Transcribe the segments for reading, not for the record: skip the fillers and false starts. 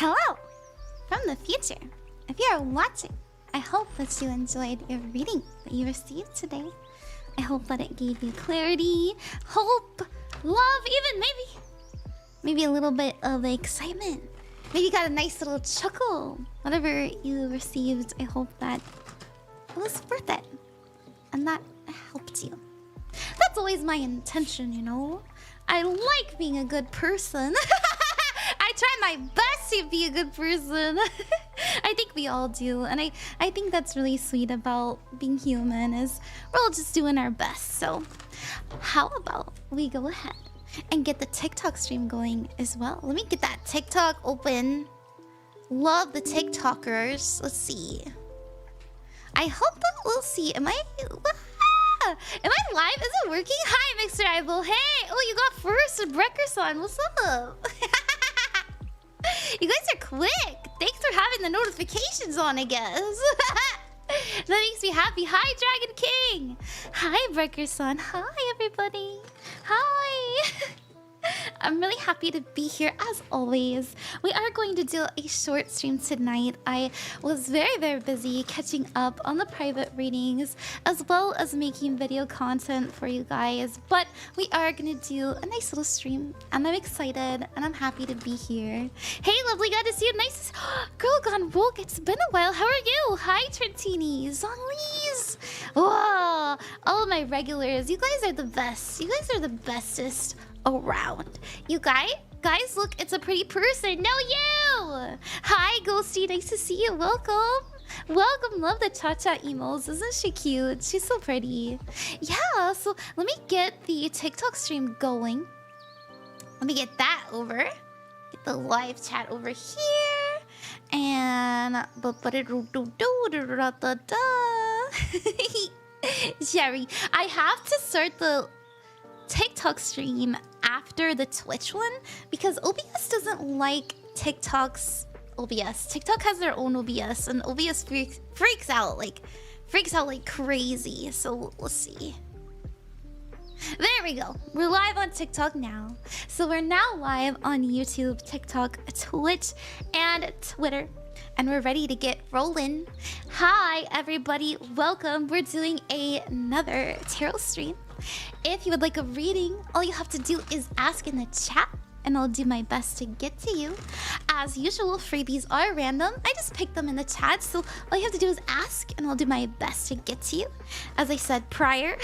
Hello from the future. If you are watching, I hope that you enjoyed your reading that you received today. I hope that it gave you clarity, hope, love, even maybe a little bit of excitement. Maybe you got a nice little chuckle. Whatever you received, I hope that it was worth it and that helped you. That's always my intention, you know? I like being a good person. I try my best to be a good person. I think we all do. And I think that's really sweet about being human, is we're all just doing our best. So how about we go ahead and get the TikTok stream going as well. Let me get that TikTok open. Love the TikTokers. Let's see. I hope that we'll see. Am I live? Is it working? Hi, Mixer Eyeball. Hey! Oh, you got first with Breckerson. What's up? You guys are quick. Thanks for having the notifications on, I guess. That makes me happy. Hi, Dragon King. Hi, Breckerson. Hi, everybody. Hi. I'm really happy to be here as always. We are going to do a short stream tonight. I was very busy catching up on the private readings as well as making video content for you guys. But we are going to do a nice little stream and I'm excited and I'm happy to be here. Hey, lovely, glad to see you. Nice. Girl Gone Rogue, it's been a while. How are you? Hi, Trentini. zhngliz. Whoa, all my regulars. You guys are the best. You guys are the bestest around. You guys, look, it's a pretty person. No, you. Hi, Ghosty, nice to see you. Welcome. Love the cha-cha emos. Isn't she cute? She's so pretty. Yeah, so let me get the TikTok stream going. Let me get that over. Get the live chat over here. And Sherry, I have to start the TikTok stream after the Twitch one because OBS doesn't like TikTok's OBS. TikTok has their own OBS and OBS freaks out like crazy. So let's see. There we go. We're live on TikTok now. So we're now live on YouTube, TikTok, Twitch, and Twitter. And we're ready to get rolling. Hi, everybody. Welcome. We're doing another tarot stream. If you would like a reading, all you have to do is ask in the chat, and I'll do my best to get to you. As usual, freebies are random. I just picked them in the chat, so all you have to do is ask, and I'll do my best to get to you. As I said prior,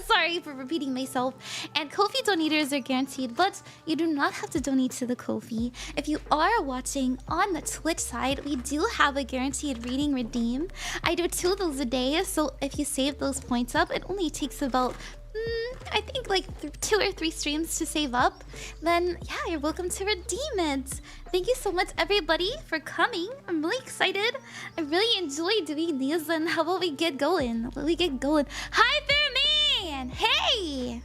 sorry for repeating myself. And Ko-fi donators are guaranteed, but you do not have to donate to the Ko-fi. If you are watching on the Twitch side, we do have a guaranteed reading redeem. I do 2 of those a day, so if you save those points up, it only takes about I think like 2 or 3 streams to save up. Then yeah, you're welcome to redeem it. Thank you so much, everybody, for coming. I'm really excited. I really enjoy doing these. And how about we get going? Hi, Bearman! Hey!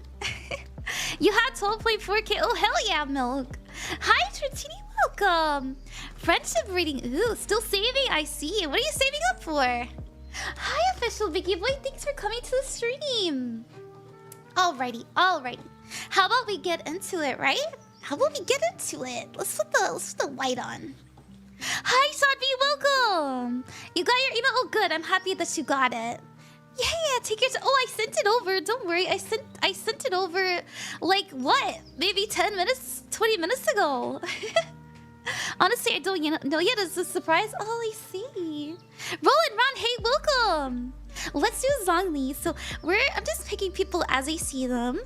You had 12.4k. Oh, hell yeah, Milk. Hi, Tritini. Welcome. Friendship reading. Ooh, still saving? I see. What are you saving up for? Hi, Official Vicky Boy. Thanks for coming to the stream. Alrighty. How about we get into it, right? Let's put the light on. Hi, Sadvi, welcome. You got your email? Oh, good. I'm happy that you got it. Yeah, take your time. Oh, I sent it over. Don't worry. I sent it over like what? Maybe 10 minutes, 20 minutes ago. Honestly, I don't know yet. It's a surprise. Oh, I see. Roland Ron, hey, welcome. Let's do zhngliz. So I'm just picking people as I see them.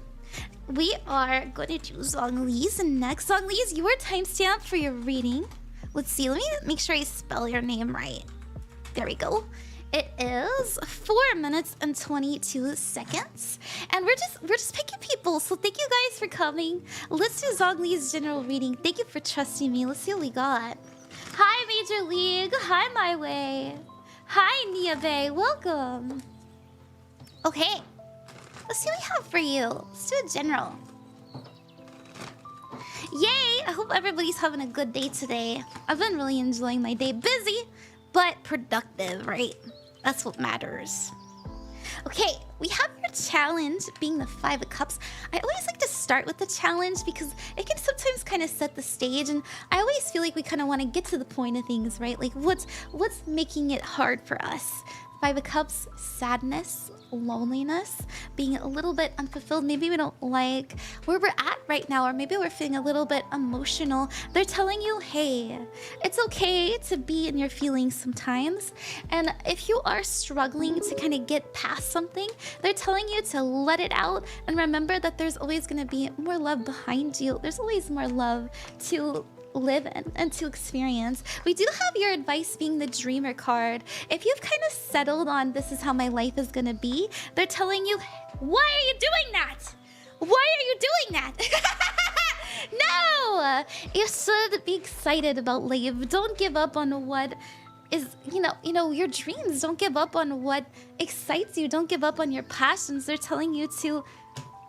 We are going to do zhngliz next. zhngliz, your timestamp for your reading. Let's see. Let me make sure I spell your name right. There we go. It is 4 minutes and 22 seconds. And we're just picking people. So thank you guys for coming. Let's do zhngliz general reading. Thank you for trusting me. Let's see what we got. Hi, Major League. Hi, My Way. Hi, Nia Bay. Welcome. Okay. Let's see what we have for you. Let's do a general. Yay! I hope everybody's having a good day today. I've been really enjoying my day. Busy, but productive, right? That's what matters. Okay, we have your challenge being the Five of Cups, I always like to start with the challenge because it can sometimes kind of set the stage, and I always feel like we kind of want to get to the point of things, right? Like what's making it hard for us? Five of Cups, sadness, loneliness, being a little bit unfulfilled. Maybe we don't like where we're at right now, or maybe we're feeling a little bit emotional. They're telling you, hey, it's okay to be in your feelings sometimes. And if you are struggling to kind of get past something, they're telling you to let it out and remember that there's always going to be more love behind you. There's always more love to live in and to experience. We do have your advice being the Dreamer card. If you've kind of settled on this is how my life is gonna be, they're telling you, why are you doing that? Why are you doing that? No! You should be excited about life. Don't give up on what is, you know, your dreams. Don't give up on what excites you. Don't give up on your passions. They're telling you to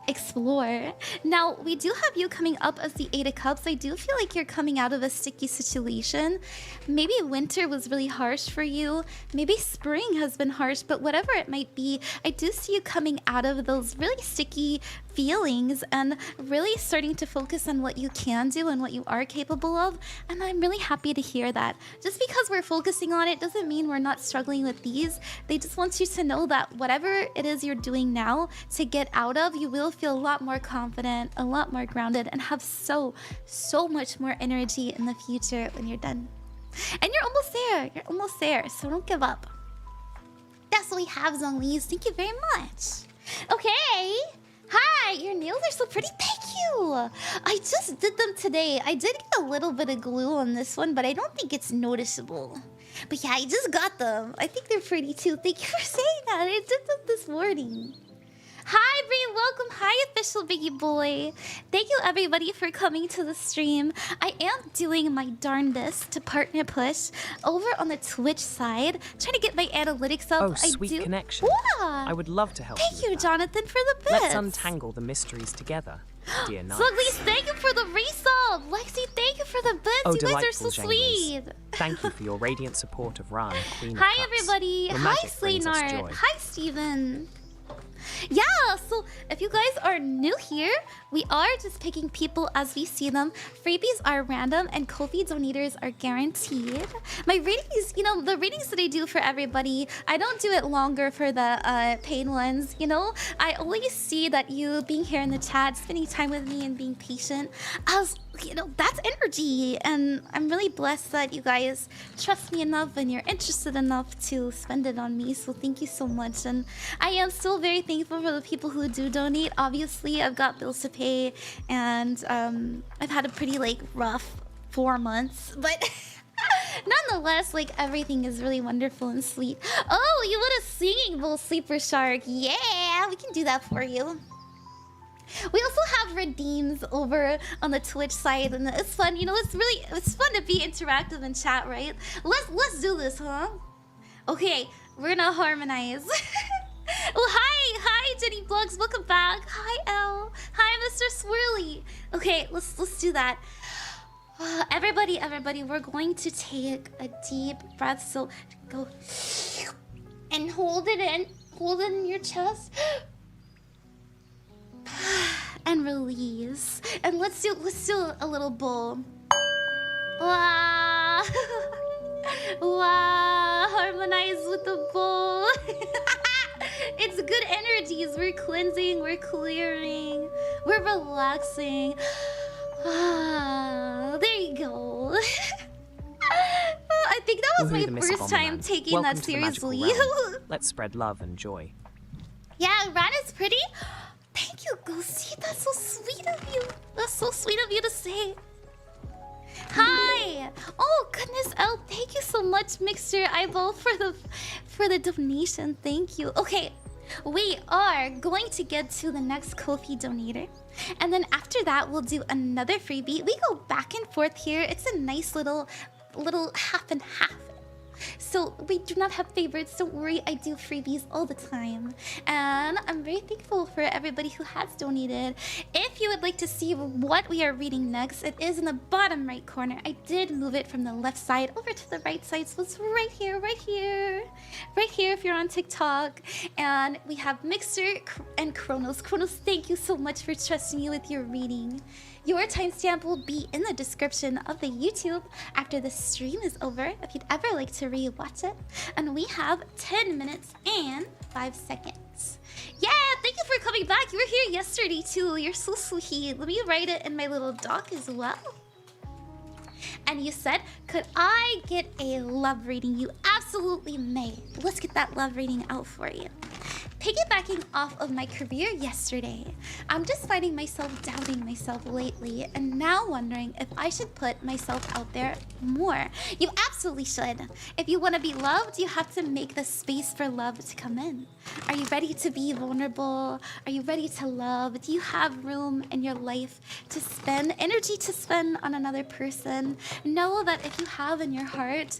explore. Now, we do have you coming up as the Eight of Cups. I do feel like you're coming out of a sticky situation. Maybe winter was really harsh for you. Maybe spring has been harsh, but whatever it might be, I do see you coming out of those really sticky feelings and really starting to focus on what you can do and what you are capable of. And I'm really happy to hear that. Just because we're focusing on it doesn't mean we're not struggling with these. They just want you to know that whatever it is you're doing now to get out of, you will feel a lot more confident, a lot more grounded, and have so much more energy in the future when you're done. And you're almost there. You're almost there. So don't give up. That's what we have, zhngliz. Thank you very much. Okay. Hi, your nails are so pretty. Thank you. I just did them today. I did get a little bit of glue on this one, but I don't think it's noticeable. But yeah, I just got them. I think they're pretty too. Thank you for saying that. I did them this morning. Hi, Bree, welcome. Hi, official Biggie Boy. Thank you, everybody, for coming to the stream. I am doing my darndest to partner push over on the Twitch side, trying to get my analytics up. Oh, sweet connection. Yeah. I would love to help you. Thank you, Jonathan, for the bits. Let's untangle the mysteries together, dear Nice. zhngliz, thank you for the resub. Lexi, thank you for the bits. Oh, you guys are so delightful, sweet. Thank you for your radiant support of Ran, Queen of Hi, Cups. everybody. Your Hi, magic brings us Slaynard. joy. Hi, Steven. Yeah, so if you guys are new here, we are just picking people as we see them. Freebies are random and Ko-fi donators are guaranteed. My readings, you know, the readings that I do for everybody, I don't do it longer for the paid ones, you know? I always see that you being here in the chat, spending time with me and being patient, as, you know, that's energy. And I'm really blessed that you guys trust me enough and you're interested enough to spend it on me. So thank you so much. And I am still very thankful for the people who do donate. Obviously, I've got bills to pay and I've had a pretty like rough 4 months, but nonetheless, like everything is really wonderful and sweet. Oh, you want a singing bowl, Sleeper Shark? Yeah, we can do that for you. We also have redeems over on the Twitch side, and it's fun. You know, it's fun to be interactive in chat, right? Let's do this, huh? Okay, we're gonna harmonize. Oh, hi, Jenny Blugs, welcome back. Hi, Elle. Hi, Mr. Swirly. Okay, let's do that. Everybody, we're going to take a deep breath. So go and hold it in your chest. And release. And let's do a little bowl. Wow. Wow, harmonize with the bowl. It's good energies. We're cleansing, we're clearing, we're relaxing. Ah, there you go. I think that was my first time taking Welcome that to the magical seriously. realm. Let's spread love and joy. Yeah, Ran is pretty. Thank you, Goosey. That's so sweet of you. That's so sweet of you to say. Hi. Oh goodness, Elle. Thank you so much, Mixture Eyeball, for the donation. Thank you. Okay, we are going to get to the next Ko-fi donator, and then after that, we'll do another freebie. We go back and forth here. It's a nice little half and half. So we do not have favorites. Don't worry, I do freebies all the time. And I'm very thankful for everybody who has donated. If you would like to see what we are reading next, it is in the bottom right corner. I did move it from the left side over to the right side, so it's right here, right here. Right here if you're on TikTok. And we have Mixer and Kronos. Kronos, thank you so much for trusting me with your reading. Your timestamp will be in the description of the YouTube after the stream is over if you'd ever like to re-watch it. And we have 10 minutes and 5 seconds. Yeah, thank you for coming back. You were here yesterday too. You're so sweet. Let me write it in my little doc as well. And you said, could I get a love reading? You absolutely may. Let's get that love reading out for you. Piggybacking off of my career yesterday, I'm just finding myself doubting myself lately and now wondering if I should put myself out there more. You absolutely should. If you want to be loved, you have to make the space for love to come in. Are you ready to be vulnerable? Are you ready to love? Do you have room in your life to spend energy to spend on another person? Know that if you have in your heart,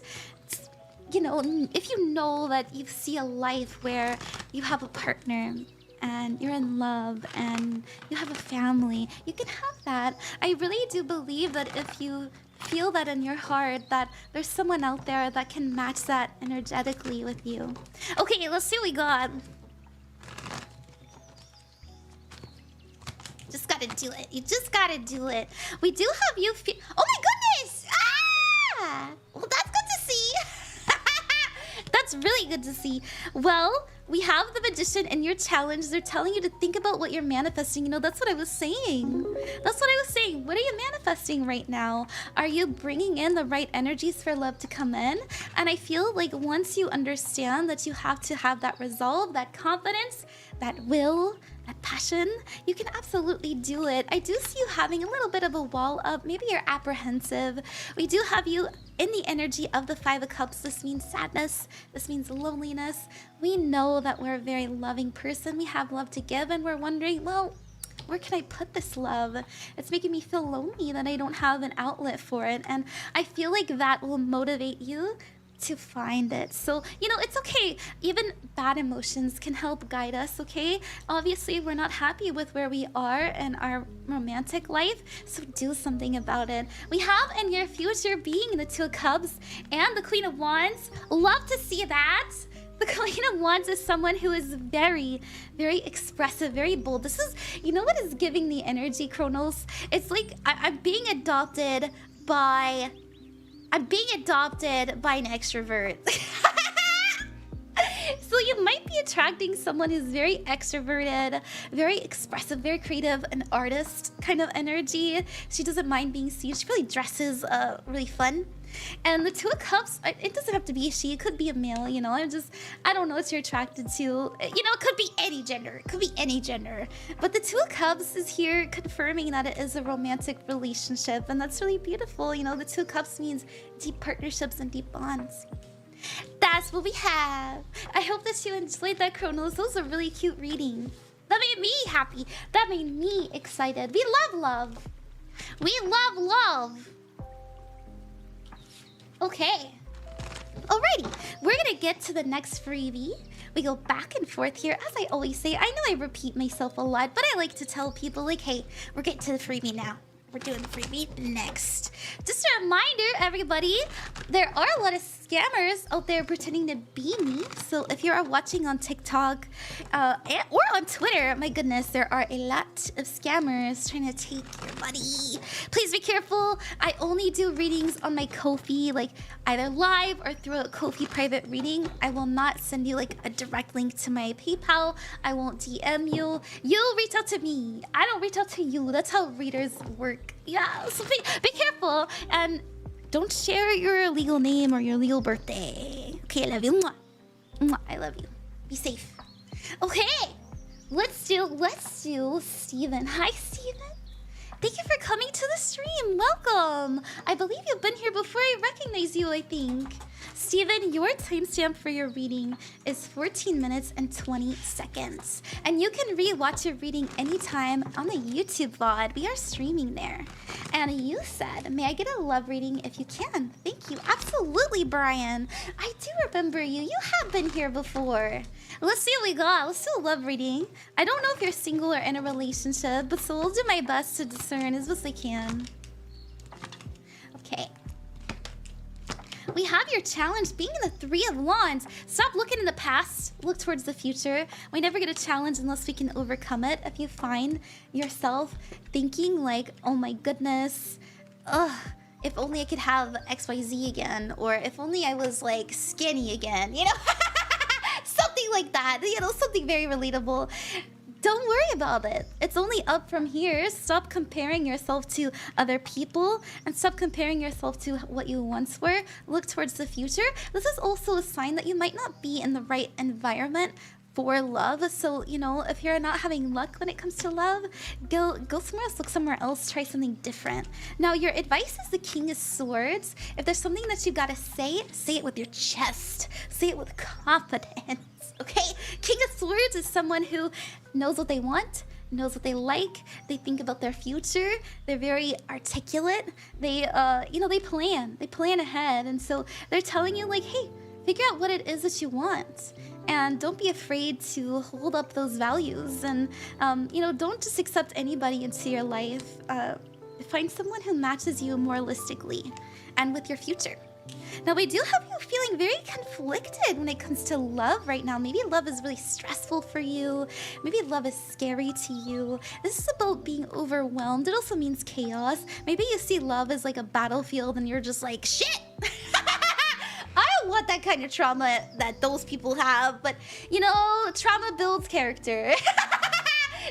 you know, if you know that you see a life where you have a partner and you're in love and you have a family, you can have that. I really do believe that if you feel that in your heart, that there's someone out there that can match that energetically with you. Okay, let's see what we got. Just gotta do it. You just gotta do it. We do have you oh my goodness! Ah! Well, that's good to see. That's really good to see. Well, we have the Magician in your challenge. They're telling you to think about what you're manifesting. You know, that's what I was saying. That's what I was saying. What are you manifesting right now? Are you bringing in the right energies for love to come in? And I feel like once you understand that you have to have that resolve, that confidence, that will, that passion, you can absolutely do it. I do see you having a little bit of a wall up. Maybe you're apprehensive. We do have you in the energy of the Five of Cups. This means sadness. This means loneliness. We know that we're a very loving person. We have love to give, and we're wondering, well, where can I put this love? It's making me feel lonely that I don't have an outlet for it. And I feel like that will motivate you to find it. So, you know, it's okay. Even bad emotions can help guide us, okay? Obviously, we're not happy with where we are in our romantic life, so do something about it. We have in your future being the Two of Cups and the Queen of Wands. Love to see that. The Queen of Wands is someone who is very, very expressive, very bold. This is, you know what is giving the energy, Kronos? It's like I'm being adopted by an extrovert. So you might be attracting someone who's very extroverted, very expressive, very creative, an artist kind of energy. She doesn't mind being seen. She really dresses really fun. And the Two of Cups, it doesn't have to be a she. It could be a male, you know. I don't know what you're attracted to. You know, it could be any gender. It could be any gender. But the Two of Cups is here confirming that it is a romantic relationship. And that's really beautiful. You know, the Two of Cups means deep partnerships and deep bonds. That's what we have. I hope that you enjoyed that, Kronos. That was a really cute reading. That made me happy. That made me excited. We love love. We love love. Okay. Alrighty. We're gonna get to the next freebie. We go back and forth here. As I always say, I know I repeat myself a lot, but I like to tell people, like, hey, we're getting to the freebie now. We're doing the freebie next. Just a reminder, everybody, there are a lot of scammers out there pretending to be me. So if you are watching on TikTok or on Twitter, my goodness, there are a lot of scammers trying to take your money. Please be careful. I only do readings on my Ko-fi, like either live or through a Ko-fi private reading. I will not send you like a direct link to my PayPal. I won't DM you. You'll reach out to me. I don't reach out to you. That's how readers work. Yeah, so be careful and don't share your legal name or your legal birthday. Okay, I love you. Mwah. Mwah, I love you. Be safe. Okay, let's do Steven. Hi, Steven. Thank you for coming to the stream. Welcome. I believe you've been here before. I recognize you, I think. Steven, your timestamp for your reading is 14 minutes and 20 seconds. And you can re-watch your reading anytime on the YouTube VOD. We are streaming there. And you said, may I get a love reading if you can? Thank you. Absolutely, Brian. I do remember you. You have been here before. Let's see what we got. Let's do a love reading. I don't know if you're single or in a relationship, but so I'll do my best to discern as best I can. Okay. We have your challenge being in the Three of Wands. Stop looking in the past, look towards the future. We never get a challenge unless we can overcome it. If you find yourself thinking like, oh my goodness, if only I could have XYZ again, or if only I was like skinny again, you know? Something like that, you know, something very relatable. Don't worry about it. It's only up from here. Stop comparing yourself to other people and stop comparing yourself to what you once were. Look towards the future. This is also a sign that you might not be in the right environment for love. So, you know, if you're not having luck when it comes to love, go somewhere else, look somewhere else, try something different. Now, your advice is the King of Swords. If there's something that you gotta say it with your chest. Say it with confidence. Okay? King of Swords is someone who knows what they want, knows what they like, they think about their future, they're very articulate, they, you know, they plan ahead, and so they're telling you like, hey, figure out what it is that you want, and don't be afraid to hold up those values, and, you know, don't just accept anybody into your life. Find someone who matches you moralistically and with your future. Now, we do have you feeling very conflicted when it comes to love right now. Maybe love is really stressful for you. Maybe love is scary to you. This is about being overwhelmed. It also means chaos. Maybe you see love as like a battlefield and you're just like, shit! I don't want that kind of trauma that those people have. But, you know, trauma builds character.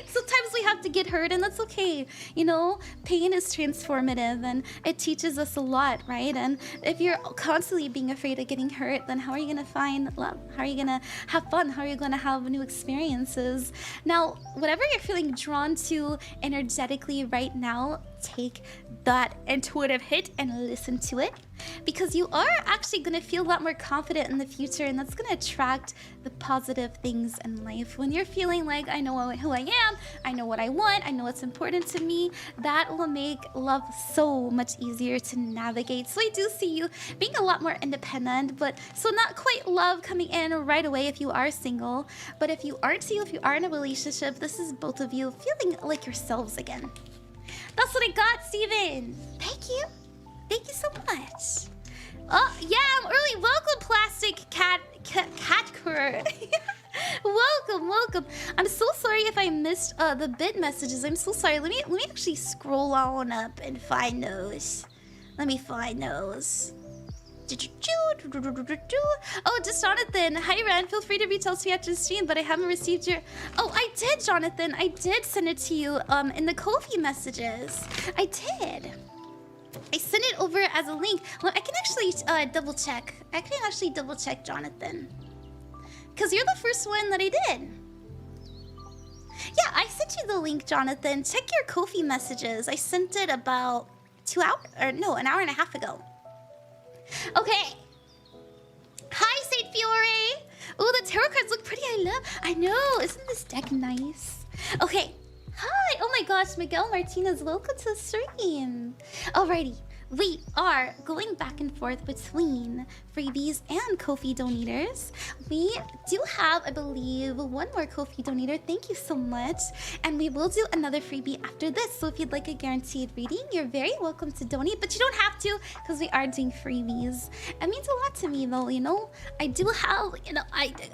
Sometimes we have to get hurt, and that's okay. You know, pain is transformative, and it teaches us a lot, right? And if you're constantly being afraid of getting hurt, then how are you gonna find love? How are you gonna have fun? How are you gonna have new experiences? Now, whatever you're feeling drawn to energetically right now, take that intuitive hit and listen to it, because you are actually going to feel a lot more confident in the future, and that's going to attract the positive things in life. When you're feeling like, I know who I am, I know what I want, I know what's important to me, that will make love so much easier to navigate. So I do see you being a lot more independent, but so not quite love coming in right away if you are single. But if you aren't single, if you are in a relationship, this is both of you feeling like yourselves again. That's what I got, Steven. Thank you. Thank you so much. Oh, yeah, I'm early. Welcome, Plastic Cat Cur. Welcome. I'm so sorry if I missed the bid messages. I'm so sorry. Let me actually scroll on up and find those. Let me find those. Oh, just Jonathan. Hi, Ren. Feel free to reach out to me after the stream, but I haven't received your... Oh, I did, Jonathan. I did send it to you in the Ko-fi messages. I did. I sent it over as a link. Well, I can actually double check. I can actually double check, Jonathan. Because you're the first one that I did. Yeah, I sent you the link, Jonathan. Check your Ko-fi messages. I sent it about 2 hours... Or no, an hour and a half ago. Okay. Hi, Saint Fiore. Oh, the tarot cards look pretty. I know. Isn't this deck nice? Okay. Hi. Oh my gosh, Miguel Martinez. Welcome to the stream. Alrighty. We are going back and forth between freebies and Ko-fi donators. We do have, I believe, one more Ko-fi donator. Thank you so much. And we will do another freebie after this. So if you'd like a guaranteed reading, you're very welcome to donate, but you don't have to because we are doing freebies. It means a lot to me though, you know. I do have, you know,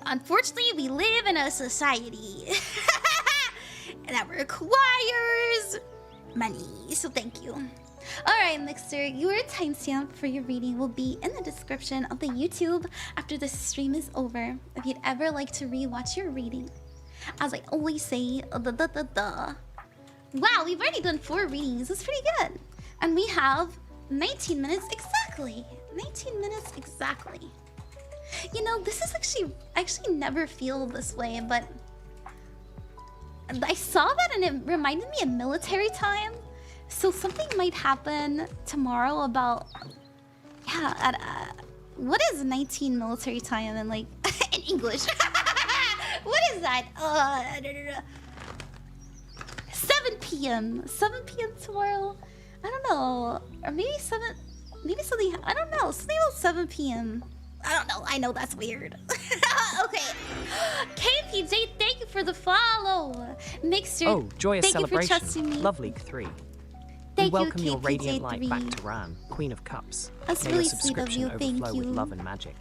unfortunately, we live in a society that requires money. So thank you. Alright, Mixer, your timestamp for your reading will be in the description of the YouTube after the stream is over. If you'd ever like to rewatch your reading, as I always say, Wow, we've already done 4 readings. That's pretty good. And we have 19 minutes exactly. 19 minutes exactly. You know, this is I actually never feel this way, but I saw that and it reminded me of military time. So something might happen tomorrow about, yeah, What is 19 military time in like in English? What is that? 7 p.m. 7 p.m. tomorrow. I don't know. Or maybe 7. Maybe something. I don't know. Something about 7 p.m. I don't know. I know that's weird. Okay. KPJ, thank you for the follow. Mixer. Oh, joyous thank celebration. You for trusting me. Love League 3. Thank we welcome you, your radiant KPJ3. light back to Ran, Queen of Cups. That's May really your sweet of subscription you. Thank overflow you. with love and magic.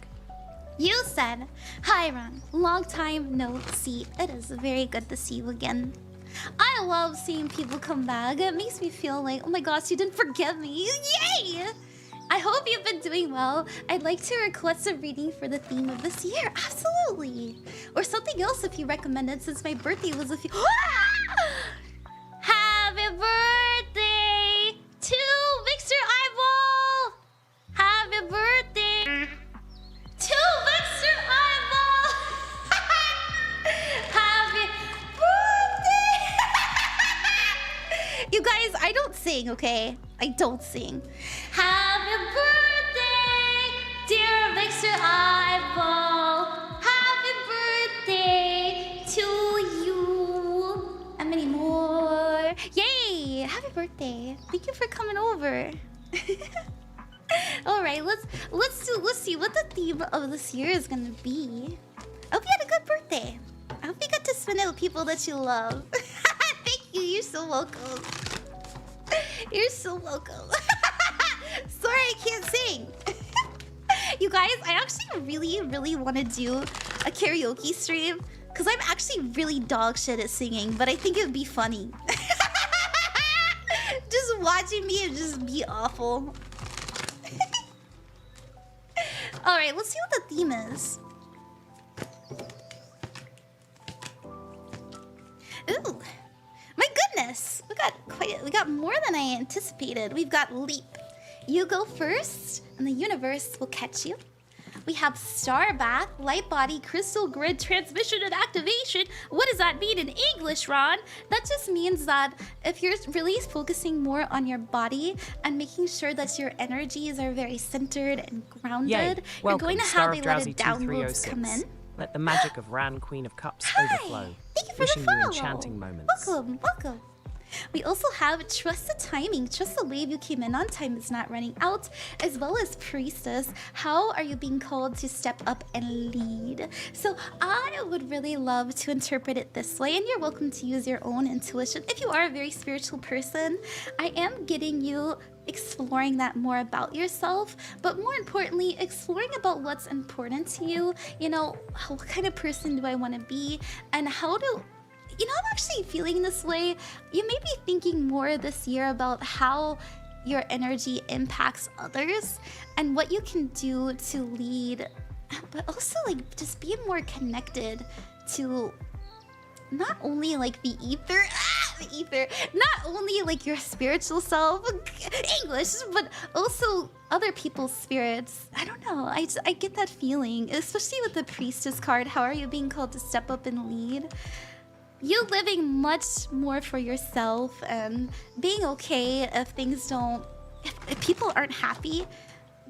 You said, "Hi, Ron. Long time no see. It is very good to see you again." I love seeing people come back. It makes me feel like, oh my gosh, you didn't forget me. Yay! I hope you've been doing well. I'd like to request a reading for the theme of this year. Absolutely. Or something else if you recommend it, since my birthday was a few... Happy birthday to Mixer Eyeball! Happy birthday to Mixer Eyeball! Happy birthday! You guys, I don't sing, okay? I don't sing. Happy birthday, dear Mixer Eyeball. Happy birthday to you. And many more. Yay! Happy birthday. Thank you for coming over. Alright, let's see what the theme of this year is gonna be. I hope you had a good birthday. I hope you got to spend it with people that you love. Thank you, you're so welcome. You're so welcome. Sorry, I can't sing. You guys, I actually really want to do a karaoke stream because I'm actually really dog shit at singing, but I think it would be funny. Just watching me and just be awful. Alright, let's see what the theme is. Ooh. My goodness! We got more than I anticipated. We've got Leap. You go first, and the universe will catch you. We have Starback, Light Body, Crystal Grid, Transmission and Activation. What does that mean in English, Ron? That just means that if you're really focusing more on your body and making sure that your energies are very centered and grounded, you're going to have a lot of downloads come in. Let the magic of Ran, Queen of Cups, overflow. Thank you for Wishing the follow. you enchanting moments. Welcome, welcome. We also have Trust the Timing. Trust the wave you came in on. Time is not running out. As well as Priestess. How are you being called to step up and lead? So I would really love to interpret it this way. And you're welcome to use your own intuition. If you are a very spiritual person, I am getting you exploring that more about yourself, but more importantly, exploring about what's important to you. You know, what kind of person do I want to be? And how do... You know, I'm actually feeling this way. You may be thinking more this year about how your energy impacts others and what you can do to lead, but also like just be more connected to not only like the ether, not only like your spiritual self, English, but also other people's spirits. I don't know. I get that feeling, especially with the Priestess card. How are you being called to step up and lead? You living much more for yourself and being okay if things don't... If people aren't happy,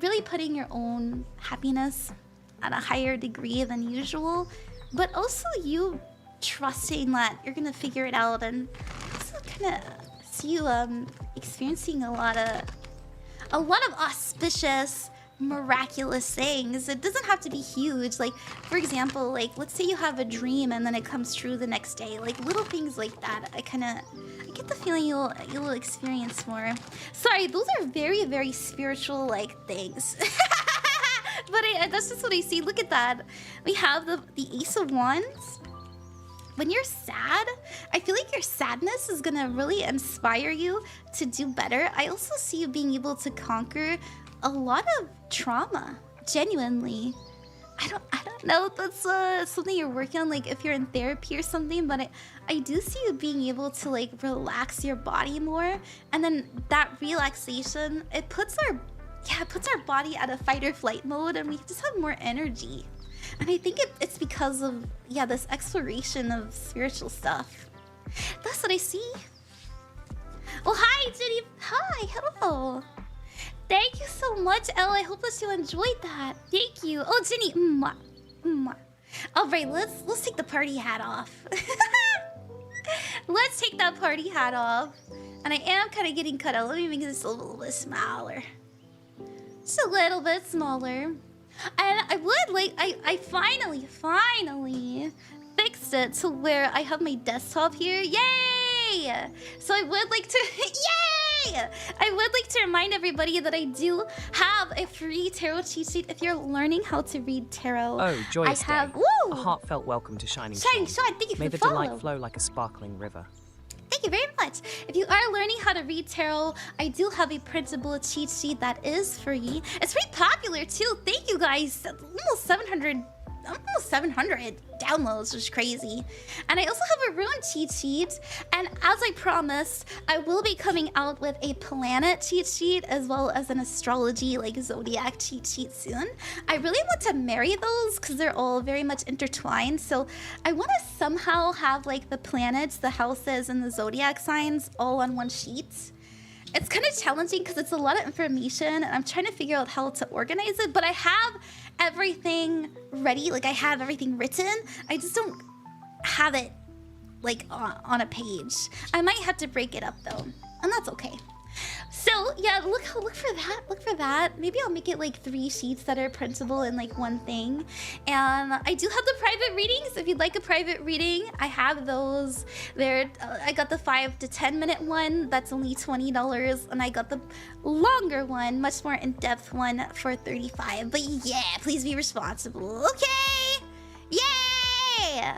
really putting your own happiness at a higher degree than usual, but also you trusting that you're gonna figure it out, and also kind of see you experiencing a lot of auspicious, miraculous things. It doesn't have to be huge. Like, for example, like let's say you have a dream and then it comes true the next day. Like little things like that. I get the feeling you'll experience more. Sorry, those are very, very spiritual like things. But that's just what I see. Look at that. We have the Ace of Wands. When you're sad, I feel like your sadness is gonna really inspire you to do better. I also see you being able to conquer a lot of trauma, genuinely. I don't know if that's something you're working on, like if you're in therapy or something, but I do see you being able to like relax your body more, and then that relaxation, it puts our body at a fight or flight mode, and we just have more energy. And I think it's because of this exploration of spiritual stuff. That's what I see. Well, hi Jenny. Hi, hello. Thank you so much, Elle. I hope that you enjoyed that. Thank you. Oh, Jenny. Mwah. Mwah. All right, let's take the party hat off. Let's take that party hat off. And I am kind of getting cut out. Let me make this a little bit smaller. Just a little bit smaller. And I would like, I finally fixed it to where I have my desktop here. Yay! So I would like to, yay! I would like to remind everybody that I do have a free tarot cheat sheet if you're learning how to read tarot. Oh, joyous I have, day. woo! A heartfelt welcome to Shining Shining Shine, thank you May for the follow. delight flow like a sparkling river. Thank you very much. If you are learning how to read tarot, I do have a printable cheat sheet that is free. It's pretty popular too. Thank you guys. Almost 700 downloads, which is crazy. And I also have a rune cheat sheet. And as I promised, I will be coming out with a planet cheat sheet as well as an astrology, like zodiac cheat sheet soon. I really want to marry those because they're all very much intertwined. So I want to somehow have like the planets, the houses, and the zodiac signs all on one sheet. It's kind of challenging because it's a lot of information and I'm trying to figure out how to organize it, but I have everything ready. Like I have everything written. I just don't have it like on a page. I might have to break it up though, and that's okay. So yeah, look for that. Look for that. Maybe I'll make it like 3 sheets that are printable in like one thing. And I do have the private readings. If you'd like a private reading, I have those. There, I got the 5 to 10 minute one. That's only $20, and I got the longer one, much more in-depth one for $35. But yeah, please be responsible. Okay. Yay!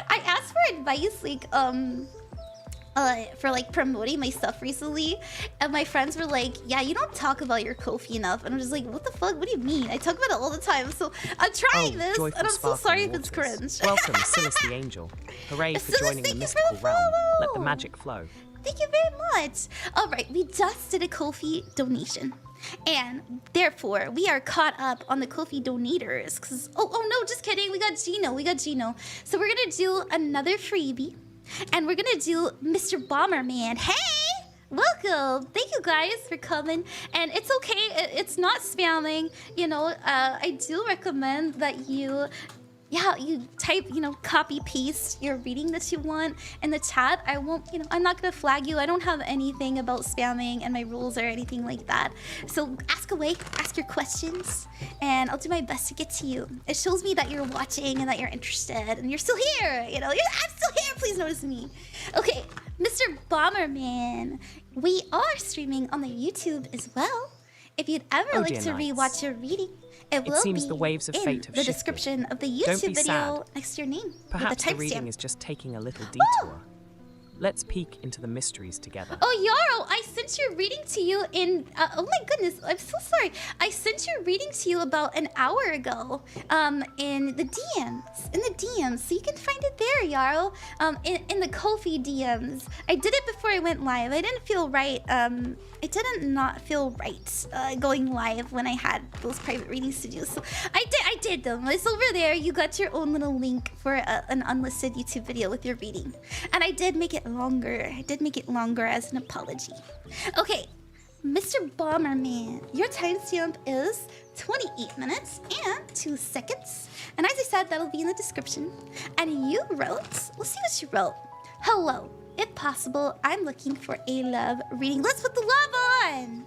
I asked for advice, like for like promoting my stuff recently, and my friends were like, yeah, you don't talk about your Ko-fi enough. And I'm just like, what the fuck, what do you mean? I talk about it all the time. So I'm trying this, and I'm so sorry if it's cringe. Welcome, Silas the Angel. Hooray for joining the mystical realm. Let the magic flow. Thank you very much. All right, we just did a Ko-fi donation, and therefore we are caught up on the Ko-fi donators. Cause oh no, just kidding. We got Geno. So we're gonna do another freebie. And we're gonna do TheMrBomberman. Hey! Welcome! Thank you guys for coming. And it's okay, it's not spamming. You know, I do recommend that you type, copy paste your reading that you want in the chat. I won't, I'm not gonna flag you. I don't have anything about spamming and my rules or anything like that. So ask away, ask your questions, and I'll do my best to get to you. It shows me that you're watching and that you're interested and you're still here. I'm still here, please notice me. Okay, TheMrBomberman. We are streaming on the YouTube as well. If you'd ever like to rewatch your reading, it will seems be the waves of fate have the shifted. description of the Don't YouTube be video sad. next to your name. Perhaps with the reading timestamp. is just taking a little detour. Let's peek into the mysteries together. Oh, Yarrow, I sent your reading to you in... oh my goodness, I'm so sorry. I sent your reading to you about an hour ago in the DMs. So you can find it there, Yarrow. In the Ko-fi DMs. I did it before I went live. I didn't feel right. It didn't not feel right going live when I had those private readings to do. So I did them. It's over there. You got your own little link for an unlisted YouTube video with your reading. And I did make it longer. I did make it longer as an apology. Okay, TheMrBomberman. Your timestamp is 28 minutes and 2 seconds. And as I said, that'll be in the description. And you wrote, let's see what you wrote. Hello. If possible, I'm looking for a love reading. Let's put the love on!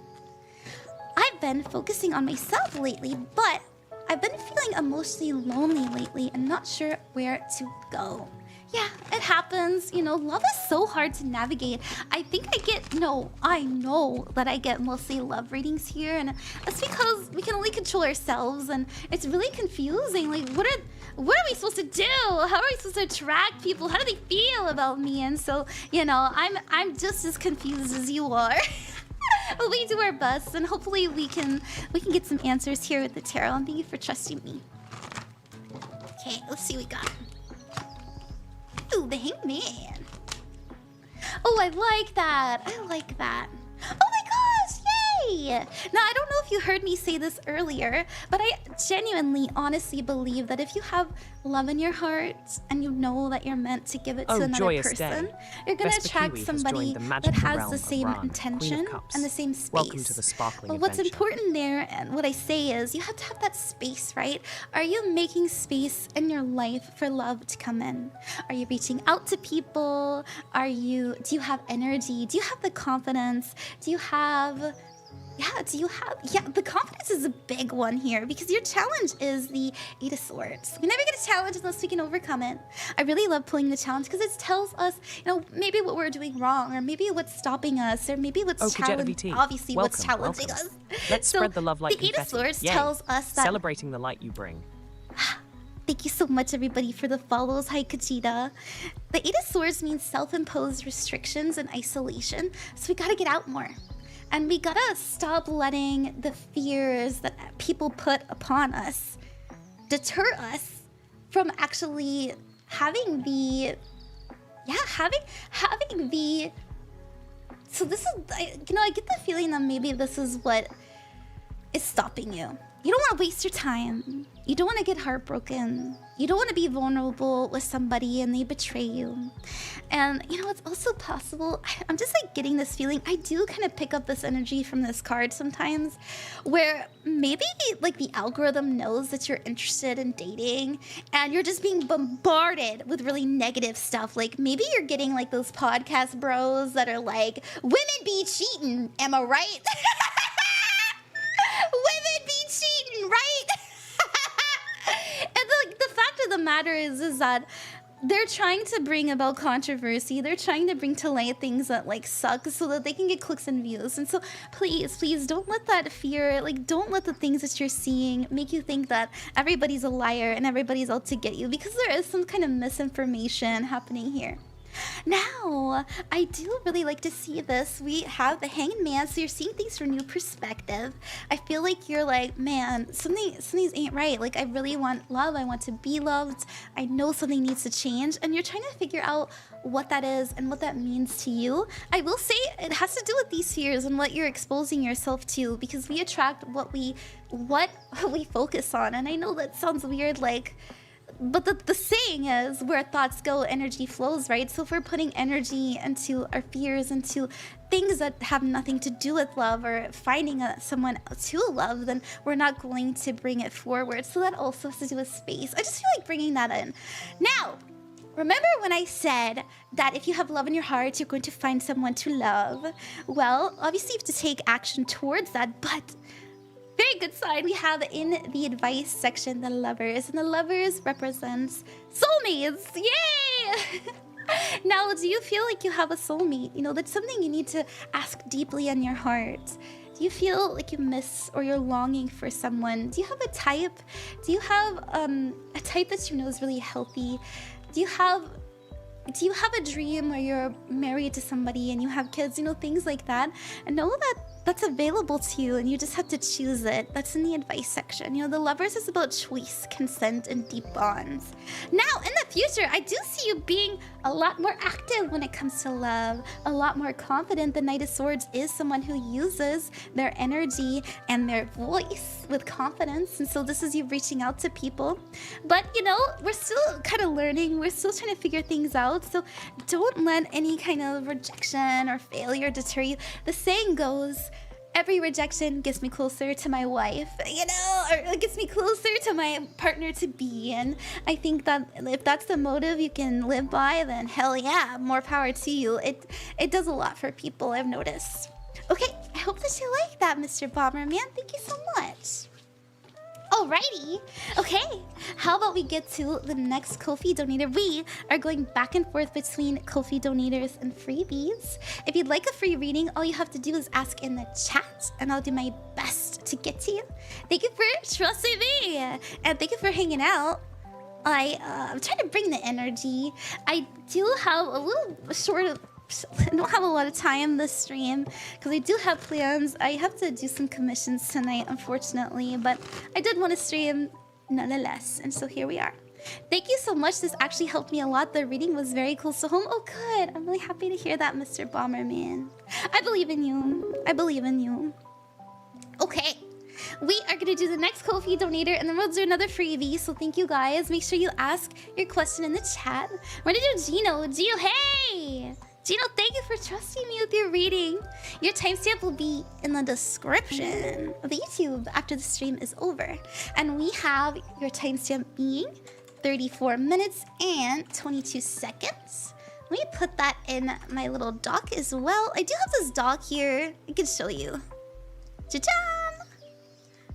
I've been focusing on myself lately, but I've been feeling emotionally lonely lately and not sure where to go. Yeah, it happens. Love is so hard to navigate. I know that I get mostly love readings here, and that's because we can only control ourselves, and it's really confusing. Like, what are we supposed to do? How are we supposed to attract people? How do they feel about me? And so, I'm just as confused as you are. But we do our best, and hopefully we can get some answers here with the tarot. And thank you for trusting me. Okay, let's see what we got. Ooh, the Hangman. Oh, I like that. Oh my gosh, Now, I don't know if you heard me say this earlier, but I genuinely, honestly believe that if you have love in your heart and you know that you're meant to give it to another person, you're going to attract somebody that has the same intention and the same space. Welcome to the sparkling But what's adventure. important there, and what I say is, you have to have that space, right? Are you making space in your life for love to come in? Are you reaching out to people? Do you have energy? Do you have the confidence? Do you have the confidence is a big one here, because your challenge is the 8 of Swords. We never get a challenge unless we can overcome it. I really love pulling the challenge because it tells us, maybe what we're doing wrong, or maybe what's stopping us, or maybe what's challenging. Obviously, what's challenging us. Let's spread the love like the 8 of Swords tells us that celebrating the light you bring. Thank you so much, everybody, for the follows. Hi, Kajita. The 8 of Swords means self-imposed restrictions and isolation, so we gotta get out more. And we gotta stop letting the fears that people put upon us deter us from actually having the... So this is... I get the feeling that maybe this is what is stopping you. You don't want to waste your time. You don't want to get heartbroken. You don't want to be vulnerable with somebody and they betray you. And it's also possible, I'm just getting this feeling, I do kind of pick up this energy from this card sometimes, where maybe the algorithm knows that you're interested in dating and you're just being bombarded with really negative stuff. Like maybe you're getting those podcast bros that are like, women be cheating, am I right? Women be cheating, right? And the fact of the matter is that they're trying to bring about controversy. They're trying to bring to light things that suck so that they can get clicks and views. And so please don't let that fear, don't let the things that you're seeing make you think that everybody's a liar and everybody's out to get you, because there is some kind of misinformation happening here. Now, I do really like to see this. We have the Hanged Man, so you're seeing things from a new perspective. I feel like you're man, something's ain't right. I really want love. I want to be loved. I know something needs to change, and you're trying to figure out what that is and what that means to you. I will say it has to do with these fears and what you're exposing yourself to, because we attract what we focus on. And I know that sounds weird, but the saying is, where thoughts go, energy flows, right? So if we're putting energy into our fears, into things that have nothing to do with love, or finding someone to love, then we're not going to bring it forward. So that also has to do with space. I just feel like bringing that in. Now, remember when I said that if you have love in your heart, you're going to find someone to love? Well, obviously you have to take action towards that, but... very good side, we have in the advice section the Lovers, and the Lovers represents soulmates. Yay! Now, do you feel like you have a soulmate? That's something you need to ask deeply in your heart. Do you feel like you miss or you're longing for someone? Do you have a type? Do you have a type that you know is really healthy? Do you have a dream where you're married to somebody and you have kids? Things like that. And know that that's available to you, and you just have to choose it. That's in the advice section. The Lovers is about choice, consent, and deep bonds. Now, in the future, I do see you being a lot more active when it comes to love, a lot more confident. The Knight of Swords is someone who uses their energy and their voice with confidence, and so this is you reaching out to people. But, we're still kind of learning. We're still trying to figure things out, so don't let any kind of rejection or failure deter you. The saying goes, every rejection gets me closer to my wife, or it gets me closer to my partner to be. And I think that if that's the motive you can live by, then hell yeah, more power to you. It does a lot for people, I've noticed. Okay, I hope that you like that, Mr. Bomberman. Thank you so much. Alrighty. Okay, how about we get to the next Ko-fi donator? We are going back and forth between Ko-fi donators and freebies. If you'd like a free reading, all you have to do is ask in the chat, and I'll do my best to get to you. Thank you for trusting me, and thank you for hanging out. I'm trying to bring the energy. I do have a little I don't have a lot of time this stream because I do have plans. I have to do some commissions tonight, unfortunately, but I did want to stream nonetheless, and so here we are. Thank you so much. This actually helped me a lot. The reading was very close to home. Oh, good. I'm really happy to hear that, Mr. Bomberman. I believe in you. I believe in you. Okay. We are gonna do the next Ko-fi donator, and then we'll do another freebie. So thank you guys. Make sure you ask your question in the chat. We're gonna do Jeno. Gino, hey! Gino, thank you for trusting me with your reading. Your timestamp will be in the description of the YouTube after the stream is over. And we have your timestamp being 34 minutes and 22 seconds. Let me put that in my little doc as well. I do have this doc here. I can show you. Cha-chan!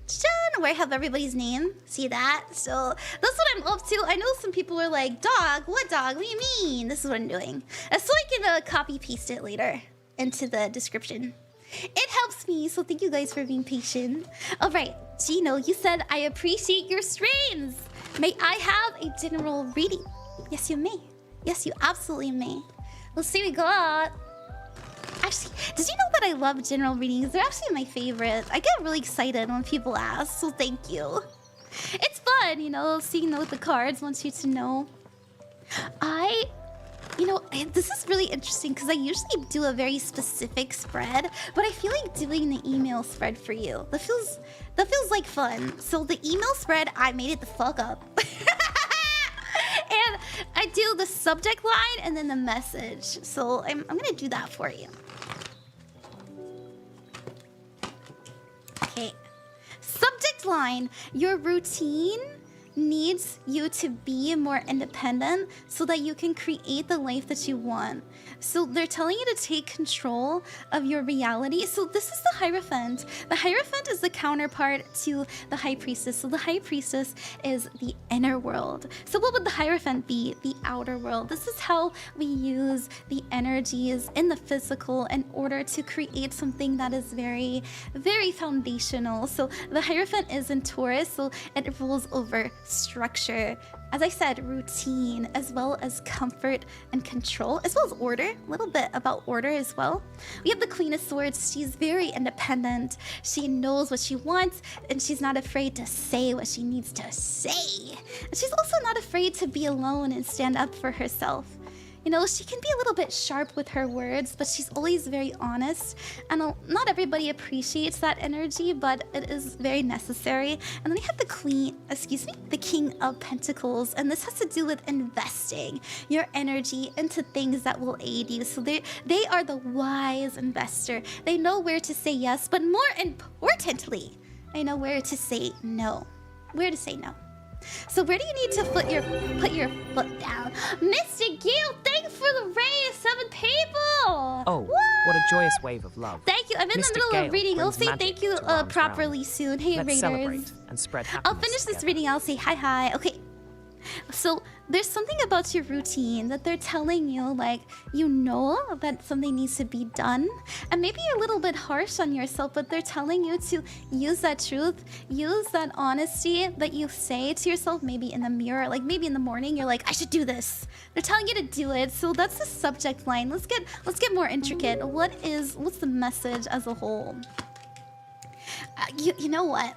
Cha-chan! Where I have everybody's name. See that? So that's what I'm up to. I know some people are like, dog? What dog? What do you mean? This is what I'm doing. So I can copy paste it later into the description. It helps me, so thank you guys for being patient. Alright, Gino, you said I appreciate your streams. May I have a general reading? Yes, you may. Yes, you absolutely may. Let's see what we got. Actually, did you know that I love general readings? They're actually my favorite. I get really excited when people ask, so thank you. It's fun, you know, seeing what the cards want you to know. This is really interesting because I usually do a very specific spread, but I feel like doing the email spread for you. That feels like fun. So the email spread, I made it the fuck up. And I do the subject line and then the message. So I'm gonna do that for you. Okay. Subject line, your routine needs you to be more independent so that you can create the life that you want. So they're telling you to take control of your reality. So this is the Hierophant. The Hierophant is the counterpart to the High Priestess. So the High Priestess is the inner world. So what would the Hierophant be? The outer world. This is how we use the energies in the physical in order to create something that is very, very foundational. So the Hierophant is in Taurus, so it rules over structure, as I said, routine, as well as comfort and control, as well as order. A little bit about order as well. We have the Queen of Swords. She's very independent. She knows what she wants, and she's not afraid to say what she needs to say. And she's also not afraid to be alone and stand up for herself. You know, she can be a little bit sharp with her words, but she's always very honest. And not everybody appreciates that energy, but it is very necessary. And then we have the King of Pentacles. And this has to do with investing your energy into things that will aid you. So they are the wise investor. They know where to say yes, but more importantly, they know where to say no. Where to say no. So where do you need to put your foot down? Mr. Gil, thanks for the raise, 7 people! Oh, what a joyous wave of love. Thank you, I'm in the middle of reading. I'll say thank you properly soon. Hey, Let's Raiders. Celebrate and spread happiness I'll finish this together. reading, I'll say hi. Okay. So there's something about your routine that they're telling you, like, you know that something needs to be done. And maybe you're a little bit harsh on yourself, but they're telling you to use that truth, use that honesty that you say to yourself, maybe in the mirror, like maybe in the morning, you're like, I should do this. They're telling you to do it. So that's the subject line. Let's get more intricate. What's the message as a whole? You know what?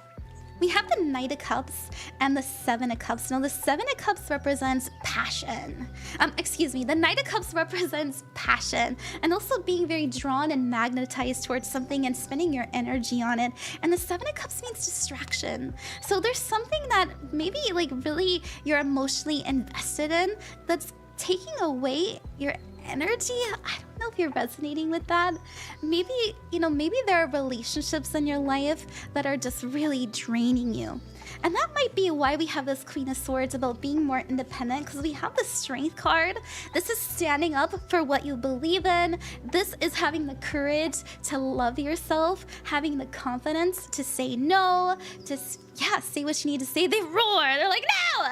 We have the Knight of Cups and the Seven of Cups. Now, the Seven of Cups represents passion. The Knight of Cups represents passion and also being very drawn and magnetized towards something and spending your energy on it. And the Seven of Cups means distraction. So there's something that maybe like really you're emotionally invested in that's taking away your energy. I don't know if you're resonating with that. Maybe there are relationships in your life that are just really draining you. And that might be why we have this Queen of Swords about being more independent, because we have the Strength card. This is standing up for what you believe in. This is having the courage to love yourself, having the confidence to say no, to say what you need to say. They roar. They're like, no!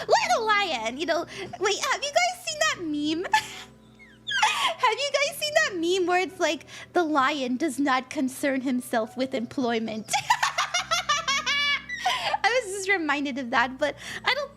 Look at the lion. Wait, have you guys seen that meme? Have you guys seen that meme where it's like, the lion does not concern himself with employment? I was just reminded of that, but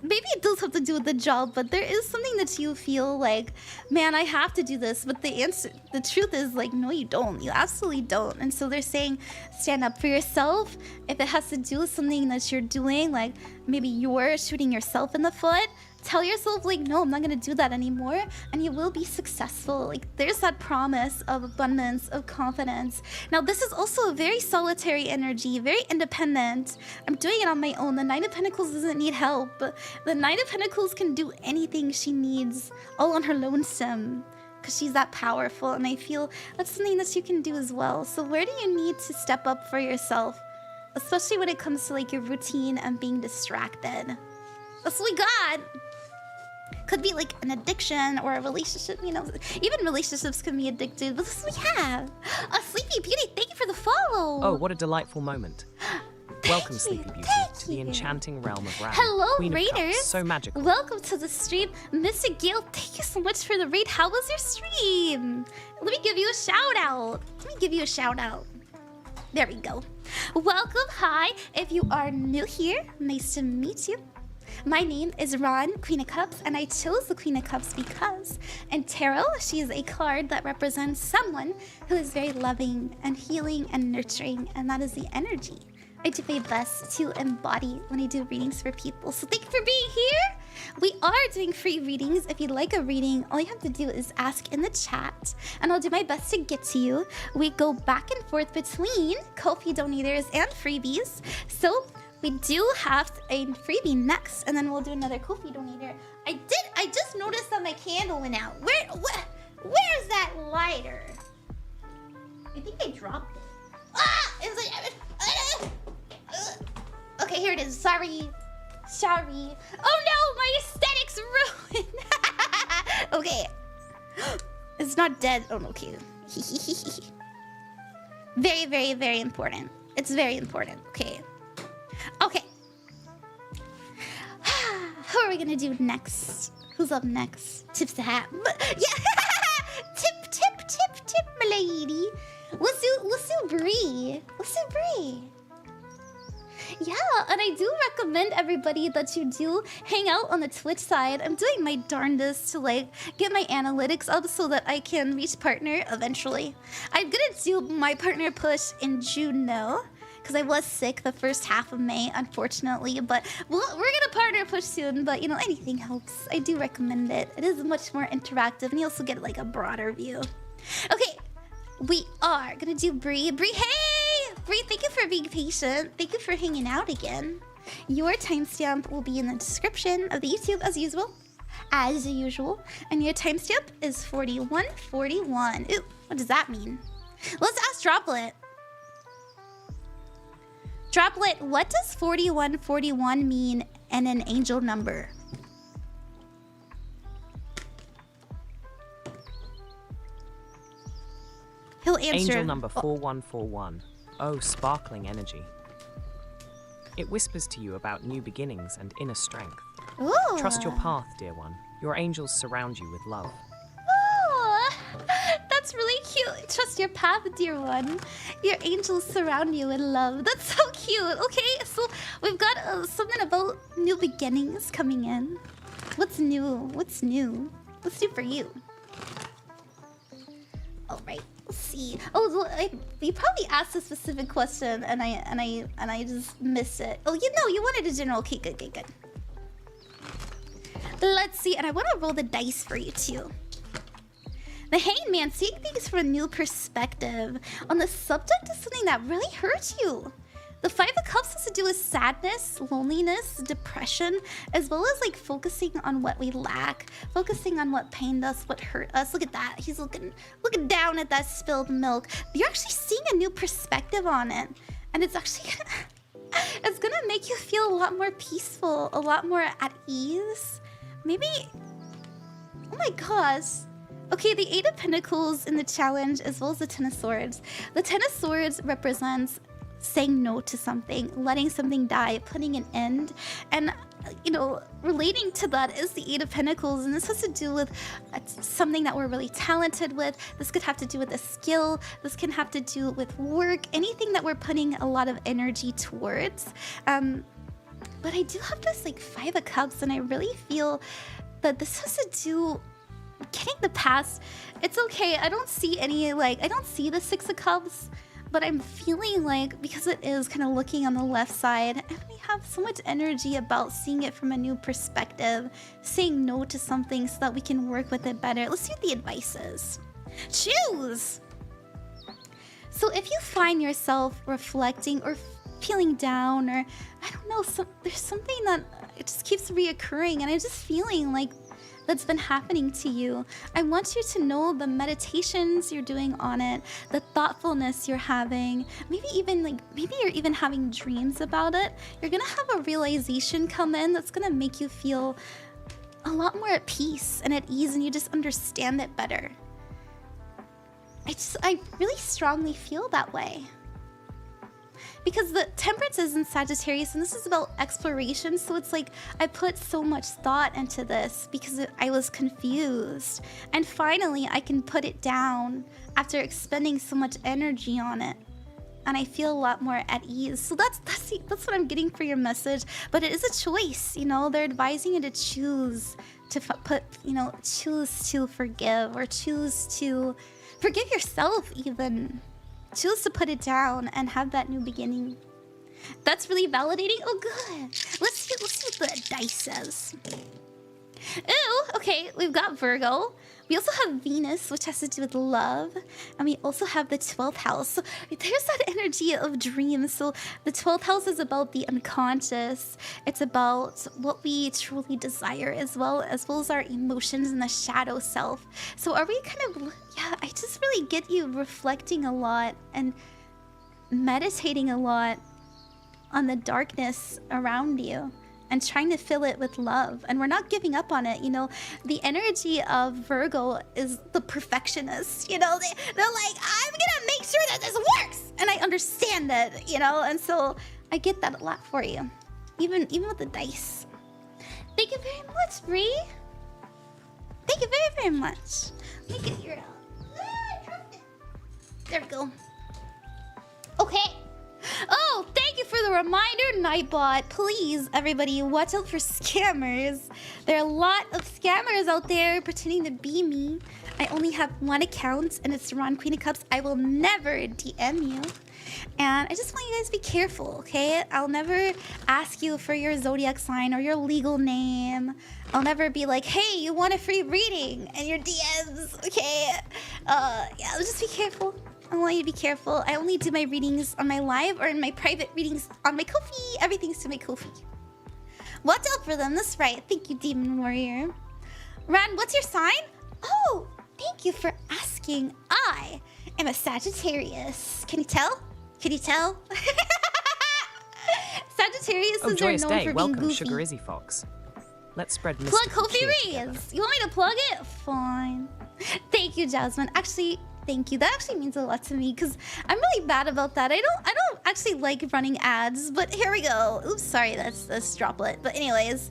maybe it does have to do with the job, but there is something that you feel like, man, I have to do this. But the truth is like, no, you don't. You absolutely don't. And so they're saying, stand up for yourself. If it has to do with something that you're doing, like maybe you're shooting yourself in the foot, tell yourself like, no, I'm not gonna do that anymore, and you will be successful. Like, there's that promise of abundance, of confidence. Now, this is also a very solitary energy, very independent. I'm doing it on my own. The Nine of Pentacles doesn't need help. The Nine of Pentacles can do anything she needs all on her lonesome, because she's that powerful, and I feel that's something that you can do as well. So where do you need to step up for yourself? Especially when it comes to like your routine and being distracted. That's what we got. Could be like an addiction or a relationship, you know. Even relationships can be addicted, but this is what we have. Sleepy Beauty, thank you for the follow. Oh, what a delightful moment. Welcome, you, Sleepy Beauty, to the enchanting realm of Ram. Hello, Queen of Raiders. Cups, so magical. Welcome to the stream. Mr. Gale, thank you so much for the raid. How was your stream? Let me give you a shout out. There we go. Welcome, hi. If you are new here, nice to meet you. My name is Ron, Queen of Cups, and I chose the Queen of Cups because in tarot, she is a card that represents someone who is very loving and healing and nurturing, and that is the energy I do my best to embody when I do readings for people. So thank you for being here. We are doing free readings. If you'd like a reading, all you have to do is ask in the chat, and I'll do my best to get to you. We go back and forth between Ko-fi donators and freebies. So we do have a freebie next, and then we'll do another Ko-fi donator. I just noticed that my candle went out. Where's that lighter? I think I dropped it. Okay, here it is. Sorry. Oh no, my aesthetics ruined. Okay. It's not dead. Oh, okay. Very, very, very important. It's very important. Okay. Okay. Who are we gonna do next? Who's up next? Tips to hat. Yeah. Tip, my lady. Let's do Bree. Yeah, and I do recommend everybody that you do hang out on the Twitch side. I'm doing my darndest to like get my analytics up so that I can reach partner eventually. I'm gonna do my partner push in June now, because I was sick the first half of May, unfortunately. But we're gonna partner push soon. But you know, anything helps. I do recommend it. It is much more interactive, and you also get like a broader view. Okay, we are gonna do Bree. Bree, hey! Bree, thank you for being patient. Thank you for hanging out again. Your timestamp will be in the description of the YouTube as usual. And your timestamp is 4141. Ooh, what does that mean? Let's ask Droplet. Droplet, what does 4141 mean in an angel number? He'll answer. Angel number 4141. Oh, sparkling energy. It whispers to you about new beginnings and inner strength. Ooh. Trust your path, dear one. Your angels surround you with love. Oh, that's really cute. Trust your path, dear one. Your angels surround you with love. That's so cute. Okay, so we've got something about new beginnings coming in. What's new? What's new for you? All right. Let's see. Oh, you probably asked a specific question, and I just missed it. Oh, you know, you wanted a general. Okay, good. Let's see, and I want to roll the dice for you too. The Hangman, seeing things from a new perspective on the subject of something that really hurts you. The Five of Cups has to do with sadness, loneliness, depression, as well as like focusing on what we lack, focusing on what pained us, what hurt us. Look at that. He's looking down at that spilled milk. You're actually seeing a new perspective on it. And it's actually it's gonna make you feel a lot more peaceful, a lot more at ease. Maybe, oh my gosh. Okay, the Eight of Pentacles in the challenge, as well as the Ten of Swords. The Ten of Swords represents saying no to something, letting something die, putting an end. And, you know, relating to that is the Eight of Pentacles. And this has to do with something that we're really talented with. This could have to do with a skill. This can have to do with work. Anything that we're putting a lot of energy towards. But I do have this, like, Five of Cups. And I really feel that this has to do... Getting the past, it's okay. I don't see any, like, I don't see the Six of Cups. but I'm feeling like, because it is kind of looking on the left side, I only have so much energy about seeing it from a new perspective, saying no to something so that we can work with it better. Let's see what the advice is. Choose! So if you find yourself reflecting or feeling down, or I don't know, there's something that it just keeps reoccurring, and I'm just feeling like that's been happening to you, I want you to know the meditations you're doing on it, the thoughtfulness you're having, maybe you're even having dreams about it. You're gonna have a realization come in that's gonna make you feel a lot more at peace and at ease, and you just understand it better. I really strongly feel that way. Because the Temperance is in Sagittarius, and this is about exploration, so it's like I put so much thought into this because I was confused. And finally, I can put it down after expending so much energy on it. And I feel a lot more at ease. So that's what I'm getting for your message. But it is a choice, you know? They're advising you to choose to choose to forgive, or choose to forgive yourself even. Choose to put it down and have that new beginning. That's really validating. Oh, good. Let's see what the dice says. Ooh, okay, we've got Virgo. We also have Venus, which has to do with love. And we also have the 12th house. So there's that energy of dreams. So the 12th house is about the unconscious. It's about what we truly desire, as well as our emotions and the shadow self. So are we kind of, yeah, I just really get you reflecting a lot and meditating a lot on the darkness around you, and trying to fill it with love. And we're not giving up on it, you know? The energy of Virgo is the perfectionist, you know? They're like, I'm gonna make sure that this works! And I understand it, you know? And so I get that a lot for you. Even with the dice. Thank you very much, Bree. Thank you very, very much. Let me get your... There we go. Okay. Oh, thank you for the reminder, Nightbot. Please, everybody, watch out for scammers. There are a lot of scammers out there pretending to be me. I only have one account, and it's Ron Queen of Cups. I will never DM you. And I just want you guys to be careful, okay? I'll never ask you for your zodiac sign or your legal name. I'll never be like, hey, you want a free reading? And your DMs, okay? Yeah, just be careful. I want you to be careful. I only do my readings on my live or in my private readings on my Ko-fi. Everything's to my Ko-fi. Watch out for them. That's right. Thank you, Demon Warrior. Ran, what's your sign? Oh, thank you for asking. I am a Sagittarius. Can you tell? Can you tell? Sagittarius is known for being Welcome, goofy. Sugar Izzy Fox. Let's spread Plug mystical Ko-fi cheer reads. together. You want me to plug it? Fine. Thank you, Jasmine. Actually, thank you. That actually means a lot to me because I'm really bad about that. I don't actually like running ads, but here we go. Oops, sorry, that's droplet. But anyways,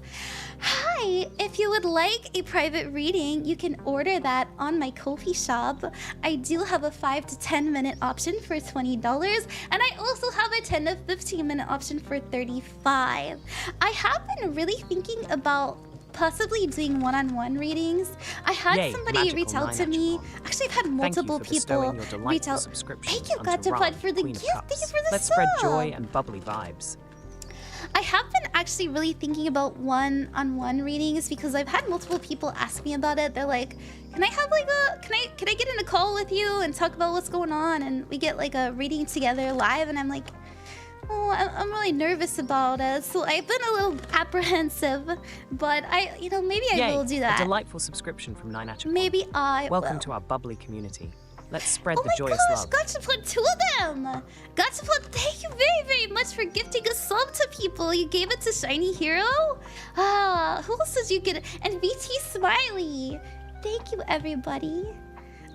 hi. If you would like a private reading, you can order that on my Ko-fi shop. I do have a 5 to 10 minute option for $20, and I also have a 10 to 15 minute option for $35. I have been really thinking about possibly doing one-on-one readings. I had somebody reach out to me. Actually, I've had multiple people reach out. Thank you, Gotcha, for the gift. Thank you for the Let's sub. spread joy and bubbly vibes. I have been actually really thinking about one-on-one readings because I've had multiple people ask me about it. They're like, can I have like a, can I get in a call with you and talk about what's going on? And we get like a reading together live, and I'm like, oh, I'm really nervous about it. So I've been a little apprehensive, but maybe I will do that. A delightful subscription from Nyatasha. Maybe I Welcome will. to our bubbly community. Let's spread the Oh joyous my gosh, love. Gotcha put 2 of them! Gotcha put, thank you very, very much for gifting a sub to people. You gave it to Shiny Hero? Who else did you get? And BT Smiley. Thank you, everybody.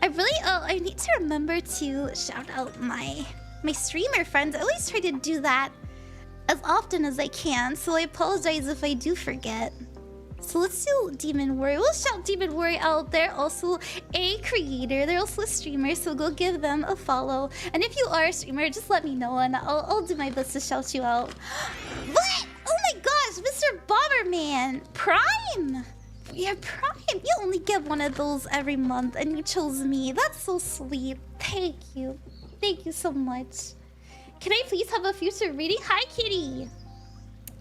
I really, I need to remember to shout out my streamer friends. I always try to do that as often as I can, so I apologize if I do forget. So let's do Demon Warrior. We'll shout Demon Warrior out. They're also a creator. They're also a streamer, so go give them a follow. And if you are a streamer, just let me know and I'll do my best to shout you out. What? Oh my gosh, TheMrBomberman. Prime! Yeah, Prime. You only get one of those every month and you chose me. That's so sweet. Thank you. Thank you so much. Can I please have a future reading? Hi, Kitty.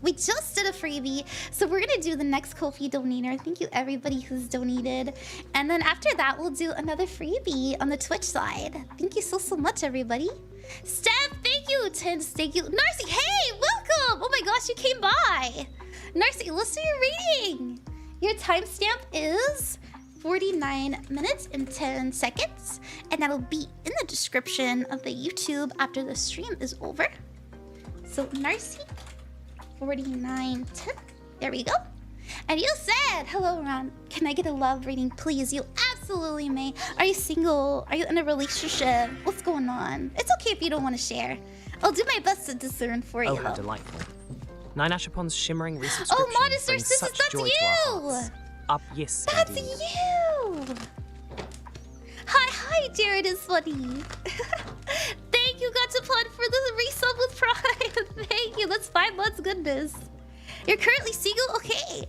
We just did a freebie, so we're gonna do the next Ko-fi donator. Thank you everybody who's donated. And then after that, we'll do another freebie on the Twitch side. Thank you so much, everybody. Steph, thank you. Tinz, thank you. Narci, hey, welcome. Oh my gosh, you came by. Narci, let's do your reading. Your timestamp is 49 minutes and 10 seconds. And that'll be in the description of the YouTube after the stream is over. So Narci, 49:10. There we go. And you said, hello, Ron. Can I get a love reading, please? You absolutely may. Are you single? Are you in a relationship? What's going on? It's okay if you don't want to share. I'll do my best to discern for you. Oh, how delightful. Nine Ashapon's shimmering resubscription oh, Modest brings Sisters, such that's joy you! to our hearts. Up, yes, That's indeed. you! Hi, Jared is funny. Thank you, Gachapon, for the resub with Prime. Thank you, that's 5 months, goodness. You're currently single? Okay.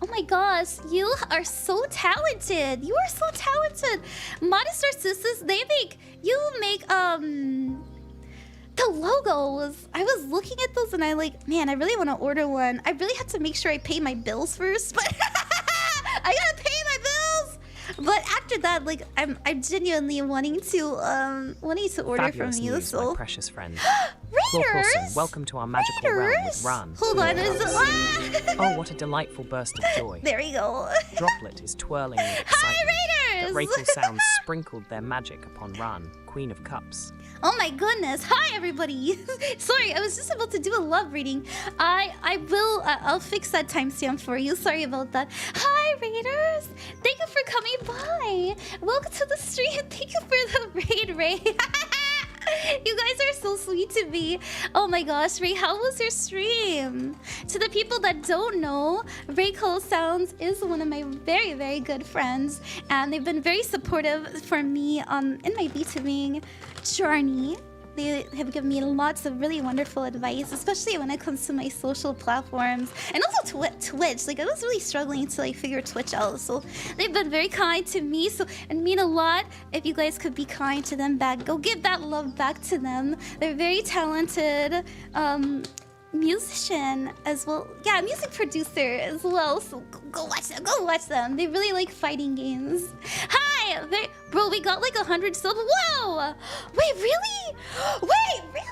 Oh my gosh, you are so talented. You are so talented. Modest Sisters, you make the logos. I was looking at those and I man, I really want to order one. I really have to make sure I pay my bills first, but I gotta pay my bills. But after that, I'm genuinely wanting to order Fabulous from you. News, So my precious friend. Raiders, welcome to our magical realm with Ran. Hold on, Oh, what a delightful burst of joy. There we go. Droplet is twirling with excitement. Hi, Raiders! But Rachel sounds sprinkled their magic upon Ran, Queen of Cups. Oh my goodness. Hi, everybody. Sorry, I was just about to do a love reading. I'll fix that timestamp for you. Sorry about that. Hi, Raiders. Thank you for coming by. Welcome to the stream. Thank you for the raid. You guys are so sweet to me. Oh my gosh, Ray, how was your stream? To the people that don't know, Ray Cole Sounds is one of my very, very good friends, and they've been very supportive for me in my VTubing journey. They have given me lots of really wonderful advice, especially when it comes to my social platforms and also Twitch. I was really struggling to figure Twitch out, so they've been very kind to me. So it mean a lot if you guys could be kind to them back. Go give that love back to them. They're very talented musician as well. Yeah, music producer as well. So go watch them. Go watch them. They really like fighting games. Hi, bro. We got 100 subs. Whoa! Wait, really? Wait, really?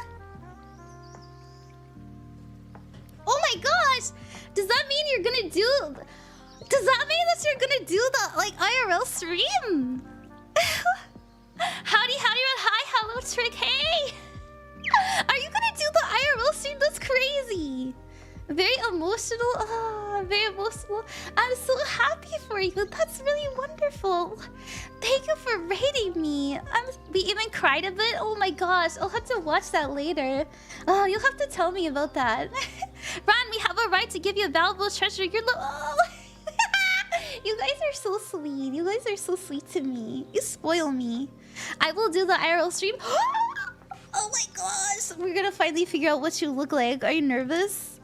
Oh my gosh! Does that mean you're gonna do? Does that mean that you're gonna do the IRL stream? Howdy, hi, hello, Trick. Hey. Are you gonna do the IRL stream? That's crazy. Very emotional. Oh, very emotional. I'm so happy for you. That's really wonderful. Thank you for rating me. We even cried a bit. Oh my gosh. I'll have to watch that later. Oh, you'll have to tell me about that. Ron, we have a right to give you a valuable treasure. Oh. You guys are so sweet. You guys are so sweet to me. You spoil me. I will do the IRL stream. Oh my gosh, we're gonna finally figure out what you look like. Are you nervous?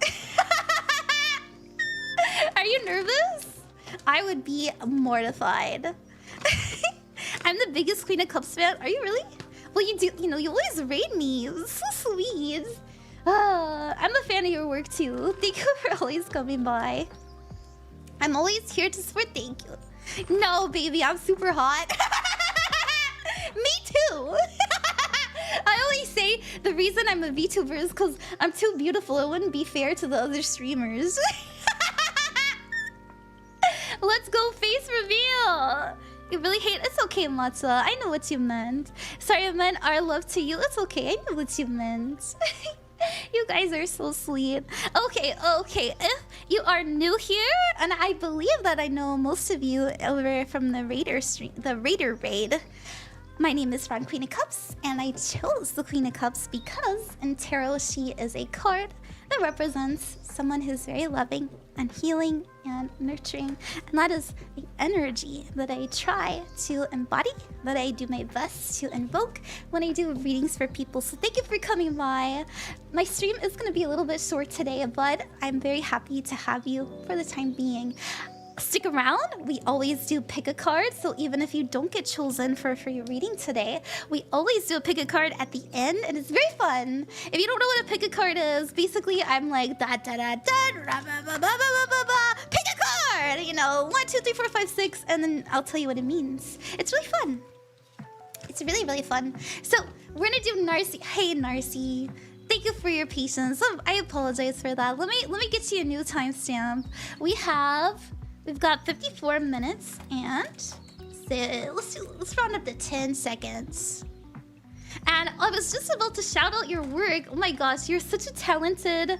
Are you nervous? I would be mortified. I'm the biggest Queen of Cups fan. Are you really? Well, you do. You always raid me. It's so sweet. I'm a fan of your work too. Thank you for always coming by. I'm always here to support. Thank you. No, baby, I'm super hot. Me too. I always say the reason I'm a VTuber is because I'm too beautiful. It wouldn't be fair to the other streamers. Let's go face reveal. You really hate. It's okay, Matza. I know what you meant. Sorry, I meant our love to you. It's okay. I know what you meant. You guys are so sweet. Okay. If you are new here, and I believe that I know most of you over from the Raider stream, the Raider raid. My name is Ron, Queen of Cups, and I chose the Queen of Cups because in tarot she is a card that represents someone who's very loving and healing and nurturing, and that is the energy that I try to embody, that I do my best to invoke when I do readings for people. So thank you for coming by. My stream is going to be a little bit short today, but I'm very happy to have you for the time being. stick around. We always do pick a card, so even if you don't get chosen for a free reading today, we always do a pick a card at the end, and it's very fun. If you don't know what a pick a card is, basically I'm like da da da da ra, ba, ba, ba, ba, ba, ba, pick a card, you know, 1 2 3 4 5 6, and then I'll tell you what it means. It's really fun. It's really, really fun. So we're gonna do Narci. Hey Narci, thank you for your patience. I apologize for that. Let me get you a new timestamp. We've got 54 minutes, and so let's round up to 10 seconds. And I was just about to shout out your work. Oh my gosh, you're such a talented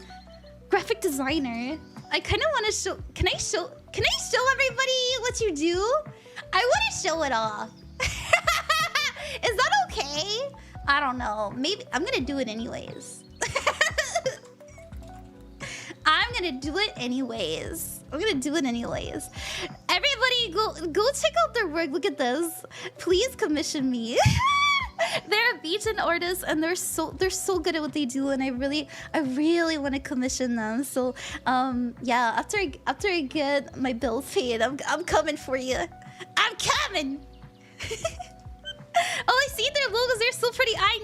graphic designer. I kind of want to show. Can I show everybody what you do? I want to show it off. Is that okay? I don't know. Maybe I'm gonna do it anyways. I'm gonna do it anyways. Everybody go check out their work. Look at this. Please commission me. They're a Beijing artist, and they're so good at what they do, and I really want to commission them. So yeah, after I get my bills paid, I'm coming for you. I'm coming. Oh, I see their logos. They're so pretty. I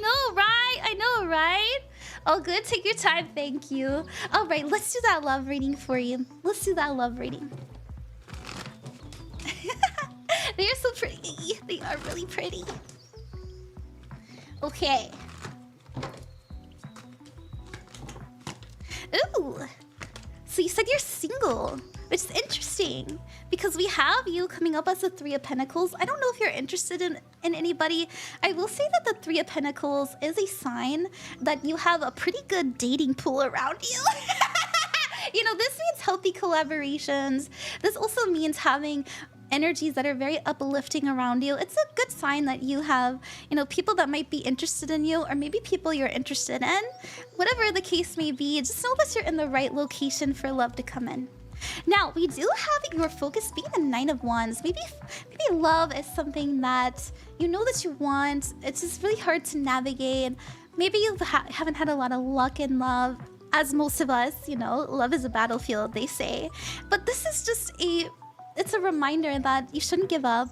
know, right? Oh, good. Take your time. Thank you. All right, let's do that love reading for you. They are so pretty. They are really pretty. Okay. Ooh. So you said you're single, which is interesting because we have you coming up as the Three of Pentacles. I don't know if you're interested in anybody. I will say that the Three of Pentacles is a sign that you have a pretty good dating pool around you. You know, this means healthy collaborations. This also means having energies that are very uplifting around you. It's a good sign that you have, you know, people that might be interested in you, or maybe people you're interested in. Whatever the case may be, just know that you're in the right location for love to come in. Now, we do have your focus being the Nine of Wands. Maybe love is something that you know that you want. It's just really hard to navigate. Maybe you haven't had a lot of luck in love, as most of us, you know, love is a battlefield, they say. But this is just it's a reminder that you shouldn't give up.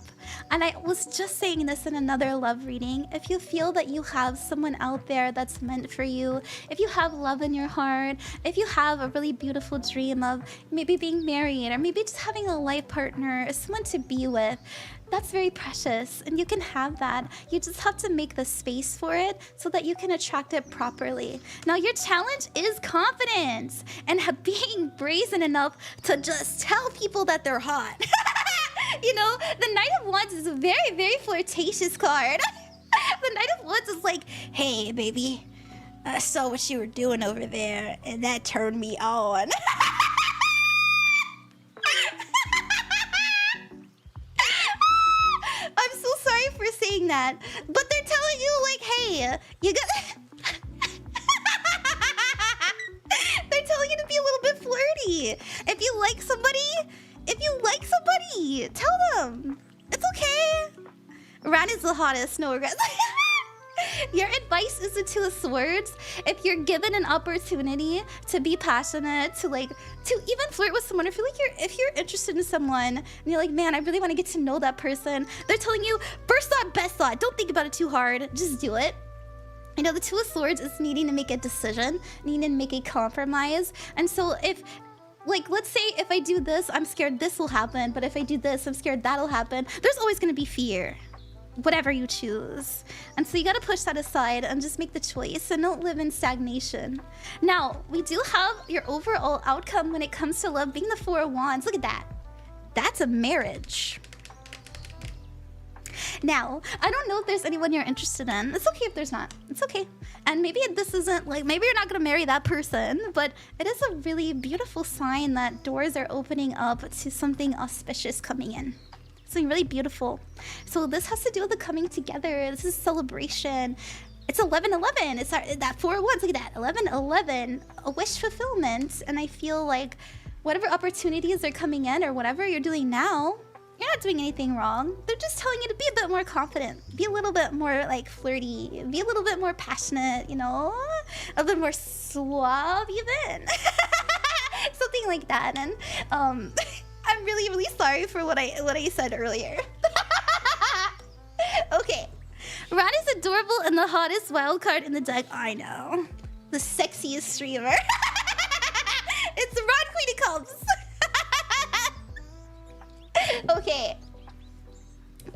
And I was just saying this in another love reading. If you feel that you have someone out there that's meant for you, if you have love in your heart, if you have a really beautiful dream of maybe being married, or maybe just having a life partner, or someone to be with, that's very precious, and you can have that. You just have to make the space for it so that you can attract it properly. Now, your challenge is confidence and being brazen enough to just tell people that they're hot. You know, the Knight of Wands is a very, very flirtatious card. The Knight of Wands is like, hey, baby, I saw what you were doing over there, and that turned me on. I'm so sorry for saying that, but they're telling you, like, hey, you got... They're telling you to be a little bit flirty. If you like somebody, tell them. It's okay. Ran is the hottest, no regrets. Your advice is the Two of Swords. If you're given an opportunity to be passionate, to even flirt with someone, if you're interested in someone and you're like, man, I really want to get to know that person, they're telling you, first thought, best thought. Don't think about it too hard. Just do it. You know, the Two of Swords is needing to make a decision, needing to make a compromise. And so if, like, let's say if I do this, I'm scared this will happen, but if I do this, I'm scared that'll happen. There's always going to be fear, whatever you choose. And so you got to push that aside and just make the choice and don't live in stagnation. Now, we do have your overall outcome when it comes to love being the Four of Wands. Look at that. That's a marriage. Now, I don't know if there's anyone you're interested in. It's okay if there's not. It's okay. And maybe this isn't, like, maybe you're not going to marry that person, but it is a really beautiful sign that doors are opening up to something auspicious coming in. Something really beautiful. So this has to do with the coming together. This is celebration. It's 11/11. It's that 4 of Wands. Look at that. 11/11. A wish fulfillment. And I feel like whatever opportunities are coming in or whatever you're doing now, you're not doing anything wrong. They're just telling you to be a bit more confident. Be a little bit more, like, flirty. Be a little bit more passionate, you know? A bit more suave even. Something like that. And I'm really, really sorry for what I said earlier. Okay. Ron is adorable and the hottest wild card in the deck. I know. The sexiest streamer. It's Ron Queen of Cups. Okay.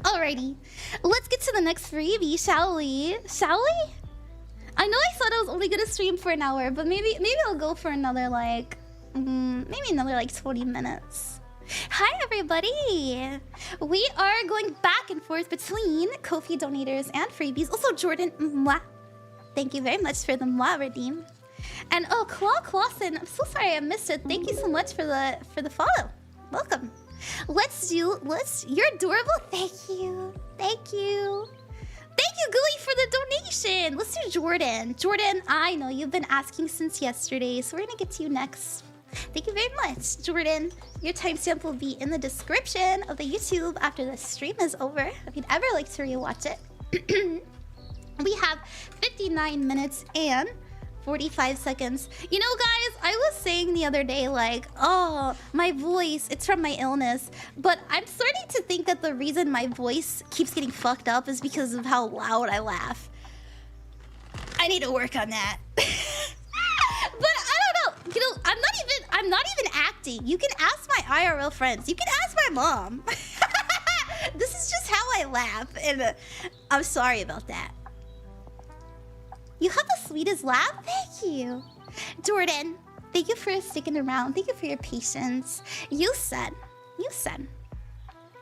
Alrighty. Let's get to the next freebie, shall we? Shall we? I know I thought I was only gonna stream for an hour, but maybe I'll go for another like maybe another like 20 minutes. Hi everybody! We are going back and forth between Ko-fi donators and freebies. Also Jordan, mwah. Thank you very much for the mwah redeem. And oh, Clawson, I'm so sorry I missed it. Thank you so much for the follow. Welcome. You're adorable. Thank you. Thank you. Thank you, Gooey, for the donation. Let's do Jordan. Jordan, I know you've been asking since yesterday, so we're gonna get to you next. Thank you very much, Jordan. Your timestamp will be in the description of the YouTube after the stream is over, if you'd ever like to rewatch it. We have 59 minutes and 45 seconds. You know, guys, I was saying the other day, like, oh, my voice, it's from my illness. But I'm starting to think that the reason my voice keeps getting fucked up is because of how loud I laugh. I need to work on that. But I don't know. You know, I'm not even acting. You can ask my IRL friends. You can ask my mom. This is just how I laugh. And I'm sorry about that. You have the sweetest laugh. Thank you. Jordan, thank you for sticking around. Thank you for your patience. You said.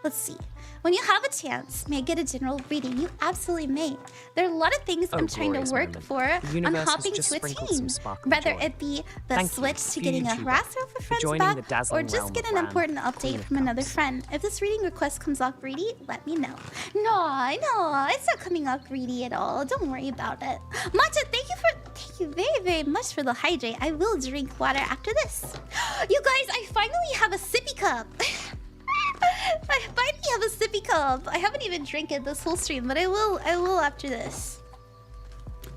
Let's see. When you have a chance, may I get a general reading? You absolutely may. There are a lot of things I'm trying to work for on hopping to a team. Whether it be the switch to getting a harasser for friends back, or just get an important update from another friend. If this reading request comes off greedy, let me know. No, it's not coming off greedy at all. Don't worry about it. Matcha, thank you very, very much for the hydrate. I will drink water after this. You guys, I finally have a sippy cup. I finally have a sippy cup. I haven't even drank it this whole stream, but I will after this.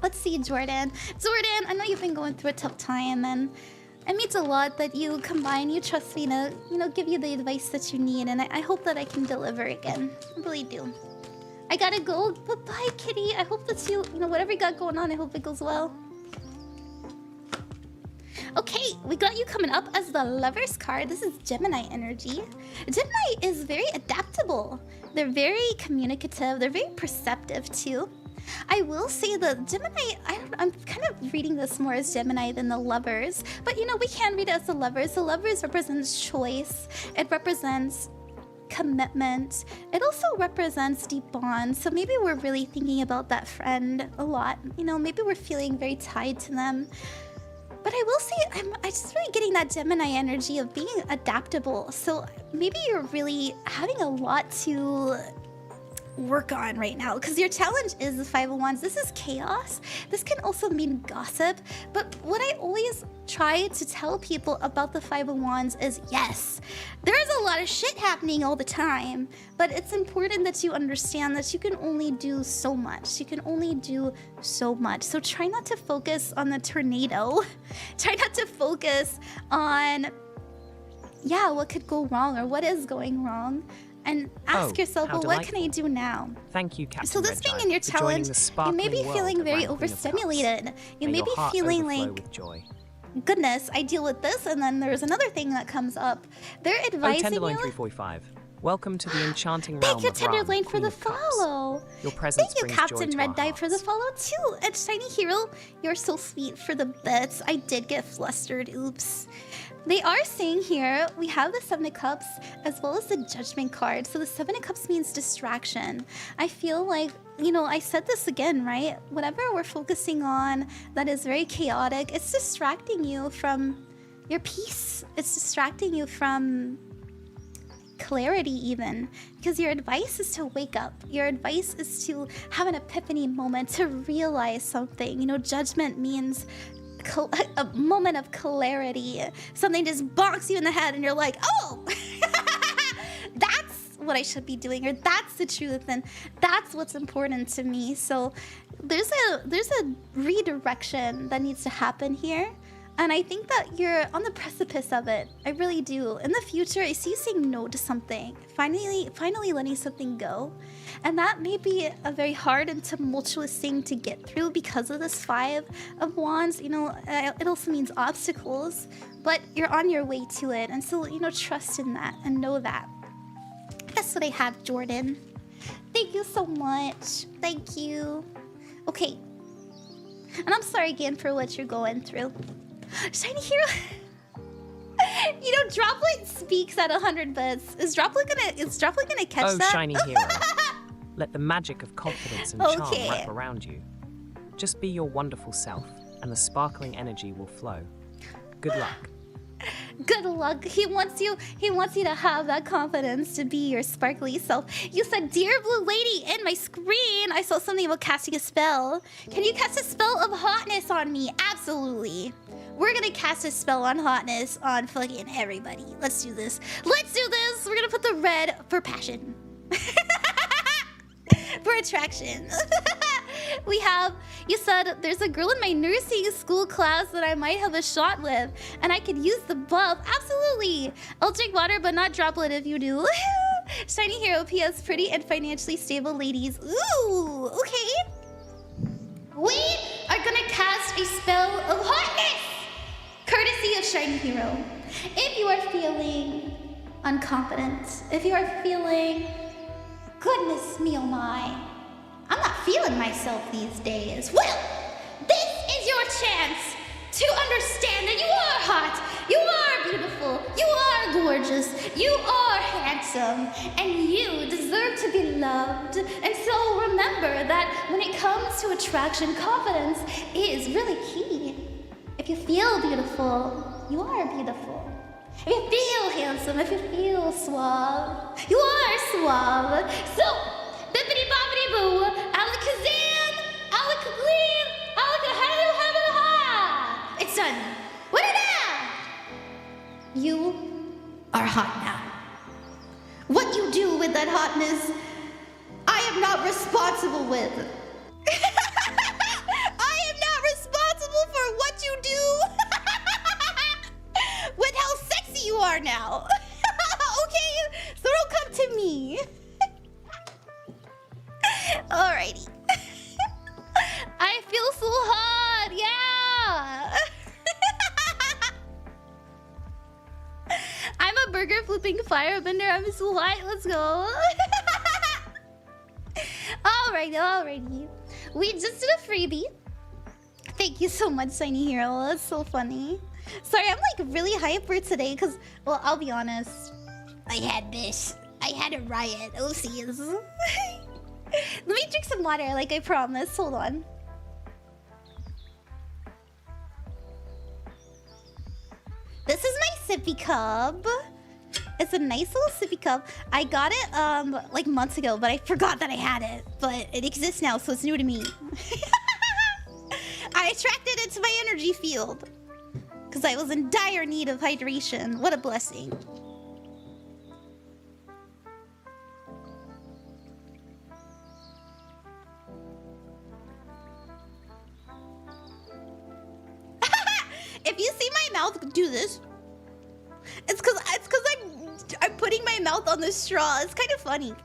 Let's see, Jordan. Jordan, I know you've been going through a tough time, and it means a lot that you trust me to, you know, give you the advice that you need, and I hope that I can deliver again. I really do. I gotta go. Bye-bye, kitty. I hope that you know, whatever you got going on, I hope it goes well. Okay, we got you coming up as the Lover's card. This is Gemini energy. Gemini is very adaptable. They're very communicative. They're very perceptive too. I will say that Gemini, I'm kind of reading this more as Gemini than the Lovers. But you know, we can read it as the Lovers. The Lovers represents choice. It represents commitment. It also represents deep bonds. So maybe we're really thinking about that friend a lot. You know, maybe we're feeling very tied to them. But I will say, I'm just really getting that Gemini energy of being adaptable. So maybe you're really having a lot to work on right now, because your challenge is the Five of Wands. This is chaos. This can also mean gossip. But what I always try to tell people about the Five of Wands is, yes, there's a lot of shit happening all the time, but it's important that you understand that you can only do so much. You can only do so much. So try not to focus on the tornado. Try not to focus on, yeah, what could go wrong or what is going wrong. And ask yourself, well, what can I do now? Thank you, Captain. So this being in your challenge, you may be feeling very overstimulated. You may be feeling like, goodness, I deal with this, and then there's another thing that comes up. They're advising you. 345. Welcome to the enchanting realm. Thank you, Tenderloin, for the follow. Your presence Thank you, Captain Red Dye, for the follow too. And Shiny Hero, you're so sweet for the bits. I did get flustered. Oops. They are saying here, we have the Seven of Cups as well as the Judgment card. So the Seven of Cups means distraction. I feel like, you know, I said this again, right? Whatever we're focusing on that is very chaotic, it's distracting you from your peace. It's distracting you from clarity even, because your advice is to wake up. Your advice is to have an epiphany moment, to realize something. You know, Judgment means a moment of clarity. Something just bonks you in the head and you're like, oh, that's what I should be doing, or that's the truth, and that's what's important to me. So there's a redirection that needs to happen here. And I think that you're on the precipice of it. I really do. In the future, I see you saying no to something. Finally letting something go. And that may be a very hard and tumultuous thing to get through because of this 5 of Wands. You know, it also means obstacles. But you're on your way to it. And so, you know, trust in that and know that. That's what I have, Jordan. Thank you so much. Thank you. Okay. And I'm sorry again for what you're going through. Shiny Hero. You know, Droplet speaks at 100 bits. Is Droplet gonna catch that? Oh, Shiny Hero. Let the magic of confidence and charm wrap around you. Just be your wonderful self, and the sparkling energy will flow. Good luck. Good luck. He wants you to have that confidence to be your sparkly self. You said, "Dear Blue Lady," in my screen. I saw something about casting a spell. Can you cast a spell of hotness on me? Absolutely. We're gonna cast a spell on hotness on fucking everybody. Let's do this. Let's do this. We're gonna put the red for passion. For attraction. We have, you said, there's a girl in my nursing school class that I might have a shot with, and I could use the buff. Absolutely. I'll drink water, but not Droplet if you do. Shiny Hero, PS, pretty and financially stable ladies. Ooh, okay. We are gonna cast a spell of hotness, courtesy of Shiny Hero. If you are feeling unconfident, if you are feeling, goodness me oh my, I'm not feeling myself these days. Well, this is your chance to understand that you are hot, you are beautiful, you are gorgeous, you are handsome, and you deserve to be loved. And so remember that when it comes to attraction, confidence is really key. If you feel beautiful, you are beautiful. If you feel handsome, if you feel suave, you are suave. So, bippity boppity boo, alakazam, alakagleam, alakahalu. It's done. What now? You are hot now. What you do with that hotness, I am not responsible with. I am not responsible for what you do with how sexy you are now. Okay? So don't come to me. Alrighty. I feel so hot, yeah. I'm a burger flipping firebender. I'm so hot. Let's go. Alrighty. We just did a freebie. Thank you so much, Shiny Hero. That's so funny. Sorry, I'm like really hyper today because, well, I'll be honest. I had a riot. Oopsies. Let me drink some water like I promised. Hold on. This is my sippy cup. It's a nice little sippy cup. I got it like months ago, but I forgot that I had it. But it exists now, so it's new to me. I attracted it to my energy field because I was in dire need of hydration. What a blessing. If you see my mouth do this, it's cause I'm putting my mouth on the straw. It's kind of funny.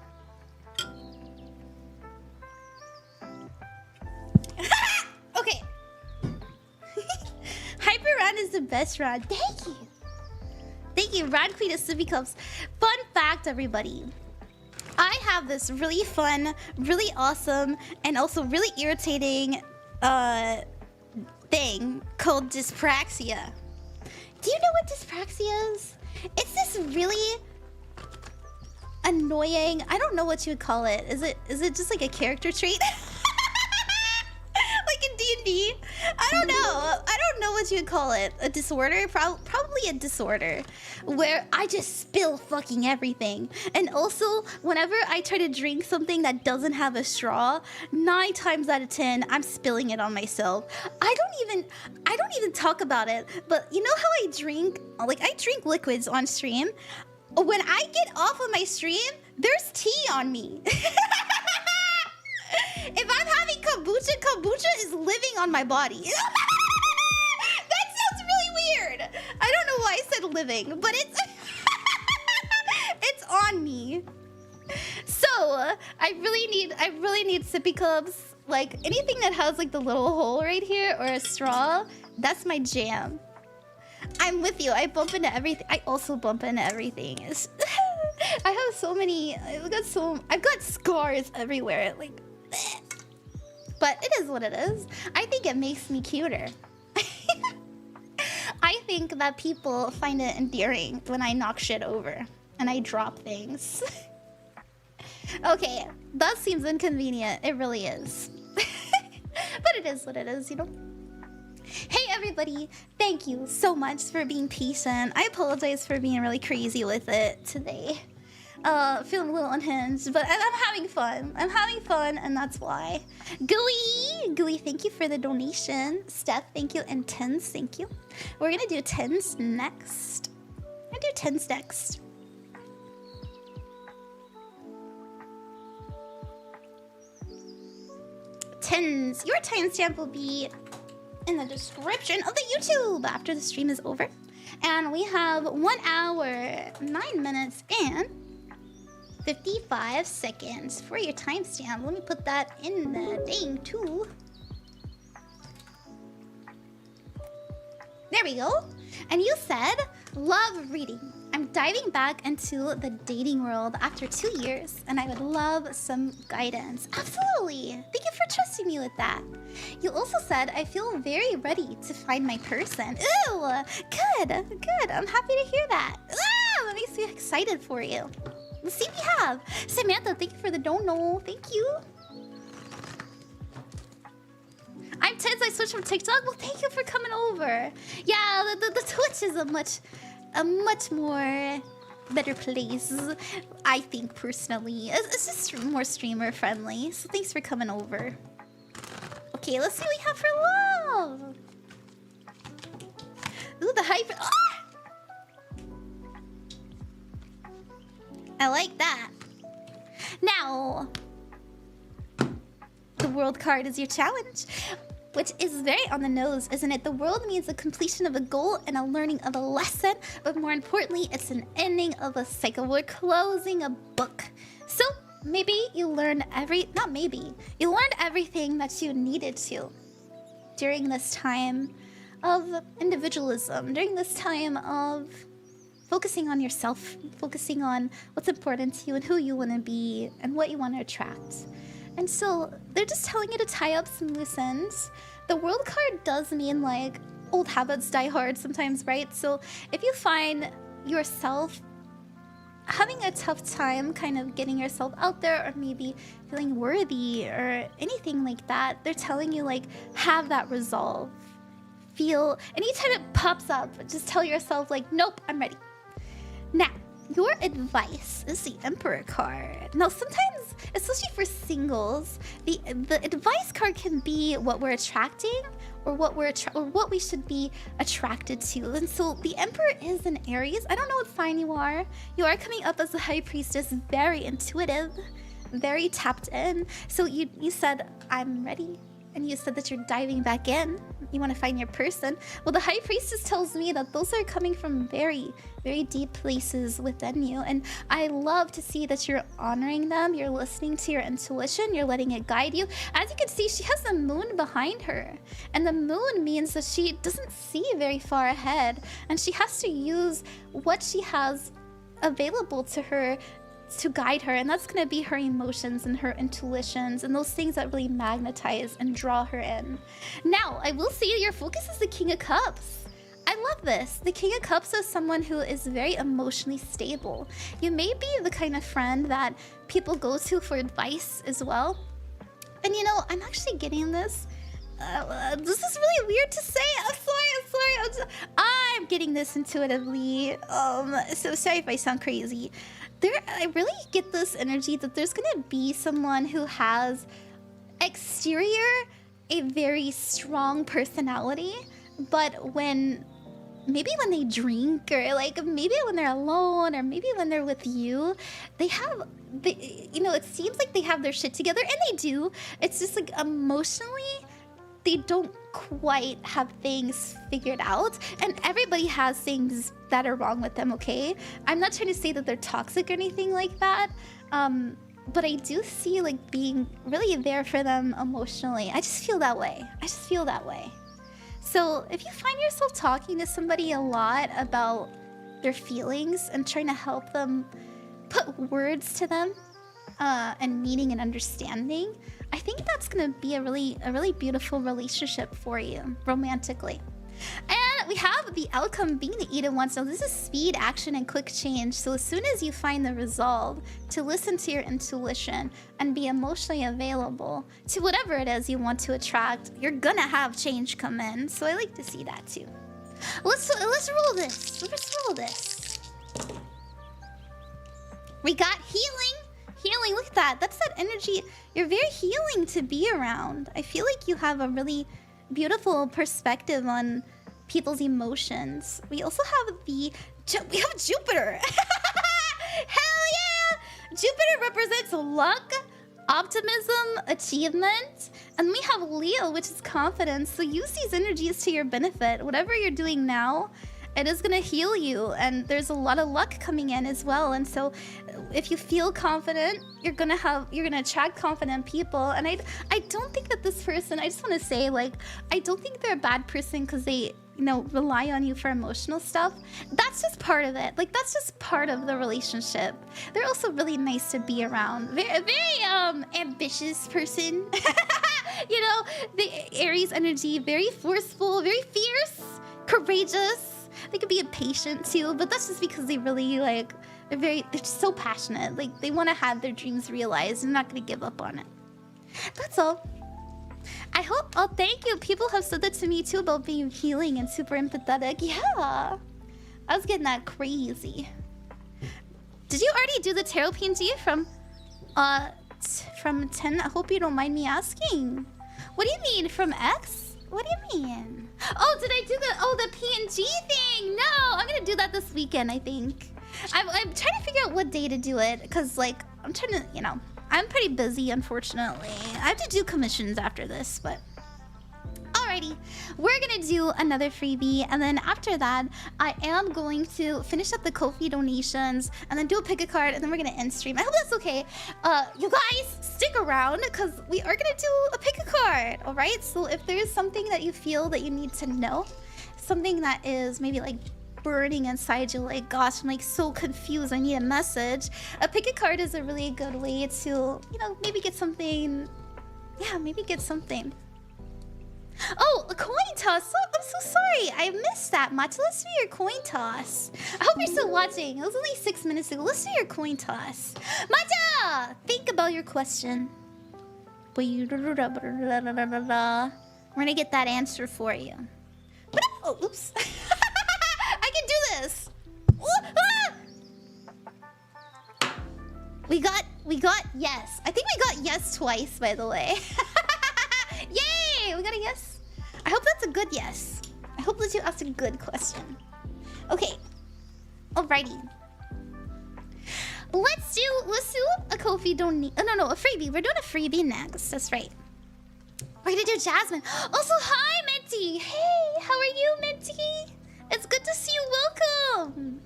Okay. Hyper round is the best round. Thank you, Rad Queen of Sippy Cups. Fun fact, everybody. I have this really fun, really awesome, and also really irritating thing called dyspraxia. Do you know what dyspraxia is? It's this really annoying, I don't know what you would call it. Is it just like a character trait? Like in D&D? I don't know what you would call it. A disorder? Probably a disorder where I just spill fucking everything. And also, whenever I try to drink something that doesn't have a straw, 9 times out of 10, I'm spilling it on myself. I don't even talk about it, but you know how I drink? Like, I drink liquids on stream. When I get off of my stream, there's tea on me. If I'm having kombucha is living on my body. That sounds really living, but it's it's on me. So I really need sippy cups. Like anything that has like the little hole right here or a straw, that's my jam. I'm with you. I bump into everything. I also bump into everything. I have so many. I've got scars everywhere. Like, but it is what it is. I think it makes me cuter. I think that people find it endearing when I knock shit over and I drop things. Okay, that seems inconvenient. It really is. But it is what it is, you know? Hey everybody, thank you so much for being patient. I apologize for being really crazy with it today. Feeling a little unhinged, but I'm having fun. I'm having fun, and that's why. Gooey, thank you for the donation. Steph, thank you, and Tinz, thank you. We're gonna do Tinz next. Tinz, your timestamp will be in the description of the YouTube after the stream is over. And we have 1 hour, 9 minutes, and 55 seconds for your timestamp. Let me put that in the thing too. There we go. And you said, love reading. I'm diving back into the dating world after 2 years, and I would love some guidance. Absolutely. Thank you for trusting me with that. You also said, I feel very ready to find my person. Ooh, good. I'm happy to hear that. Ah, that makes me excited for you. Let's see what we have. Samantha, thank you for the dono. Thank you. I'm Tinz, I switched from TikTok. Well, thank you for coming over. Yeah, the Twitch is a much more better place, I think, personally. It's just more streamer friendly. So thanks for coming over. Okay, let's see what we have for love. Ooh, the hyper. Ah! I like that. Now, the world card is your challenge, which is very on the nose, isn't it? The world means the completion of a goal and a learning of a lesson, but more importantly, it's an ending of a cycle. We're closing a book. So maybe you learned you learned everything that you needed to during this time of individualism, during this time of focusing on yourself, focusing on what's important to you and who you want to be and what you want to attract. And so they're just telling you to tie up some loose ends. The world card does mean like old habits die hard sometimes, right? So if you find yourself having a tough time kind of getting yourself out there, or maybe feeling worthy or anything like that, they're telling you like have that resolve. Feel anytime it pops up, just tell yourself like, nope, I'm ready. Now, your advice is the Emperor card. Now, sometimes, especially for singles, the advice card can be what we're attracting or what we should be attracted to. And so the Emperor is an Aries. I don't know what sign you are. You are coming up as a High Priestess, very intuitive, very tapped in. So you said, I'm ready. And you said that you're diving back in. You want to find your person. Well, the High Priestess tells me that those are coming from very, very deep places within you. And I love to see that you're honoring them. You're listening to your intuition. You're letting it guide you. As you can see, she has the moon behind her. And the moon means that she doesn't see very far ahead. And she has to use what she has available to her to guide her, and that's going to be her emotions and her intuitions and those things that really magnetize and draw her in. Now, I will say your focus is the King of Cups. I love this. The King of Cups is someone who is very emotionally stable. You may be the kind of friend that people go to for advice as well. And you know, I'm actually getting this. This is really weird to say. I'm sorry. I'm getting this intuitively. So sorry if I sound crazy. I really get this energy that there's gonna be someone who has exterior a very strong personality, but maybe when they drink, or like maybe when they're alone, or maybe when they're with you, it seems like they have their shit together, and they do. It's just like emotionally they don't quite have things figured out, and everybody has things that are wrong with them, okay? I'm not trying to say that they're toxic or anything like that, but I do see like being really there for them emotionally. I just feel that way. So if you find yourself talking to somebody a lot about their feelings and trying to help them put words to them, and meaning and understanding, I think that's gonna be a really beautiful relationship for you romantically. And we have the outcome being the Eden one. So this is speed, action, and quick change. So as soon as you find the resolve to listen to your intuition and be emotionally available to whatever it is you want to attract, you're gonna have change come in. So I like to see that too. Let's roll this. Let's roll this. We got healing. Healing, look at that. That's that energy. You're very healing to be around. I feel like you have a really beautiful perspective on people's emotions. We also have we have Jupiter. Hell yeah! Jupiter represents luck, optimism, achievement, and we have Leo, which is confidence. So use these energies to your benefit. Whatever you're doing now, it is gonna heal you, and there's a lot of luck coming in as well. And so if you feel confident, you're gonna attract confident people. And I don't think that this person, I just want to say, like, I don't think they're a bad person because they, you know, rely on you for emotional stuff. That's just part of it. Like, that's just part of the relationship. They're also really nice to be around. Very ambitious person. You know, the Aries energy, very forceful, very fierce, courageous. They could be impatient too, but that's just because they really like, they're just so passionate. Like, they want to have their dreams realized. They're not going to give up on it. That's all. I hope, oh, thank you. People have said that to me too about being healing and super empathetic. Yeah. I was getting that crazy. Did you already do the tarot PNG from 10? I hope you don't mind me asking. What do you mean, from X? What do you mean? Oh, did I do the PNG thing? No, I'm gonna do that this weekend, I think. I'm trying to figure out what day to do it, because, like, I'm trying to, you know, I'm pretty busy, unfortunately. I have to do commissions after this, but... Alrighty, we're gonna do another freebie, and then after that, I am going to finish up the Ko-fi donations, and then do a pick a card, and then we're gonna end stream. I hope that's okay. You guys, stick around, because we are gonna do a pick a card, alright? So if there's something that you feel that you need to know, something that is maybe like burning inside you, like, gosh, I'm like so confused, I need a message. A pick a card is a really good way to, you know, maybe get something. Yeah, maybe get something. Oh, a coin toss. Oh, I'm so sorry. I missed that. Mata, let's do your coin toss. I hope you're still watching. It was only 6 minutes ago. Let's do your coin toss. Mata! Think about your question. We're gonna get that answer for you. Oh, oops. I can do this. We got yes. I think we got yes twice, by the way. Yay! We got a yes. I hope that's a good yes. I hope that you asked a good question. Okay. Alrighty. Let's do a Ko-fi donate. Oh, no, a freebie. We're doing a freebie next. That's right. We're gonna do Jasmine. Also, hi, Minty. Hey, how are you, Minty? It's good to see you. Welcome.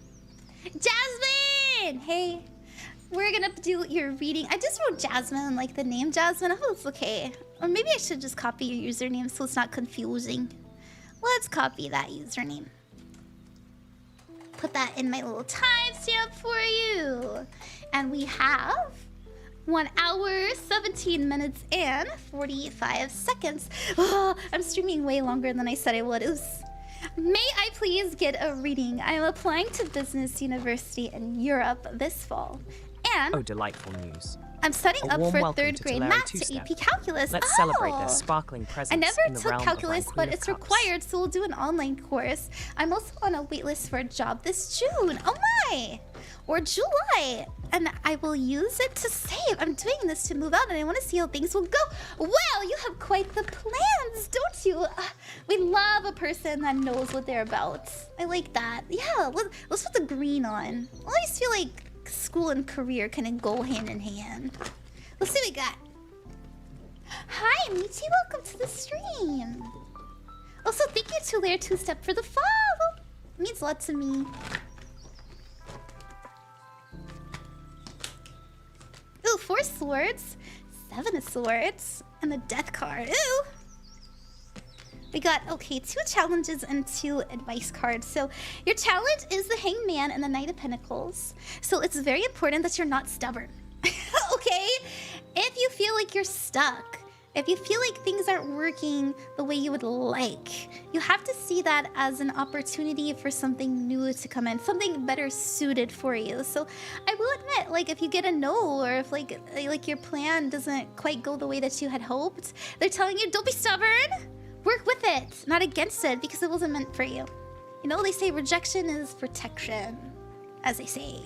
Jasmine. Hey. We're gonna do your reading. I just wrote Jasmine, like the name Jasmine. I hope it's okay. Or maybe I should just copy your username so it's not confusing. Let's copy that username. Put that in my little timestamp for you. And we have 1 hour, 17 minutes, and 45 seconds. Oh, I'm streaming way longer than I said I would. May I please get a reading? I am applying to business university in Europe this fall. And oh, delightful news. I'm studying up for 3rd grade math to AP calculus. Let's celebrate their sparkling presence. I never in the took realm calculus, of but it's Cups. required, so we'll do an online course. I'm also on a waitlist for a job this June. Oh my! Or July. And I will use it to save. I'm doing this to move out, and I want to see how things will go. Well, you have quite the plans, don't you? We love a person that knows what they're about. I like that. Yeah, let's put the green on. I always feel like school and career kind of go hand in hand. Let's see what we got. Hi, Michi. Welcome to the stream. Also, thank you to Layer 2 Step for the follow. It means a lot to me. Ooh, 4 swords, 7 of swords, and the death card. Ooh. We got, okay, 2 challenges and 2 advice cards. So your challenge is the Hangman and the Knight of Pentacles. So it's very important that you're not stubborn. Okay? If you feel like you're stuck, if you feel like things aren't working the way you would like, you have to see that as an opportunity for something new to come in, something better suited for you. So I will admit, like, if you get a no, or if like your plan doesn't quite go the way that you had hoped, they're telling you, don't be stubborn. Work with it, not against it, because it wasn't meant for you. You know, they say rejection is protection, as they say.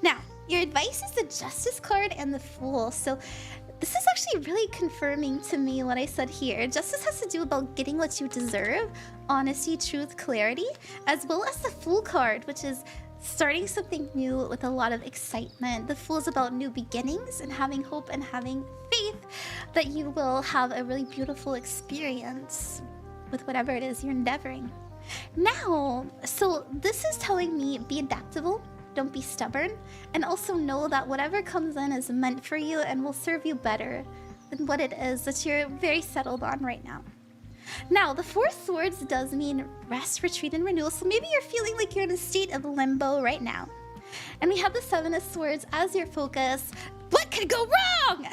Now, your advice is the Justice card and the Fool. So this is actually really confirming to me what I said here. Justice has to do about getting what you deserve, honesty, truth, clarity, as well as the Fool card, which is starting something new with a lot of excitement. The Fool is about new beginnings and having hope and having faith that you will have a really beautiful experience with whatever it is you're endeavoring. Now, so this is telling me be adaptable, don't be stubborn, and also know that whatever comes in is meant for you and will serve you better than what it is that you're very settled on right now. Now, the 4 swords does mean rest, retreat, and renewal, so maybe you're feeling like you're in a state of limbo right now. And we have the 7 of swords as your focus. What could go wrong?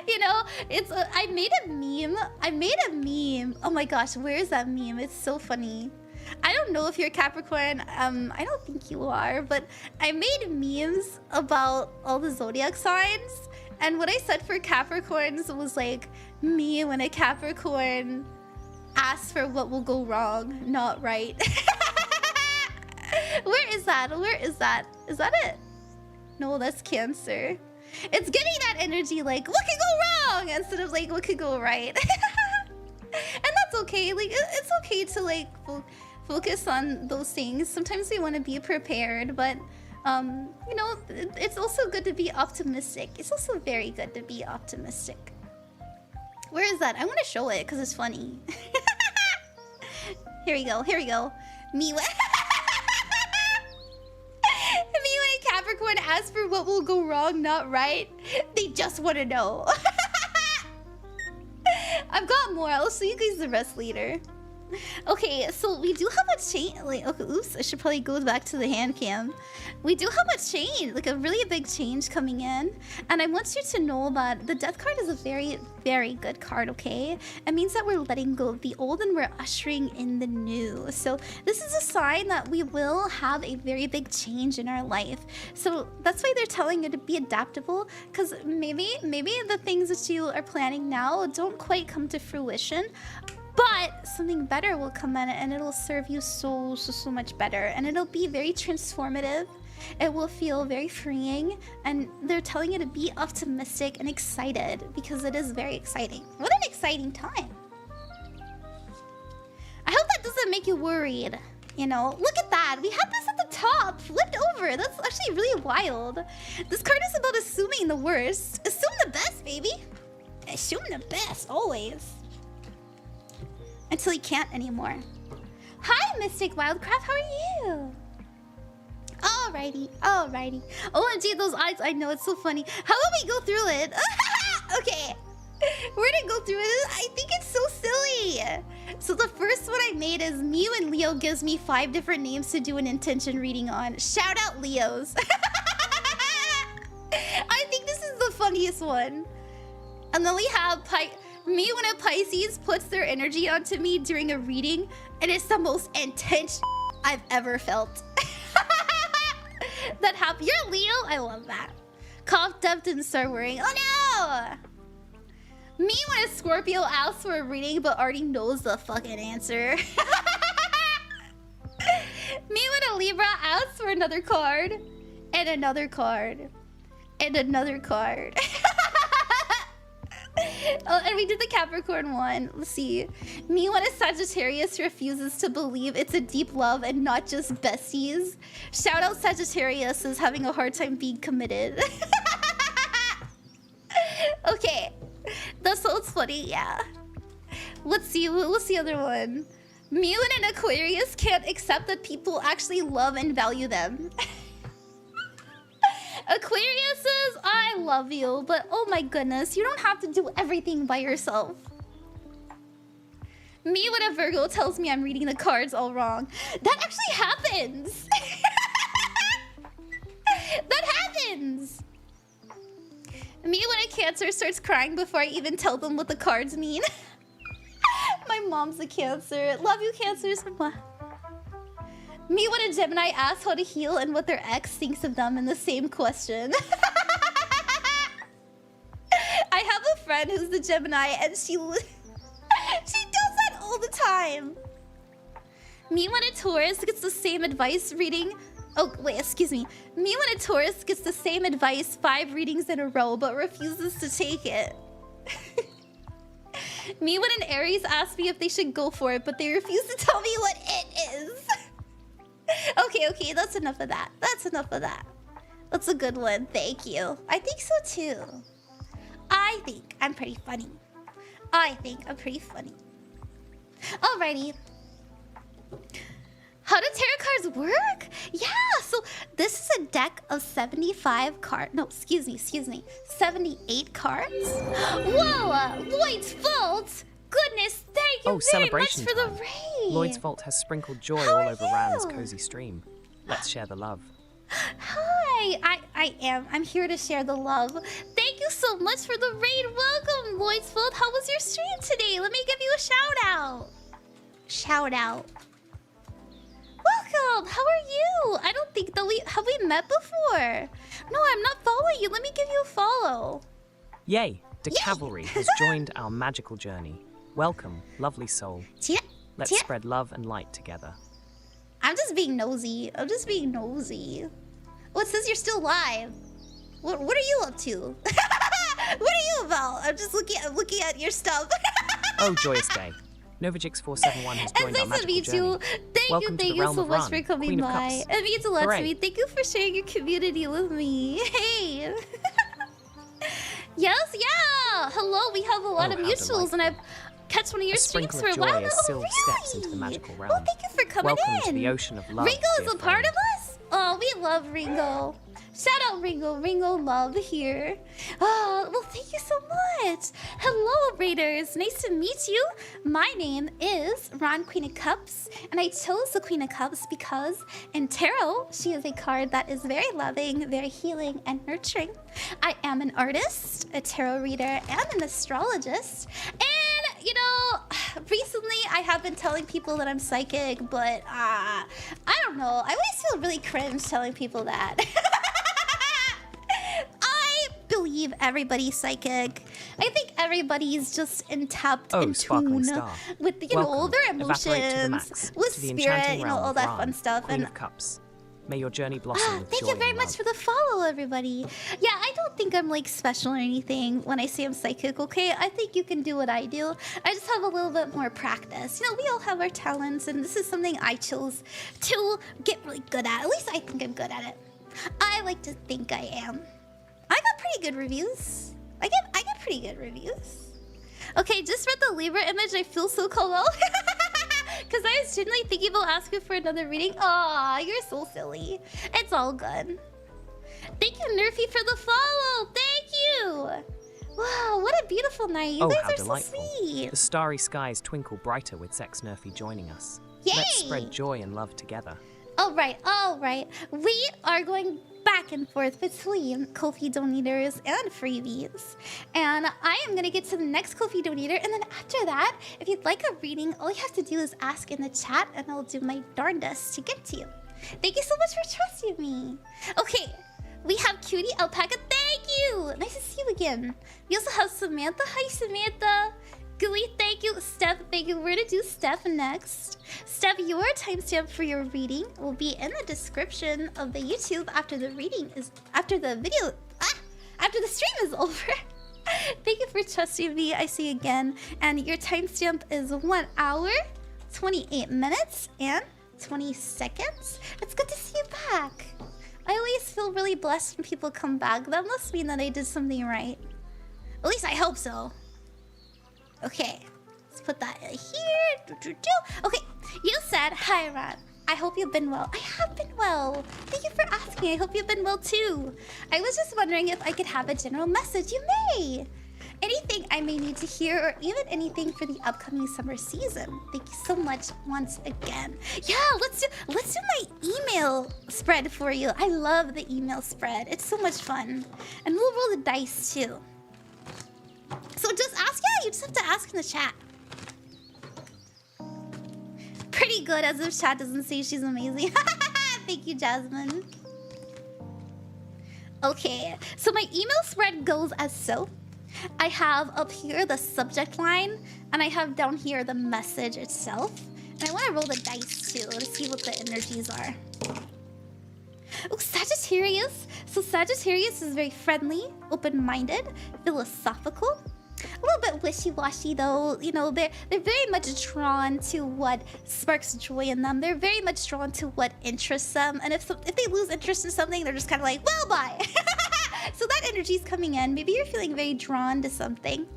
You know, it's I made a meme. Oh my gosh, where is that meme? It's so funny. I don't know if you're Capricorn. I don't think you are, but I made memes about all the zodiac signs. And what I said for Capricorns was like, me when a Capricorn asks for what will go wrong, not right. Where is that? Where is that? Is that it? No, that's Cancer. It's getting that energy like, what could go wrong? Instead of like, what could go right? And that's okay. Like, it's okay to like focus on those things. Sometimes we want to be prepared, but you know, it's also good to be optimistic. It's also very good to be optimistic. Where is that? I want to show it because it's funny. Here we go. Here we go. Me when Capricorn asks for what will go wrong, not right. They just want to know. I've got more. I'll show you guys the rest later. Okay, so we do have a change. Like, okay, oops, I should probably go back to the hand cam. We do have a change, like a really big change coming in. And I want you to know that the death card is a very, very good card, okay? It means that we're letting go of the old and we're ushering in the new. So this is a sign that we will have a very big change in our life. So that's why they're telling you to be adaptable, because maybe the things that you are planning now don't quite come to fruition. But something better will come in and it'll serve you so much better. And it'll be very transformative. It will feel very freeing. And they're telling you to be optimistic and excited because it is very exciting. What an exciting time. I hope that doesn't make you worried. You know, look at that. We had this at the top, flipped over. That's actually really wild. This card is about assuming the worst. Assume the best, baby. Assume the best, always. Until you can't anymore. Hi, Mystic Wildcraft, how are you? Alrighty, alrighty. OMG, those eyes, I know, it's so funny. How about we go through it? Okay, we're gonna go through it. I think it's so silly. So the first one I made is me when Leo gives me 5 different names to do an intention reading on. Shout out Leos. I think this is the funniest one. And then we have me when a Pisces puts their energy onto me during a reading, and it's the most intense I've ever felt. That happened. You're Leo? I love that. Cough, dumped, and start worrying. Oh no! Me when a Scorpio asks for a reading but already knows the fucking answer. Me when a Libra asks for another card, and another card, and another card. Oh, and we did the Capricorn one. Let's see. Me when a Sagittarius refuses to believe it's a deep love and not just besties. Shout out Sagittarius is having a hard time being committed. Okay. That's so funny, yeah. Let's see, what's the other one? Mu and an Aquarius can't accept that people actually love and value them. Aquariuses, I love you, but oh my goodness, you don't have to do everything by yourself. Me when a Virgo tells me I'm reading the cards all wrong. That actually happens! That happens! Me when a Cancer starts crying before I even tell them what the cards mean. My mom's a Cancer. Love you, Cancers. Me when a Gemini asks how to heal and what their ex thinks of them in the same question. I have a friend who's the Gemini and she does that all the time. Me when a Taurus gets the same advice reading... Oh, wait, excuse me. Me when a Taurus gets the same advice 5 readings in a row but refuses to take it. Me when an Aries asks me if they should go for it, but they refuse to tell me what it is. Okay, that's enough of that. That's enough of that. That's a good one, thank you. I think so too. I think I'm pretty funny. Alrighty. How do tarot cards work? Yeah, so this is a deck of 75 cards. No, excuse me. 78 cards? Whoa, Lloyd's Vault! Goodness, thank you very much for the raid! Lloyd's Vault has sprinkled joy all over Ran's cozy stream. Let's share the love. Hi, I'm here to share the love. Thank you so much for the raid. Welcome, Lloyd's Vault. How was your stream today? Let me give you a shout out. Welcome! How are you? I don't think that have we met before? No, I'm not following you. Let me give you a follow. Yay! The Cavalry has joined our magical journey. Welcome, lovely soul. Let's spread love and light together. I'm just being nosy. Oh, it says you're still live. What are you up to? What are you about? I'm just looking at your stuff. Oh, joyous day. Novajix471 has joined our magical journey. Thank you so much for coming by. It means a lot to me. Thank you for sharing your community with me. Hey. Yes, yeah. Hello, we have a lot of mutuals, and I've catch one of your streams for a while now. Oh, really? Steps into the magical realm. Well, thank you for coming in. Welcome to the ocean of love. Ringo is a part of us? Oh, we love Ringo. Shout out Ringo. Ringo love here. Oh, well, thank you so much. Hello, Raiders. Nice to meet you. My name is Ron, Queen of Cups, and I chose the Queen of Cups because in tarot, she is a card that is very loving, very healing, and nurturing. I am an artist, a tarot reader, and an astrologist. And, you know, recently I have been telling people that I'm psychic, but I don't know. I always feel really cringe telling people that. I believe everybody's psychic. I think everybody's just in tune with, you know, all their emotions, with spirit, you know, all that fun stuff. Queen of Cups. May your journey blossom with thank you very much for the follow, everybody. Yeah, I don't think I'm like special or anything when I say I'm psychic, okay? I think you can do what I do. I just have a little bit more practice. You know, we all have our talents, and this is something I chose to get really good at. At least I think I'm good at it. I like to think I am. I got pretty good reviews. I get pretty good reviews. Okay, just read the Libra image. I feel so called out. Because I was genuinely thinking about asking for another reading. Aw, you're so silly. It's all good. Thank you, Nerfy, for the follow. Thank you. Wow, what a beautiful night. You guys are delightful. So sweet. The starry skies twinkle brighter with Sex Nerfy joining us. Yay! Let's spread joy and love together. All right. We are going back and forth between Ko-fi donators and freebies. And I am going to get to the next Ko-fi donator. And then after that, if you'd like a reading, all you have to do is ask in the chat and I'll do my darndest to get to you. Thank you so much for trusting me. Okay, we have Cutie Alpaca. Thank you. Nice to see you again. We also have Samantha. Hi, Samantha. Gooey, thank you. Steph, thank you. We're going to do Steph next. Steph, your timestamp for your reading will be in the description of the YouTube after the stream is over. Thank you for trusting me. I see you again. And your timestamp is 1 hour, 28 minutes, and 20 seconds. It's good to see you back. I always feel really blessed when people come back. That must mean that I did something right. At least I hope so. Okay, Let's put that here. Okay, you said, hi, Ron. I hope you've been well. I have been well. Thank you for asking. I hope you've been well too. I was just wondering if I could have a general message. You may. Anything I may need to hear, or even anything for the upcoming summer season. Thank you so much once again. Yeah, let's do my email spread for you. I love the email spread. It's so much fun. And we'll roll the dice too. So just ask, yeah, you just have to ask in the chat. Pretty good, as if chat doesn't say she's amazing. Thank you, Jasmine. Okay, so my email spread goes as so. I have up here the subject line, and I have down here the message itself. And I want to roll the dice too to see what the energies are. Oh, Sagittarius. So Sagittarius is very friendly, open-minded, philosophical. A little bit wishy-washy though, you know, they're very much drawn to what sparks joy in them. They're very much drawn to what interests them. And if they lose interest in something, they're just kind of like, well, bye. So that energy is coming in. Maybe you're feeling very drawn to something.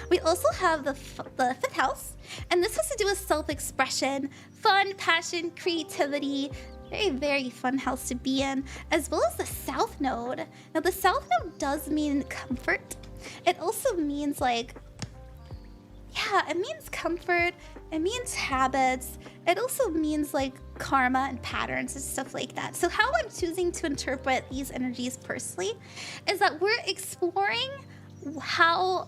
We also have the fifth house, and this has to do with self-expression, fun, passion, creativity. Very, very fun house to be in, as well as the south node. Now, the south node does mean comfort. It also means like, yeah, it means comfort. It means habits. It also means like karma and patterns and stuff like that. So how I'm choosing to interpret these energies personally is that we're exploring how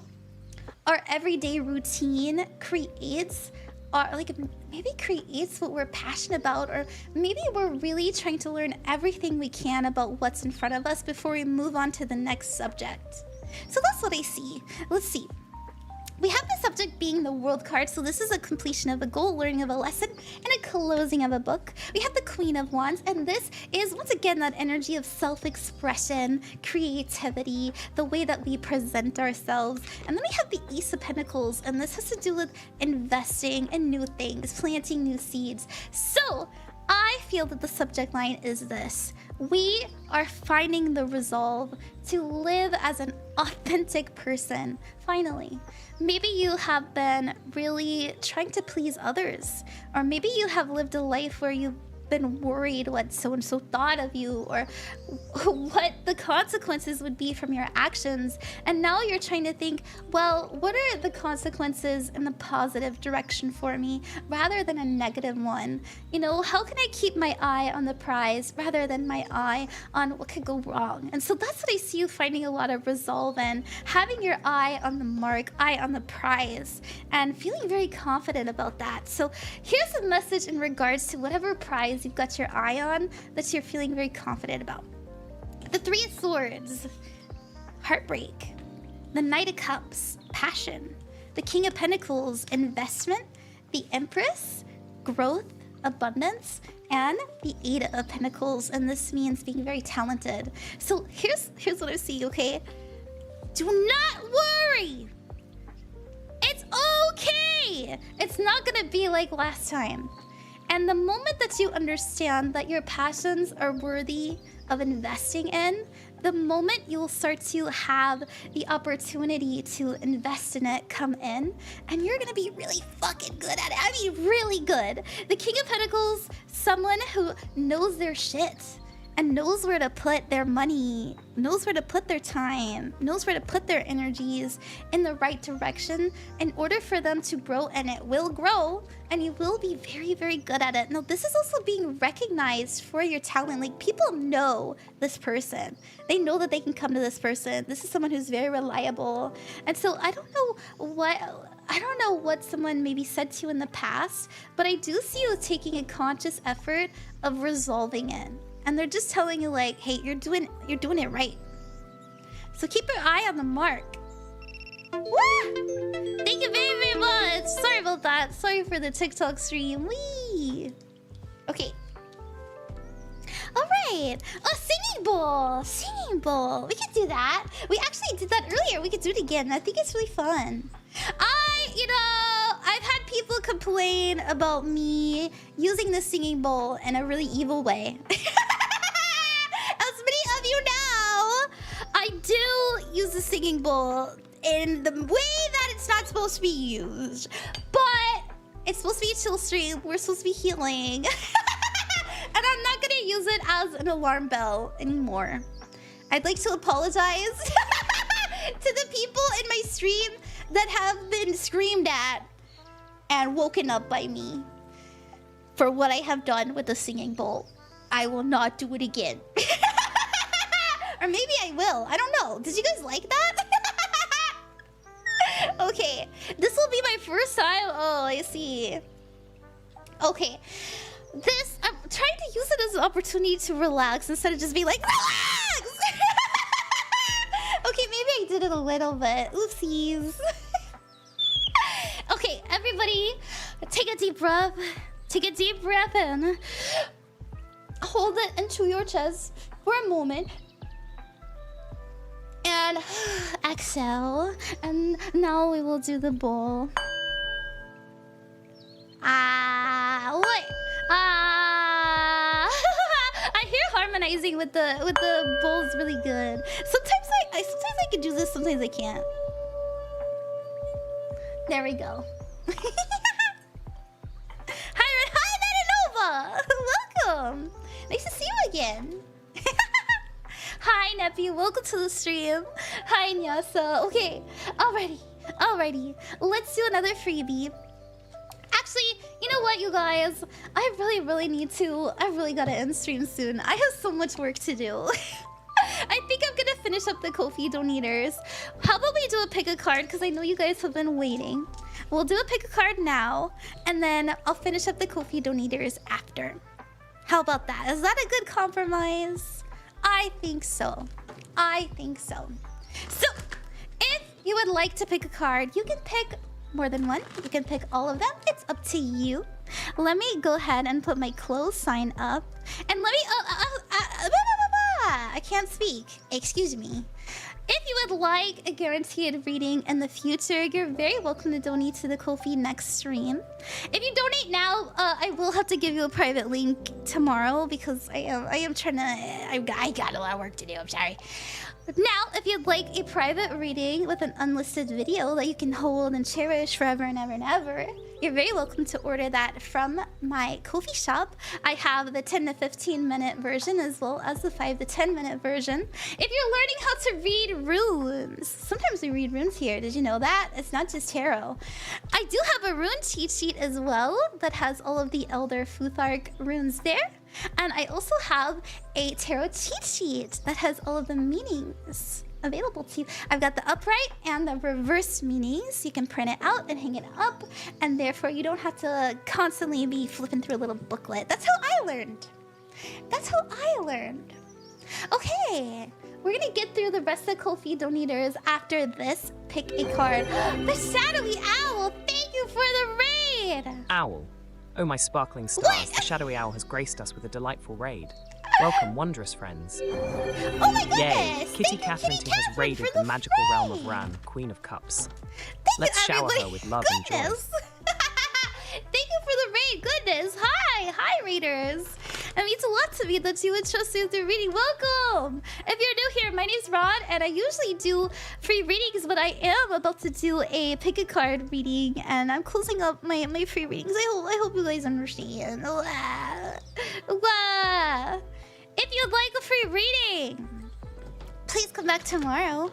our everyday routine creates, or like maybe creates what we're passionate about, or maybe we're really trying to learn everything we can about what's in front of us before we move on to the next subject. So that's what I see. Let's see. We have the subject being the world card, so this is a completion of a goal, learning of a lesson, and a closing of a book. We have the Queen of Wands, and this is once again that energy of self-expression, creativity, the way that we present ourselves. And then we have the Ace of Pentacles, and this has to do with investing in new things, planting new seeds. So I feel that the subject line is this: we are finding the resolve to live as an authentic person, finally. Maybe you have been really trying to please others, or maybe you have lived a life where you've been worried what so-and-so thought of you, or what the consequences would be from your actions. And now you're trying to think, well, what are the consequences in the positive direction for me rather than a negative one? You know, how can I keep my eye on the prize rather than my eye on what could go wrong? And so that's what I see you finding a lot of resolve in, having your eye on the mark, eye on the prize, and feeling very confident about that. So here's a message in regards to whatever prize you've got your eye on that you're feeling very confident about. The Three of Swords, heartbreak. The Knight of Cups, passion. The King of Pentacles, investment. The Empress, growth, abundance. And the Eight of Pentacles, and this means being very talented. So here's what I see, okay? Do not worry. It's okay. It's not gonna be like last time. And the moment that you understand that your passions are worthy of investing in, the moment you'll start to have the opportunity to invest in it come in, and you're gonna be really fucking good at it. I mean, really good. The King of Pentacles, someone who knows their shit and knows where to put their money, knows where to put their time, knows where to put their energies in the right direction in order for them to grow, and it will grow, and you will be very, very good at it. Now, this is also being recognized for your talent. Like, people know this person. They know that they can come to this person. This is someone who's very reliable. And so I don't know what someone maybe said to you in the past, but I do see you taking a conscious effort of resolving it. And they're just telling you like, hey, you're doing it right. So keep your eye on the mark. Woo! Thank you very, very much. Sorry about that. Sorry for the TikTok stream. Wee. Okay. All right. Oh, singing bowl. Singing bowl. We could do that. We actually did that earlier. We could do it again. I think it's really fun. I've had people complain about me using the singing bowl in a really evil way. As many of you know, I do use the singing bowl in the way that it's not supposed to be used. But It's supposed to be a chill stream. We're supposed to be healing. And I'm not gonna use it as an alarm bell anymore. I'd like to apologize to the people in my stream that have been screamed at and woken up by me for what I have done with the singing bowl. I will not do it again. Or maybe I will. I don't know. Did you guys like that? Okay. This will be my first time. Oh, I see. Okay. This, I'm trying to use it as an opportunity to relax instead of just be like, relax! Okay, maybe I did it a little bit. Oopsies. Okay, everybody, take a deep breath. Take a deep breath in. Hold it into your chest for a moment. And exhale. And now we will do the bowl. Wait. I hear harmonizing with the bowls really good. Sometimes I can do this, sometimes I can't. There we go. Hi, Marinova! Welcome! Nice to see you again. Hi, nephew. Welcome to the stream. Hi, Nyasa. Okay, alrighty. Let's do another freebie. Actually, you know what, you guys? I really need to. I really gotta end stream soon. I have so much work to do. I think I'm gonna finish up the Ko-fi donators. How about we do a pick a card? Because I know you guys have been waiting. We'll do a pick a card now, and then I'll finish up the Ko-fi donators after. How about that? Is that a good compromise? I think so. So, if you would like to pick a card, you can pick more than one. You can pick all of them. It's up to you. Let me go ahead and put my close sign up. And let me... I can't speak. Excuse me. If you would like a guaranteed reading in the future, you're very welcome to donate to the Ko-fi next stream. If you donate now, I will have to give you a private link tomorrow because I am trying to... I got a lot of work to do. I'm sorry. Now, if you'd like a private reading with an unlisted video that you can hold and cherish forever and ever and ever, you're very welcome to order that from my Ko-fi shop. I have the 10 to 15 minute version as well as the 5 to 10 minute version. If you're learning how to read runes, sometimes we read runes here. Did you know that? It's not just tarot. I do have a rune cheat sheet as well that has all of the Elder Futhark runes there. And I also have a tarot cheat sheet that has all of the meanings available to you. I've got the upright and the reverse meanings. You can print it out and hang it up, and therefore you don't have to constantly be flipping through a little booklet. That's how I learned. Okay, we're gonna get through the rest of the Ko-fi donators after this. Pick a card. The Shadowy Owl, thank you for the raid! Owl. Oh, my sparkling stars, the Shadowy Owl has graced us with a delightful raid. Welcome, wondrous friends. Oh my goodness! Yay! Kitty Catherine has raided the magical realm of Ran, Queen of Cups. Let's shower her with love and joy. Thank you for the raid, goodness! Hi raiders! It means a lot to me that you would trust me with your reading. Welcome! If you're new here, my name's Rod, and I usually do free readings, but I am about to do a pick a card reading, and I'm closing up my free readings. I hope you guys understand. If you'd like a free reading, please come back tomorrow.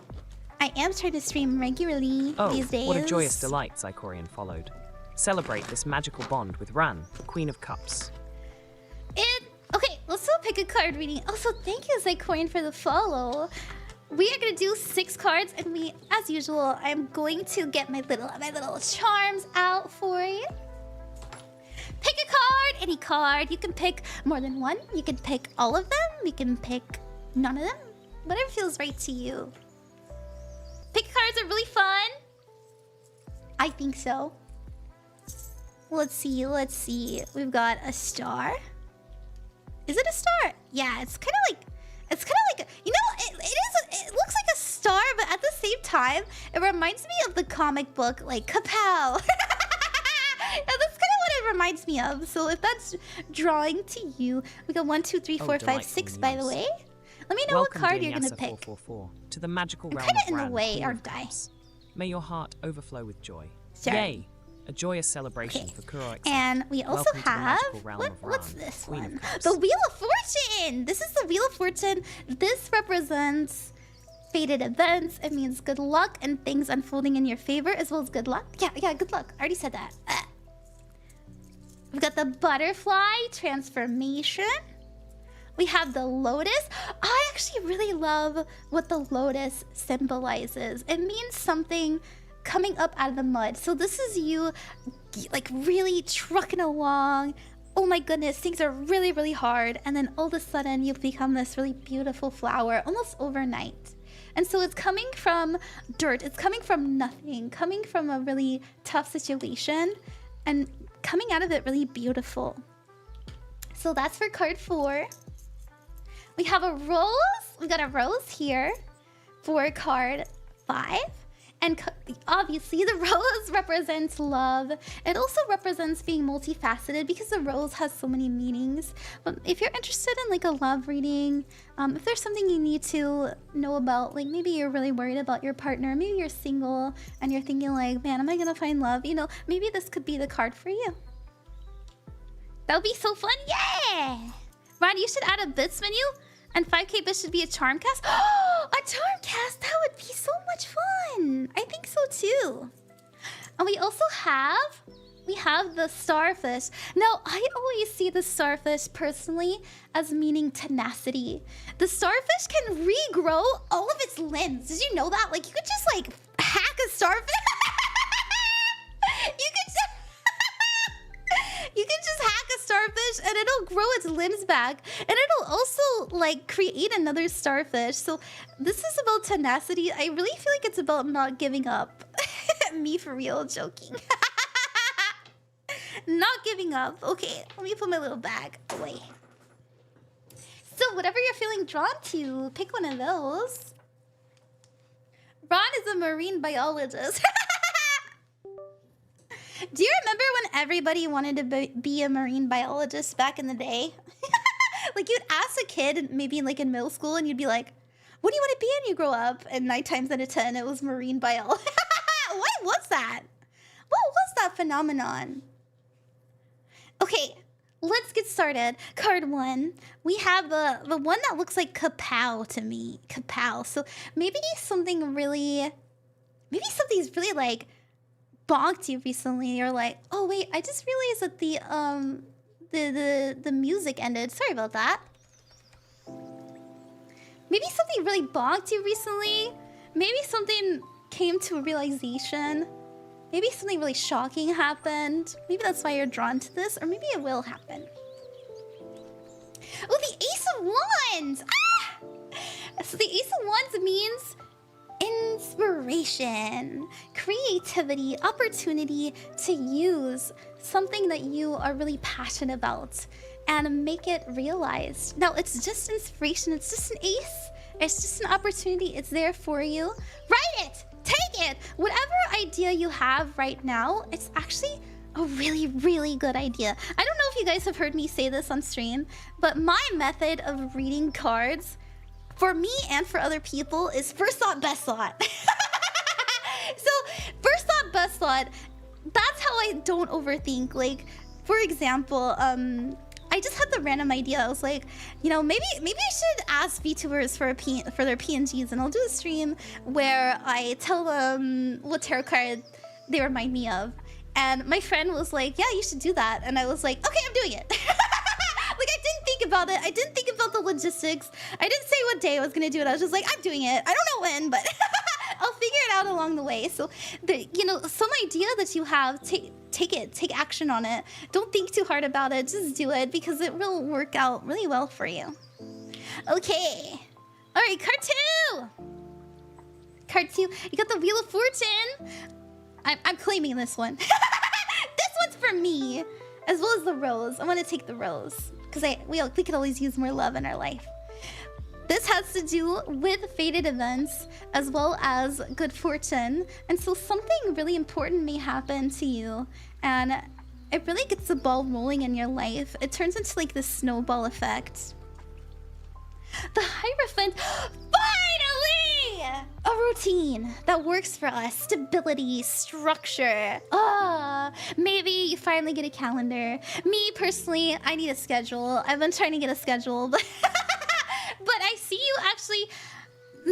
I am trying to stream regularly these days. What a joyous delight Zycorian followed. Celebrate this magical bond with Ran, Queen of Cups. Okay, let's do a pick a card reading. Also, thank you, Zycorian, for the follow. We are gonna do 6 cards, and as usual, I'm going to get my little charms out for you. Pick a card, any card. You can pick more than one. You can pick all of them. You can pick none of them. Whatever feels right to you. Pick cards are really fun. I think so. Let's see. We've got a star. Is it a star? Yeah, it's kind of like, you know, it looks like a star, but at the same time, it reminds me of the comic book, like, Kapow. Yeah, that's kind of what it reminds me of. So if that's drawing to you, we got 1, 2, 3, 4, 5, 6, by the way. Let me know what card you're gonna pick. 444, to the magical I'm realm kind of of in Ran, the way, Queen aren't of I? Cups. May your heart overflow with joy. Sure. Yay! A joyous celebration for Kuro. And we also have what's this one? The Wheel of Fortune. This is the Wheel of Fortune. This represents fated events. It means good luck and things unfolding in your favor, as well as good luck. Yeah, good luck. I already said that. We've got the butterfly transformation. We have the lotus. I actually really love what the lotus symbolizes. It means something coming up out of the mud. So this is you like really trucking along. Oh my goodness, things are really, really hard. And then all of a sudden you become this really beautiful flower almost overnight. And so it's coming from dirt. It's coming from nothing, coming from a really tough situation and coming out of it really beautiful. So that's for card 4. We have a rose. We got a rose here for card 5. And obviously the rose represents love. It also represents being multifaceted because the rose has so many meanings. But if you're interested in like a love reading, if there's something you need to know about, like maybe you're really worried about your partner, maybe you're single and you're thinking like, man, am I gonna find love? You know, maybe this could be the card for you. That would be so fun, yeah! Rod, you should add a bits menu and 5k bits should be a charm cast. Oh, a charm cast, that would be so much fun. I think so too. And we also have, the starfish. Now, I always see the starfish personally as meaning tenacity. The starfish can regrow all of its limbs. Did you know that? Like, you could just like hack a starfish. You can just hack a starfish and it'll grow its limbs back. And it'll also like create another starfish. So this is about tenacity. I really feel like it's about not giving up. Me for real, joking. Not giving up. Okay, let me put my little bag away. So whatever you're feeling drawn to, pick one of those. Ron is a marine biologist. Do you remember when everybody wanted to be a marine biologist back in the day? Like you'd ask a kid, maybe like in middle school, and you'd be like, what do you want to be when you grow up? And 9 times out of 10, it was marine biology. What was that? What was that phenomenon? Okay, let's get started. Card 1. We have the one that looks like kapow to me. Kapow. So maybe something's really like bonked you recently. You're like, oh wait, I just realized that the music ended. Sorry about that. Maybe something really bonked you recently. Maybe something came to a realization. Maybe something really shocking happened. Maybe that's why you're drawn to this, or maybe it will happen. Oh, the Ace of Wands! Ah! So the Ace of Wands means inspiration, creativity, opportunity to use something that you are really passionate about and make it realized. Now, it's just inspiration. It's just an ace. It's just an opportunity. It's there for you. Write it. Take it. Whatever idea you have right now, it's actually a really, really good idea. I don't know if you guys have heard me say this on stream, but my method of reading cards for me and for other people is first thought, best thought. So first thought, best thought, that's how I don't overthink. Like, for example, I just had the random idea. I was like, you know, maybe I should ask VTubers for their PNGs, and I'll do a stream where I tell them what tarot card they remind me of. And my friend was like, yeah, you should do that. And I was like, okay, I'm doing it. Like, I didn't think about it. I didn't think about the logistics. I didn't say what day I was gonna do it. I was just like, I'm doing it. I don't know when, but I'll figure it out along the way. So, you know, some idea that you have, take it. Take action on it. Don't think too hard about it. Just do it, because it will work out really well for you. Okay. All right, card 2. Card 2. You got the Wheel of Fortune. I'm claiming this one. This one's for me, as well as the rose. I want to take the rose, because we could always use more love in our life. This has to do with fated events as well as good fortune. And so something really important may happen to you, and it really gets the ball rolling in your life. It turns into like this snowball effect. The Hierophant, finally! A routine that works for us. Stability, structure. Maybe you finally get a calendar. Me, personally, I need a schedule. I've been trying to get a schedule, but I see you actually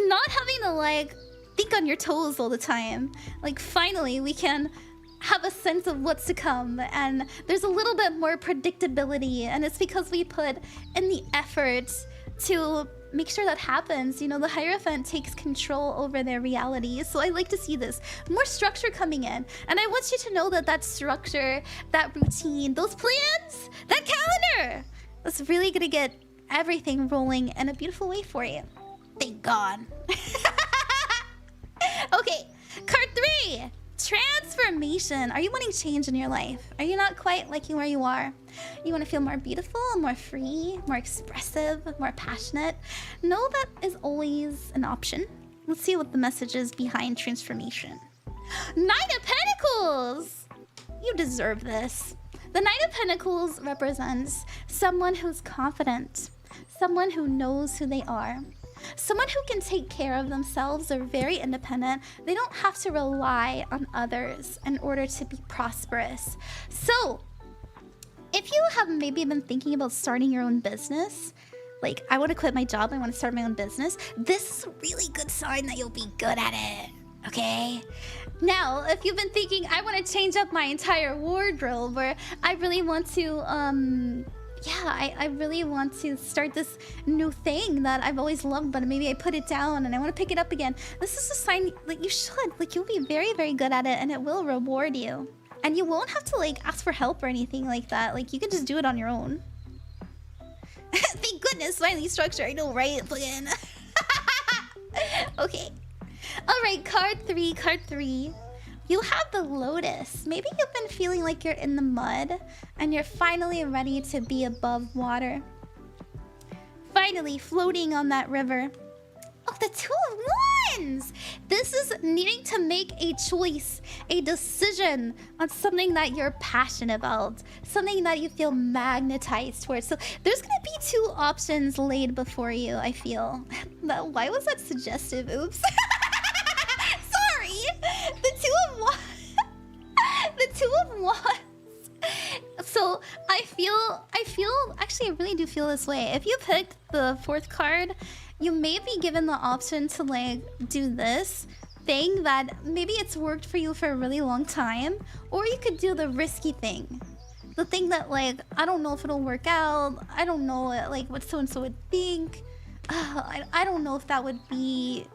not having to, like, think on your toes all the time. Like, finally, we can have a sense of what's to come, and there's a little bit more predictability, and it's because we put in the effort to make sure that happens. You know, the Hierophant takes control over their reality, so I like to see this more structure coming in, and I want you to know that that structure, that routine, those plans, that calendar, that's really gonna get everything rolling in a beautiful way for you. Thank God. Okay, card 3. Transformation. Are you wanting change in your life? Are you not quite liking where you are? You want to feel more beautiful, more free, more expressive, more passionate? No, that is always an option. Let's see what the message is behind transformation. Knight of Pentacles! You deserve this. The Knight of Pentacles represents someone who's confident, someone who knows who they are, someone who can take care of themselves. They're very independent. They don't have to rely on others in order to be prosperous. So, if you have maybe been thinking about starting your own business, like, I want to quit my job, I want to start my own business, this is a really good sign that you'll be good at it, okay? Now, if you've been thinking, I want to change up my entire wardrobe, or I really want to, I really want to start this new thing that I've always loved, but maybe I put it down and I want to pick it up again. This is a sign that you should. Like, you'll be very, very good at it, and it will reward you. And you won't have to, like, ask for help or anything like that. Like, you can just do it on your own. Thank goodness, finally structure. I know, right? Again. Okay. Alright, card 3. You have the Lotus. Maybe you've been feeling like you're in the mud and you're finally ready to be above water. Finally floating on that river. Oh, the Two of Wands! This is needing to make a choice, a decision on something that you're passionate about, something that you feel magnetized towards. So there's gonna be 2 options laid before you, I feel. Why was that suggestive? Oops. The Two of Wands. The Two of Wands. So I feel, actually I really do feel this way. If you picked the 4th card, you may be given the option to, like, do this thing that maybe it's worked for you for a really long time, or you could do the risky thing. The thing that, like, I don't know if it'll work out. I don't know, like, what so-and-so would think. I don't know if that would be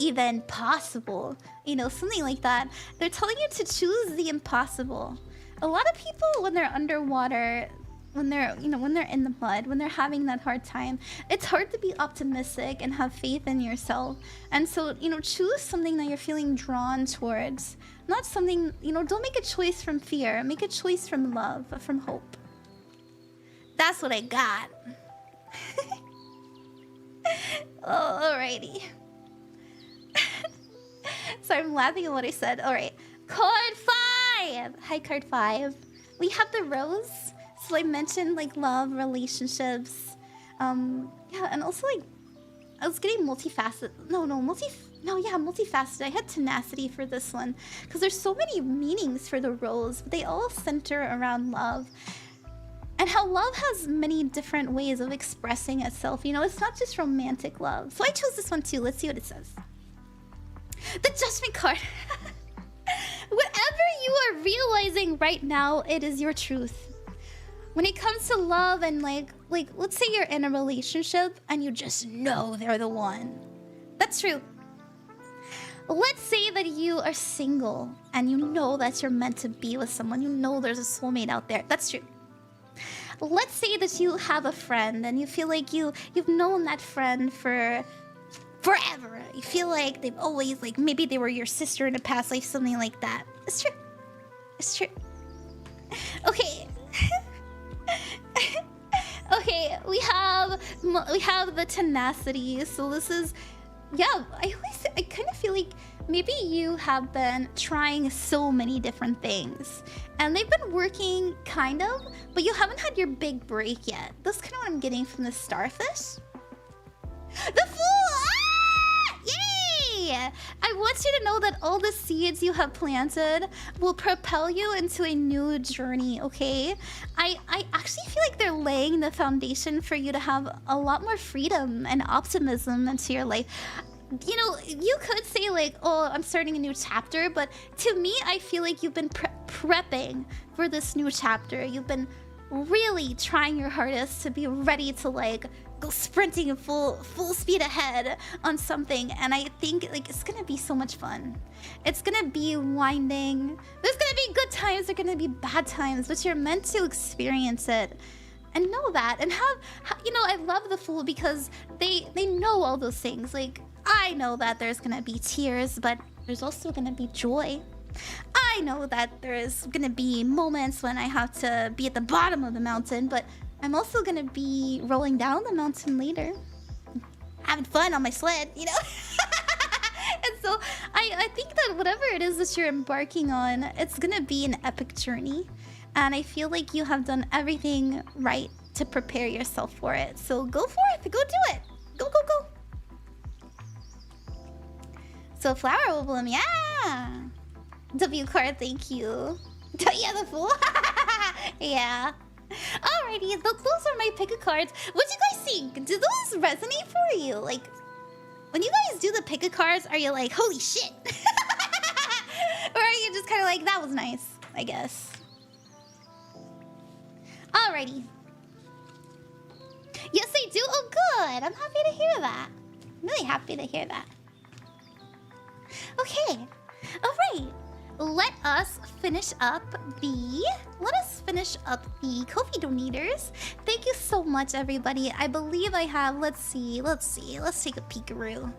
even possible, you know, something like that. They're telling you to choose the impossible. A lot of people, when they're underwater, when they're, you know, when they're in the mud, when they're having that hard time, it's hard to be optimistic and have faith in yourself. And so, you know, choose something that you're feeling drawn towards, not something, you know, don't make a choice from fear, make a choice from love, from hope. That's what I got. Oh, alrighty. Sorry, I'm laughing at what I said. Alright. Card 5! Hi, card 5. We have the Rose. So I mentioned, like, love, relationships. Yeah, and also, like, I was getting multifaceted. Multifaceted. I had tenacity for this one. Because there's so many meanings for the Rose. But they all center around love. And how love has many different ways of expressing itself. You know, it's not just romantic love. So I chose this one too. Let's see what it says. The Judgment card. Whatever you are realizing right now, it is your truth. When it comes to love and like let's say you're in a relationship and you just know they're the one. That's true. Let's say that you are single and you know that you're meant to be with someone. You know there's a soulmate out there. That's true. Let's say that you have a friend and you feel like you've known that friend for forever. You feel like they've always, like, maybe they were your sister in a past life, something like that. It's true. It's true. Okay. Okay, we have the tenacity. So this is, yeah, I kind of feel like maybe you have been trying so many different things and they've been working kind of, but you haven't had your big break yet. That's kind of what I'm getting from the starfish. The Fool! Ah! I want you to know that all the seeds you have planted will propel you into a new journey, okay? I actually feel like they're laying the foundation for you to have a lot more freedom and optimism into your life. You know, you could say like, oh, I'm starting a new chapter, but to me, I feel like you've been prepping for this new chapter. You've been really trying your hardest to be ready to like go sprinting full speed ahead on something, and I think like it's gonna be so much fun. It's gonna be winding. There's gonna be good times, there's gonna be bad times, but you're meant to experience it and know that, and have you know, I love the Fool because they know all those things. Like, I know that there's gonna be tears, but there's also gonna be joy. I know that there's gonna be moments when I have to be at the bottom of the mountain, but I'm also gonna be rolling down the mountain later, having fun on my sled, you know? And so I think that whatever it is that you're embarking on, it's gonna be an epic journey. And I feel like you have done everything right to prepare yourself for it. So go forth, go do it. Go, go, go. So Flower will bloom, yeah. W card, thank you. Yeah, the Fool. Yeah. Alrighty, those are my pick a cards. What do you guys think? Do those resonate for you? Like, when you guys do the pick a cards, are you like, holy shit? Or are you just kind of like, that was nice, I guess? Alrighty. Yes, I do. Oh, good. I'm happy to hear that. I'm really happy to hear that. Okay. Alright. Let us finish up the Ko-fi donators. Thank you so much, everybody. I believe I have, let's see. Let's take a peekaroo.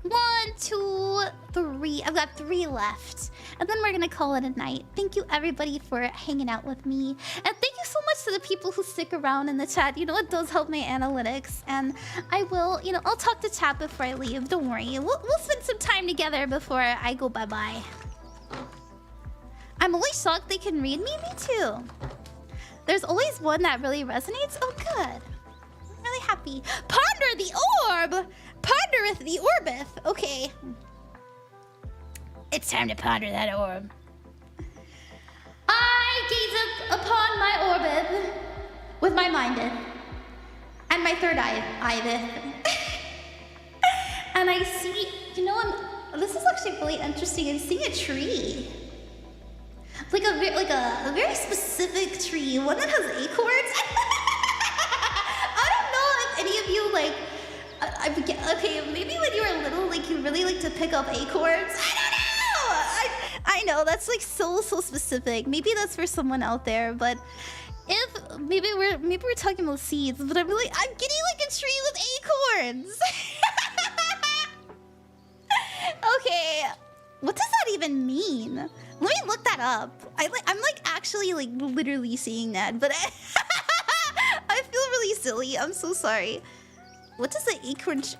1, 2, 3. I've got 3 left. And then we're gonna call it a night. Thank you, everybody, for hanging out with me. And thank you so much to the people who stick around in the chat. You know, it does help my analytics. And I will, you know, I'll talk to chat before I leave. Don't worry. We'll spend some time together before I go bye-bye. I'm always shocked they can read me. Me too. There's always one that really resonates. Oh, good. I'm really happy. Ponder the orb! Pondereth the orbeth. Okay. It's time to ponder that orb. I gaze upon my orbeth with my mindeth, and my third eye and I see, you know, this is actually really interesting. I'm seeing a tree. Like a very specific tree, one that has acorns. I don't know if any of you like. Okay, maybe when you were little, like you really like to pick up acorns. I don't know. I know that's like so specific. Maybe that's for someone out there, but if maybe we're talking about seeds, but I'm getting like a tree with acorns. Okay, what does that even mean? Let me look that up. I'm like actually like literally seeing that, but I feel really silly. I'm so sorry. What does the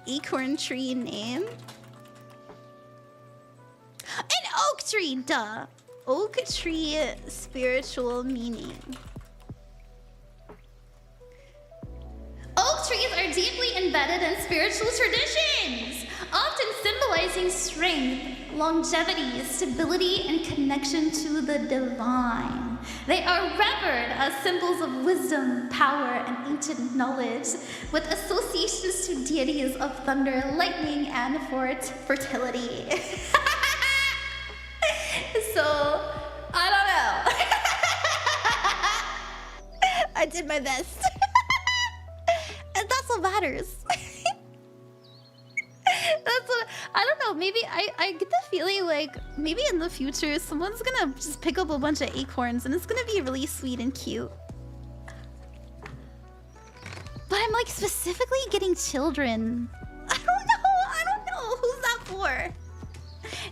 acorn tree name? An oak tree, duh. Oak tree spiritual meaning. Oak trees are deeply embedded in spiritual traditions, often symbolizing strength, longevity, stability, and connection to the divine. They are revered as symbols of wisdom, power, and ancient knowledge, with associations to deities of thunder, lightning, and fertility. So, I don't know. I did my best. And that's what matters. That's what, I don't know, maybe I get the feeling like maybe in the future someone's gonna just pick up a bunch of acorns and it's gonna be really sweet and cute. But I'm like specifically getting children. I don't know. Who's that for?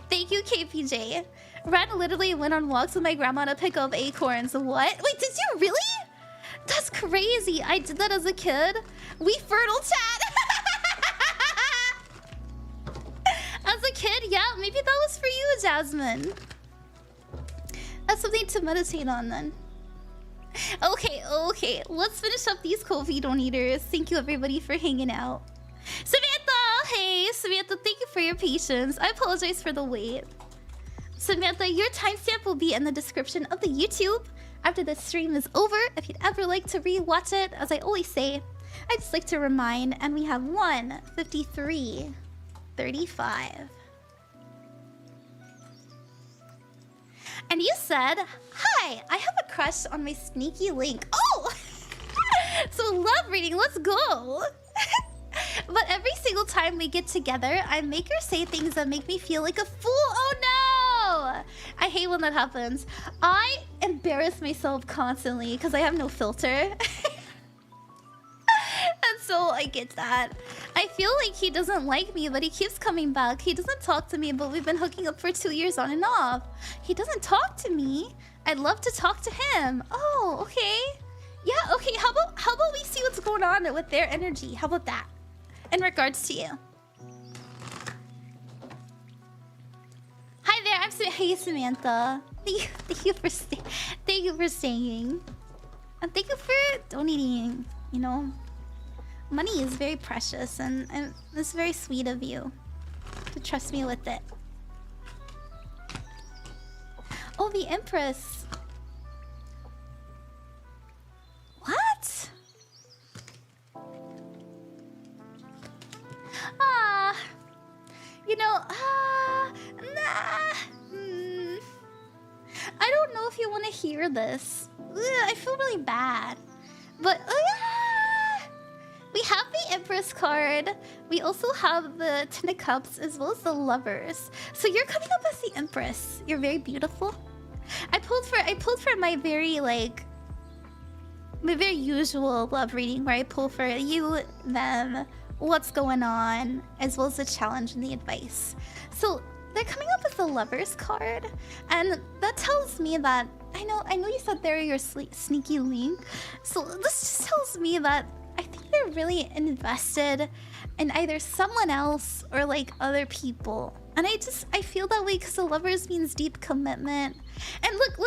Thank you, KPJ. Ren literally went on walks with my grandma to pick up acorns. What? Wait, did you really? That's crazy. I did that as a kid. We fertile chat. As a kid, yeah, maybe that was for you, Jasmine. That's something to meditate on then. Okay. Let's finish up these Ko-fi donators. Thank you everybody for hanging out. Samantha, hey. Okay, Samantha, thank you for your patience. I apologize for the wait. Samantha, your timestamp will be in the description of the YouTube after the stream is over. If you'd ever like to re-watch it, as I always say, I'd just like to remind, and we have 1:53:35. And you said, hi, I have a crush on my sneaky link. Oh! So love reading, let's go! But every single time we get together, I make her say things that make me feel like a fool. Oh no! I hate when that happens. I embarrass myself constantly because I have no filter. And so I get that. I feel like he doesn't like me, but he keeps coming back. He doesn't talk to me, but we've been hooking up for 2 years on and off. He doesn't talk to me. I'd love to talk to him. Oh, okay. Yeah, okay. How about we see what's going on with their energy? How about that? In regards to you. Hi there. Hey Samantha. Thank you for staying, and thank you for donating. You know, money is very precious, and it's very sweet of you to trust me with it. Oh, the Empress. What? You know, nah. I don't know if you want to hear this. I feel really bad. But, we have the Empress card. We also have the Ten of Cups as well as the Lovers. So you're coming up as the Empress. You're very beautiful. I pulled for my very, my very usual love reading where I pull for you, them, what's going on, as well as the challenge and the advice. So they're coming up with the Lovers card, and that tells me that I know you said they're your sneaky link. So this just tells me that I think they're really invested in either someone else or like other people. And I feel that way because the Lovers means deep commitment. And look.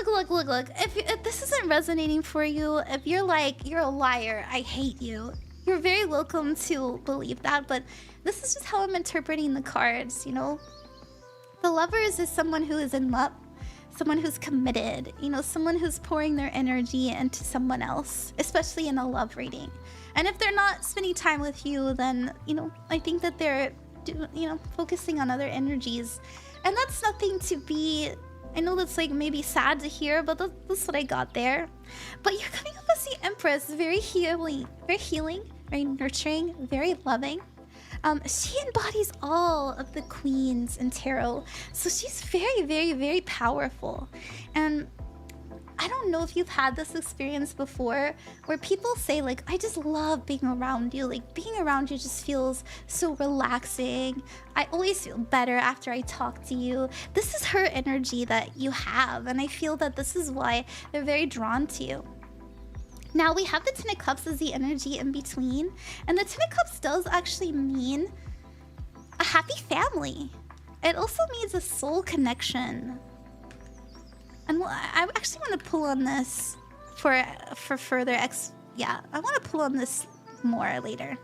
If this isn't resonating for you, if you're like, you're a liar, I hate you, you're very welcome to believe that, but this is just how I'm interpreting the cards, you know? The Lovers is someone who is in love, someone who's committed, you know, someone who's pouring their energy into someone else, especially in a love reading. And if they're not spending time with you, then, you know, I think that they're, you know, focusing on other energies. And that's nothing to be, I know that's like maybe sad to hear, but that's what I got there. But you're coming up as the Empress, very healing, very nurturing, very loving. She embodies all of the queens in tarot, so she's very, very, very powerful. And I don't know if you've had this experience before where people say like, I just love being around you, like being around you just feels so relaxing. I always feel better after I talk to you. This is her energy that you have, and I feel that this is why they're very drawn to you. Now we have the Ten of Cups as the energy in between, and the Ten of Cups does actually mean a happy family. It also means a soul connection. And I actually want to pull on this for further yeah, I want to pull on this more later.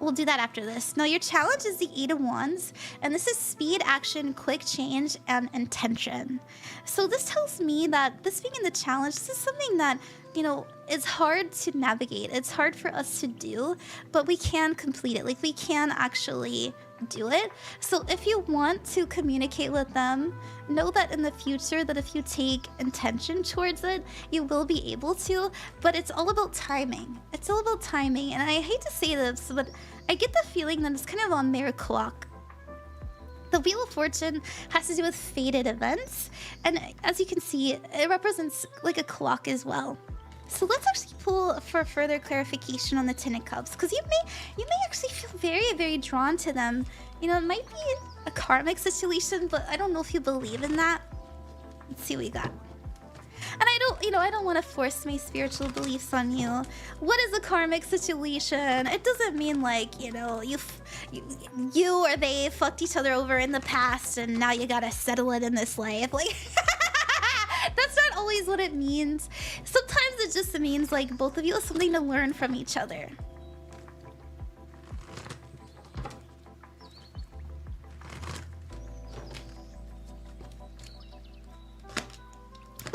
We'll do that after this. Now your challenge is the Eight of Wands, and this is speed, action, quick change, and intention. So this tells me that this being in the challenge, this is something that, you know, it's hard to navigate. It's hard for us to do, but we can complete it. Like, we can actually do it. So if you want to communicate with them, know that in the future that if you take intention towards it, you will be able to, but it's all about timing. It's all about timing, and I hate to say this, but I get the feeling that it's kind of on their clock. The Wheel of Fortune has to do with fated events, and as you can see, it represents like a clock as well. So let's actually pull for further clarification on the Ten of Cups, because you may actually feel very, very drawn to them. You know, it might be a karmic situation, but I don't know if you believe in that. Let's see what we got. And I don't want to force my spiritual beliefs on you. What is a karmic situation? It doesn't mean like, you know, you or they fucked each other over in the past and now you gotta settle it in this life. Like, that's not always what it means. Sometimes it just means like both of you have something to learn from each other.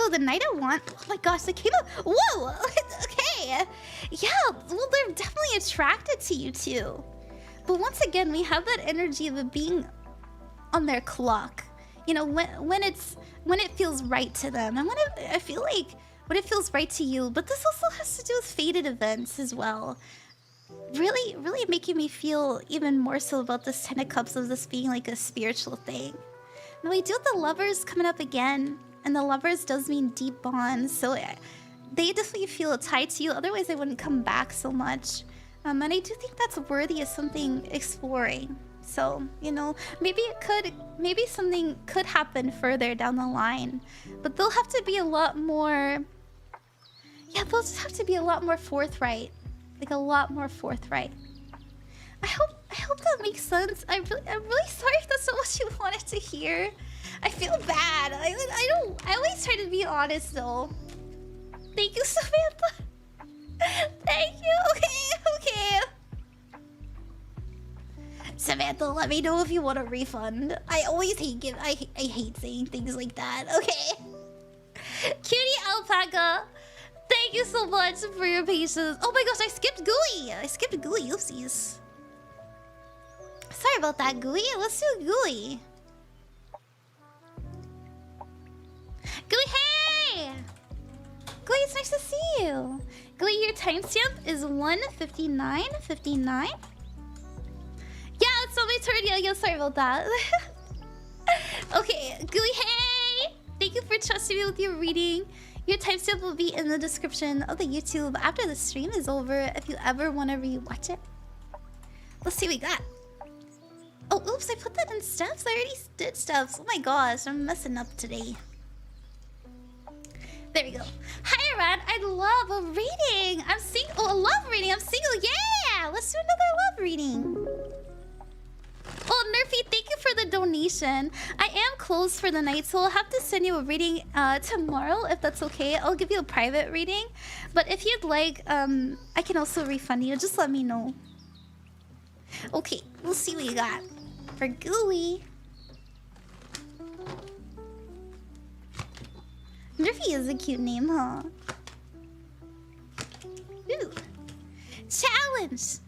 the Knight of Wands. Oh my gosh, they came up. Whoa! Okay. Yeah, well, they're definitely attracted to you too. But once again, we have that energy of it being on their clock. You know, when it feels right to them. And I feel like when it feels right to you. But this also has to do with fated events as well. Really, really making me feel even more so about this Ten of Cups of this being like a spiritual thing. Now we do have the Lovers coming up again. And the Lovers does mean deep bonds. So they definitely feel tied to you. Otherwise, they wouldn't come back so much. And I do think that's worthy of something exploring. So, you know, maybe something could happen further down the line. But they'll have to be a lot more... Yeah, they'll just have to be a lot more forthright. Like, a lot more forthright. I hope that makes sense. I'm really sorry if that's not what you wanted to hear. I feel bad. I always try to be honest, though. Thank you, Samantha. Thank you. Okay. Samantha, let me know if you want a refund. I always hate I hate saying things like that. Okay. Cutie Alpaca, thank you so much for your patience. Oh my gosh, I skipped Gooey. Oopsies. Sorry about that, Gooey. Let's do Gooey. Gooey, hey! Gooey, it's nice to see you. Gooey, your timestamp is 1:59:59. Yeah, it's not my turn. Yeah, sorry about that. Okay, Gooey, hey! Thank you for trusting me with your reading. Your timestamp will be in the description of the YouTube after the stream is over if you ever want to rewatch it. Let's see what we got. Oh, oops, I put that in steps. I already did steps. Oh my gosh, I'm messing up today. There we go. Hi, Arad. I love a reading. I'm single. Oh, a love reading. I'm single. Yeah! Let's do another love reading. Oh, Nerfy, thank you for the donation. I am closed for the night, so I'll have to send you a reading tomorrow, if that's okay. I'll give you a private reading. But if you'd like, I can also refund you. Just let me know. Okay, we'll see what you got. For Gooey. Nerfy is a cute name, huh? Ooh. Challenge!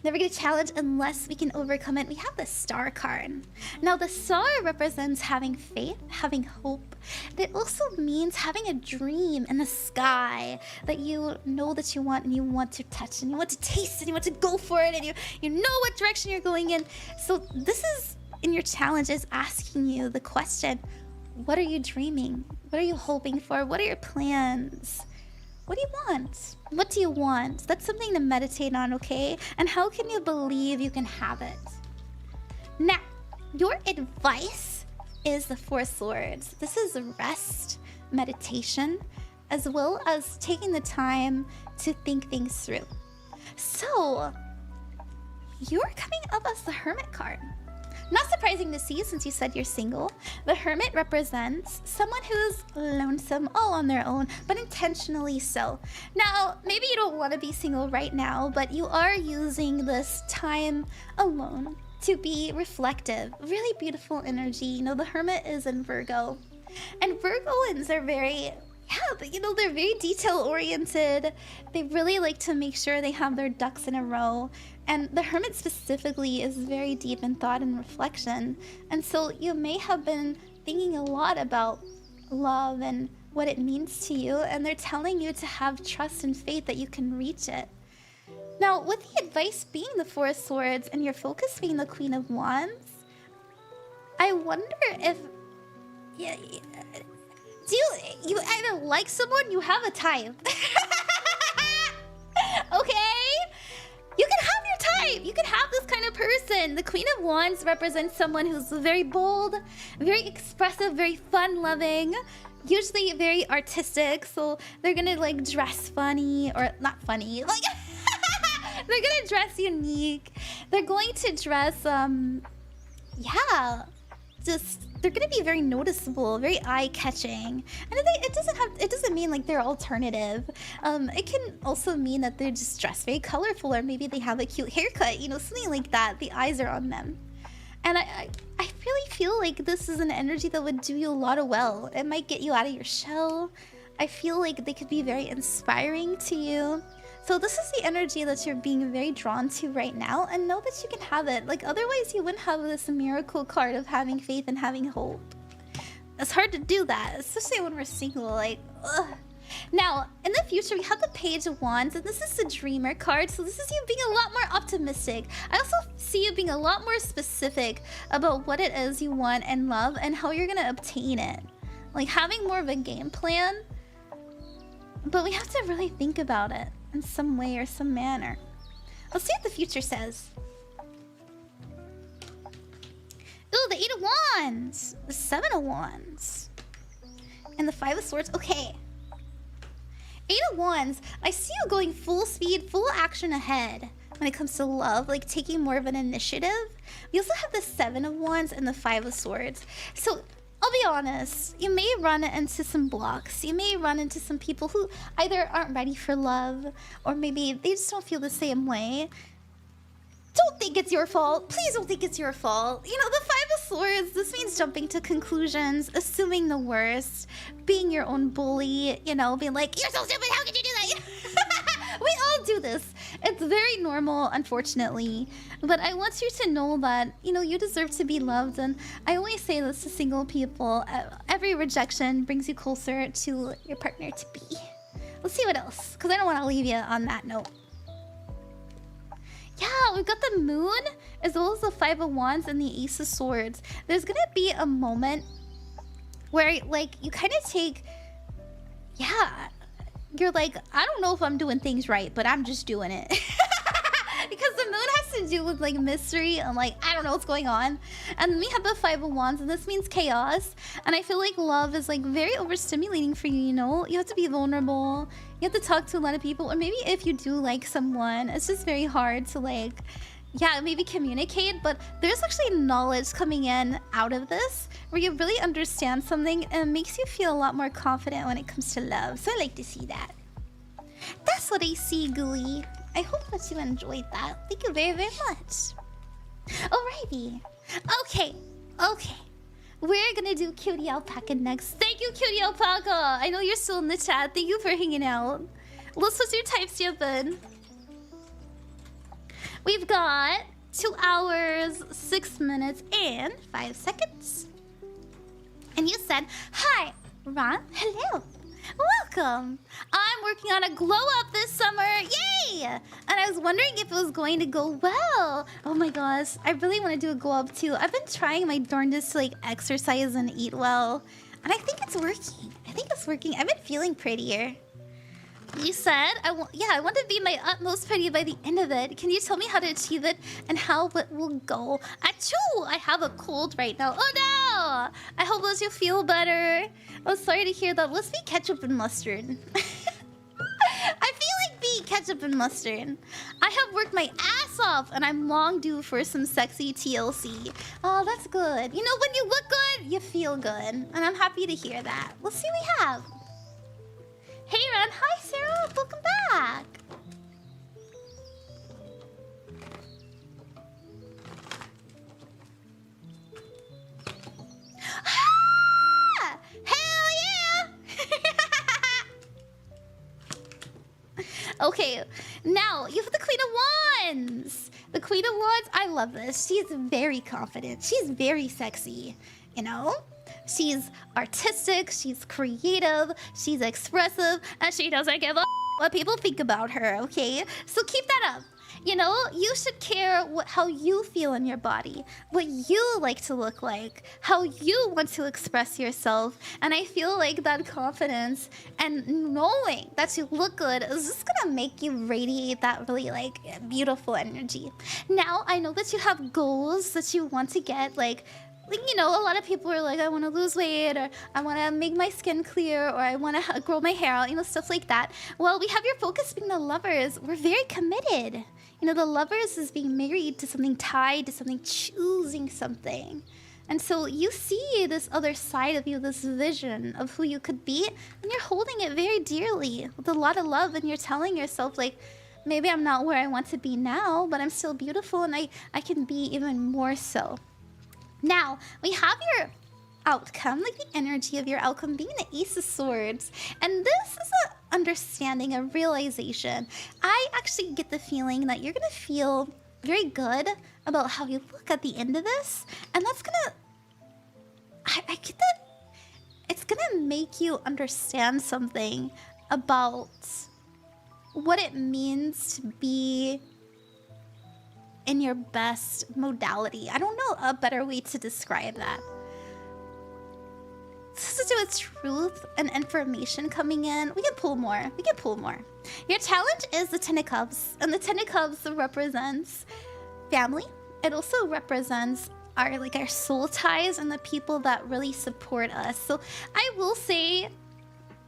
Never get a challenge unless we can overcome it. We have the Star card. Now, the star represents having faith, having hope. But it also means having a dream in the sky that you know that you want and you want to touch and you want to taste and you want to go for it and you know what direction you're going in. So this is, in your challenge, is asking you the question, what are you dreaming? What are you hoping for? What are your plans? What do you want? What do you want? That's something to meditate on, okay? And how can you believe you can have it? Now, your advice is the Four Swords. This is rest, meditation, as well as taking the time to think things through. So, you're coming up as the Hermit card. Not surprising to see since you said you're single. The Hermit represents someone who's lonesome all on their own, but intentionally so. Now, maybe you don't want to be single right now, but you are using this time alone to be reflective. Really beautiful energy. You know, the Hermit is in Virgo. And Virgoans are very... Yeah, but you know, they're very detail-oriented. They really like to make sure they have their ducks in a row. And the Hermit specifically is very deep in thought and reflection. And so you may have been thinking a lot about love and what it means to you. And they're telling you to have trust and faith that you can reach it. Now, with the advice being the Four of Swords and your focus being the Queen of Wands, I wonder if... Yeah, do you either like someone, you have a type. Okay? You can have your type. You can have this kind of person. The Queen of Wands represents someone who's very bold, very expressive, very fun-loving, usually very artistic. So they're gonna like dress funny, or not funny, like they're gonna dress unique. They're going to dress, yeah, just they're gonna be very noticeable, very eye-catching, and it doesn't mean like they're alternative. It can also mean that they're just dressed very colorful, or maybe they have a cute haircut, you know, something like that. The eyes are on them, And I really feel like this is an energy that would do you a lot of well. It might get you out of your shell. I feel like they could be very inspiring to you. So this is the energy that you're being very drawn to right now, and know that you can have it. Like, otherwise you wouldn't have this miracle card of having faith and having hope. It's hard to do that, especially when we're single, like, ugh. Now, in the future, we have the Page of Wands, and this is the Dreamer card, so this is you being a lot more optimistic. I also see you being a lot more specific about what it is you want in love and how you're gonna obtain it. Like, having more of a game plan, but we have to really think about it in some way or some manner. Let's see what the future says. Ooh, the 8 of Wands, the 7 of Wands, and the 5 of Swords. Okay. 8 of Wands, I see you going full speed, full action ahead when it comes to love, like taking more of an initiative. We also have the 7 of Wands and the 5 of Swords. So, I'll be honest, you may run into some blocks. You may run into some people who either aren't ready for love, or maybe they just don't feel the same way. Don't think it's your fault. Please don't think it's your fault. You know, the 5 of Swords, this means jumping to conclusions, assuming the worst, being your own bully, you know, being like, you're so stupid, how could you do that? We all do this. It's very normal, unfortunately. But I want you to know that, you know, you deserve to be loved. And I always say this to single people. Every rejection brings you closer to your partner to be. Let's see what else, because I don't want to leave you on that note. Yeah, we've got the Moon, as well as the 5 of Wands and the Ace of Swords. There's gonna be a moment where, like, you kind of take... Yeah, you're like, I don't know if I'm doing things right, but I'm just doing it. Because the Moon has to do with, like, mystery and, like, I don't know what's going on. And then we have the 5 of Wands, and this means chaos. And I feel like love is, like, very overstimulating for you, you know? You have to be vulnerable. You have to talk to a lot of people. Or maybe if you do like someone, it's just very hard to, like, yeah, maybe communicate. But there's actually knowledge coming in out of this where you really understand something, and it makes you feel a lot more confident when it comes to love. So I like to see that. That's what I see, Gooey. I hope that you enjoyed that. Thank you very, very much. Alrighty. Okay. We're gonna do Cutie Alpaca next. Thank you, Cutie Alpaca. I know you're still in the chat. Thank you for hanging out. Let's put your timestamp in. We've got 2 hours, 6 minutes, and 5 seconds. And you said, hi, Ron. Hello. Welcome. I'm working on a glow up this summer. Yay! And I was wondering if it was going to go well. Oh my gosh, I really want to do a glow up too. I've been trying my darndest to, like, exercise and eat well, and I think it's working. I've been feeling prettier. You said, I want to be my utmost pretty by the end of it. Can you tell me how to achieve it and how it will go? Achoo! I have a cold right now. Oh no! I hope that you feel better. I'm sorry to hear that. Let's be ketchup and mustard. I feel like being ketchup and mustard. I have worked my ass off, and I'm long due for some sexy TLC. Oh, that's good. You know, when you look good, you feel good. And I'm happy to hear that. Let's see what we have. Hey, Ron. Hi, Sarah. Welcome back. Ah! Hell yeah! Okay, now you have the Queen of Wands. The Queen of Wands, I love this. She's very confident. She's very sexy, you know? She's artistic, she's creative, she's expressive, and she doesn't give a what people think about her, okay? So keep that up. You know, you should care how you feel in your body, what you like to look like, how you want to express yourself. And I feel like that confidence and knowing that you look good is just gonna make you radiate that really, like, beautiful energy. Now, I know that you have goals that you want to get, like, you know, a lot of people are like, I want to lose weight, or I want to make my skin clear, or I want to grow my hair out, you know, stuff like that. Well, we have your focus being the lovers. We're very committed. You know, the lovers is being married to something, tied to something, choosing something. And so you see this other side of you, this vision of who you could be, and you're holding it very dearly with a lot of love, and you're telling yourself, like, maybe I'm not where I want to be now, but I'm still beautiful, and I can be even more so. Now, we have your outcome, like the energy of your outcome being the Ace of Swords. And this is an understanding, a realization. I actually get the feeling that you're going to feel very good about how you look at the end of this. And that's going to... I get that it's going to make you understand something about what it means to be in your best modality. I don't know a better way to describe that. This has to do with truth and information coming in. We can pull more. We can pull more. Your challenge is the Ten of Cups, and the Ten of Cups represents family. It also represents our soul ties and the people that really support us. So I will say,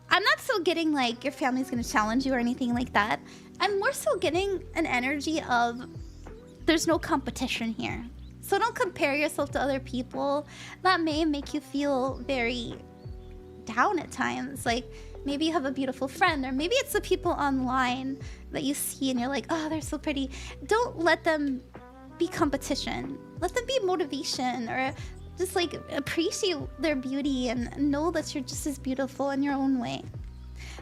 I'm not so getting like your family's gonna challenge you or anything like that. I'm more so getting an energy of there's no competition here. So don't compare yourself to other people. That may make you feel very down at times. Like maybe you have a beautiful friend, or maybe it's the people online that you see and you're like, oh, they're so pretty. Don't let them be competition. Let them be motivation, or just like appreciate their beauty and know that you're just as beautiful in your own way.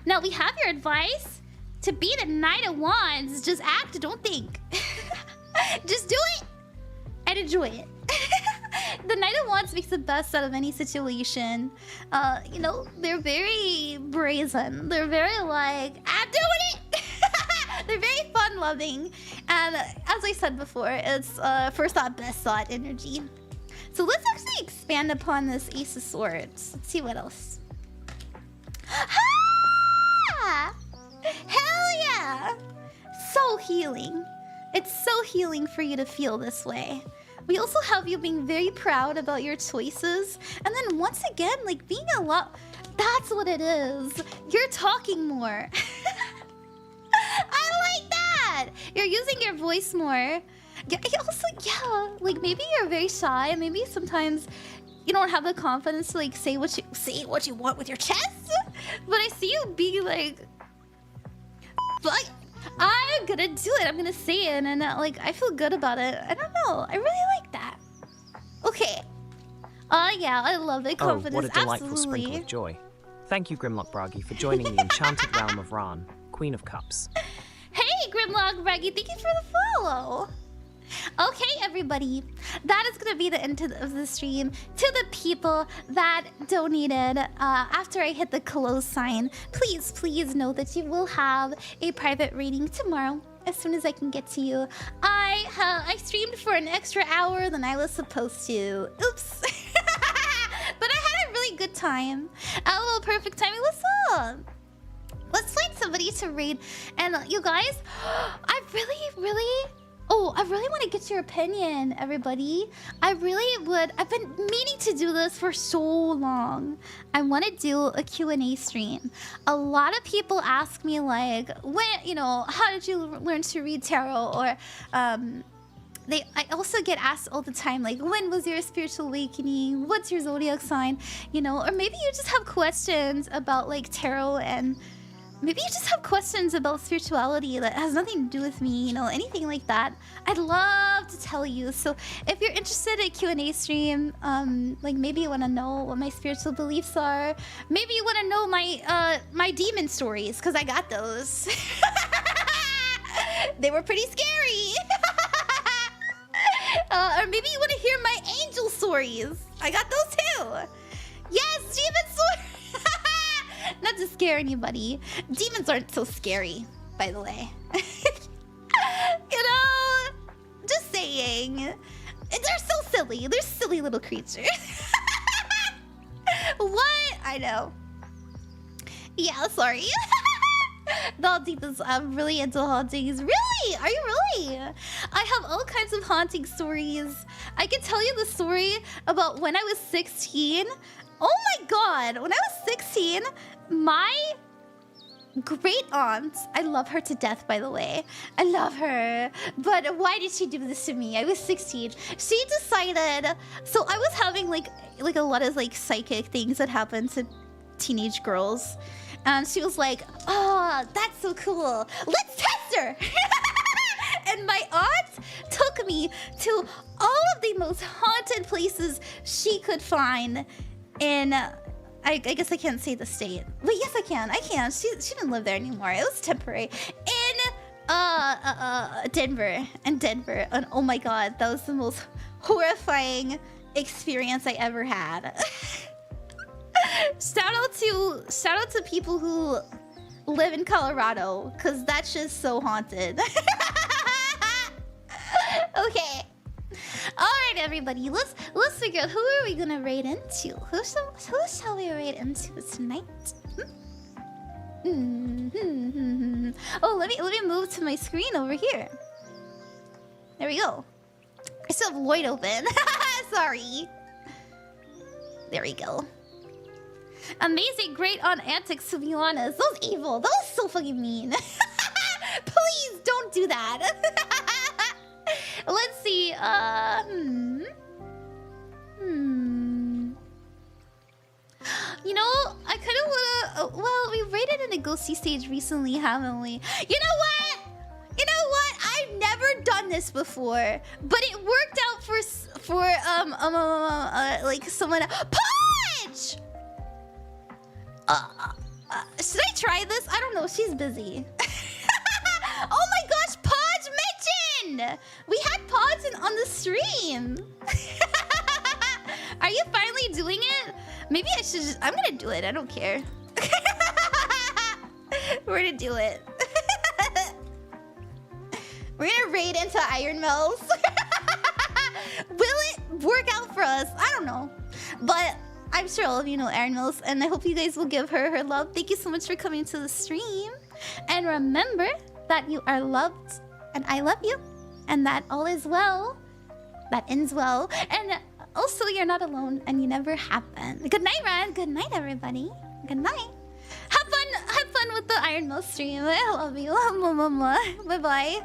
Now we have your advice to be the Knight of Wands. Just act, don't think. Just do it and enjoy it. The Knight of Wands makes the best out of any situation. You know, they're very brazen. They're very like, I'm doing it! They're very fun-loving. And as I said before, it's first thought, best thought energy. So let's actually expand upon this Ace of Swords. Let's see what else. Ha! Hell yeah! So healing. It's so healing for you to feel this way. We also have you being very proud about your choices. And then once again, like being a lot... That's what it is. You're talking more. I like that! You're using your voice more. Yeah, also, yeah, like maybe you're very shy. Maybe sometimes you don't have the confidence to like say what you want with your chest. But I see you being like... But I'm gonna do it. I'm gonna say it, and like I feel good about it. I don't know. I really like that. Okay. Yeah, I love it. Confidence. Oh, what a delightful sprinkle of joy. Thank you, Grimlock Bragi, for joining the enchanted realm of Ran, Queen of Cups. Hey, Grimlock Bragi, thank you for the follow. Okay, everybody, that is gonna be the end of the stream. To the people that donated after I hit the close sign, please know that you will have a private reading tomorrow as soon as I can get to you. I streamed for an extra hour than I was supposed to. Oops. But I had a really good time. A little perfect timing. What's up? Let's find somebody to read. And you guys, I really want to get your opinion, everybody. I really would. I've been meaning to do this for so long. I want to do a Q&A stream. A lot of people ask me like, when, how did you learn to read tarot? Or I also get asked all the time, like, when was your spiritual awakening? What's your zodiac sign? Or maybe you just have questions about like tarot, and maybe you just have questions about spirituality that has nothing to do with me, anything like that. I'd love to tell you. So if you're interested in a Q&A stream, like maybe you want to know what my spiritual beliefs are. Maybe you want to know my demon stories, because I got those. They were pretty scary. Or maybe you want to hear my angel stories. I got those too. Yes, demon stories. Not to scare anybody. Demons aren't so scary, by the way. Just saying. They're so silly. They're silly little creatures. What? I know. Yeah, sorry. Deep is really into hauntings. Really? Are you really? I have all kinds of haunting stories. I can tell you the story about when I was 16. Oh my god. When I was 16, my great aunt, I love her to death, by the way. I love her. But why did she do this to me? I was 16. She decided... So I was having like a lot of like psychic things that happen to teenage girls. And she was like, oh, that's so cool. Let's test her. And my aunt took me to all of the most haunted places she could find in... I guess I can't say the state. But yes, I can. I can. She didn't live there anymore. It was temporary. In Denver. In Denver. And oh my god, that was the most horrifying experience I ever had. Shout out to people who live in Colorado, cause that's just so haunted. Okay. Alright everybody, let's figure out who are we gonna raid into? Who shall we raid into tonight? Oh, let me move to my screen over here. There we go. I still have Lloyd open. Sorry. There we go. Amazing, great on antics, to be honest. That was evil. That was so fucking mean. Please don't do that. Let's see. You know, I kind of wanna. Well, we raided in a ghosty stage recently, haven't we? You know what? You know what? I've never done this before, but it worked out for like someone. Podge! Should I try this? I don't know. She's busy. Oh my gosh, Podge mentioned! We had Podge on the stream. Are you finally doing it? Maybe I should just... I'm gonna do it. I don't care. We're gonna do it. We're gonna raid into Iron Mills. Will it work out for us? I don't know. But I'm sure all of you know Iron Mills, and I hope you guys will give her love. Thank you so much for coming to the stream. And remember that you are loved, and I love you, and that all is well. That ends well. And also, you're not alone, and you never have been. Good night, Ren. Good night, everybody. Good night. Have fun with the Iron Mills stream. I love you. Bye-bye.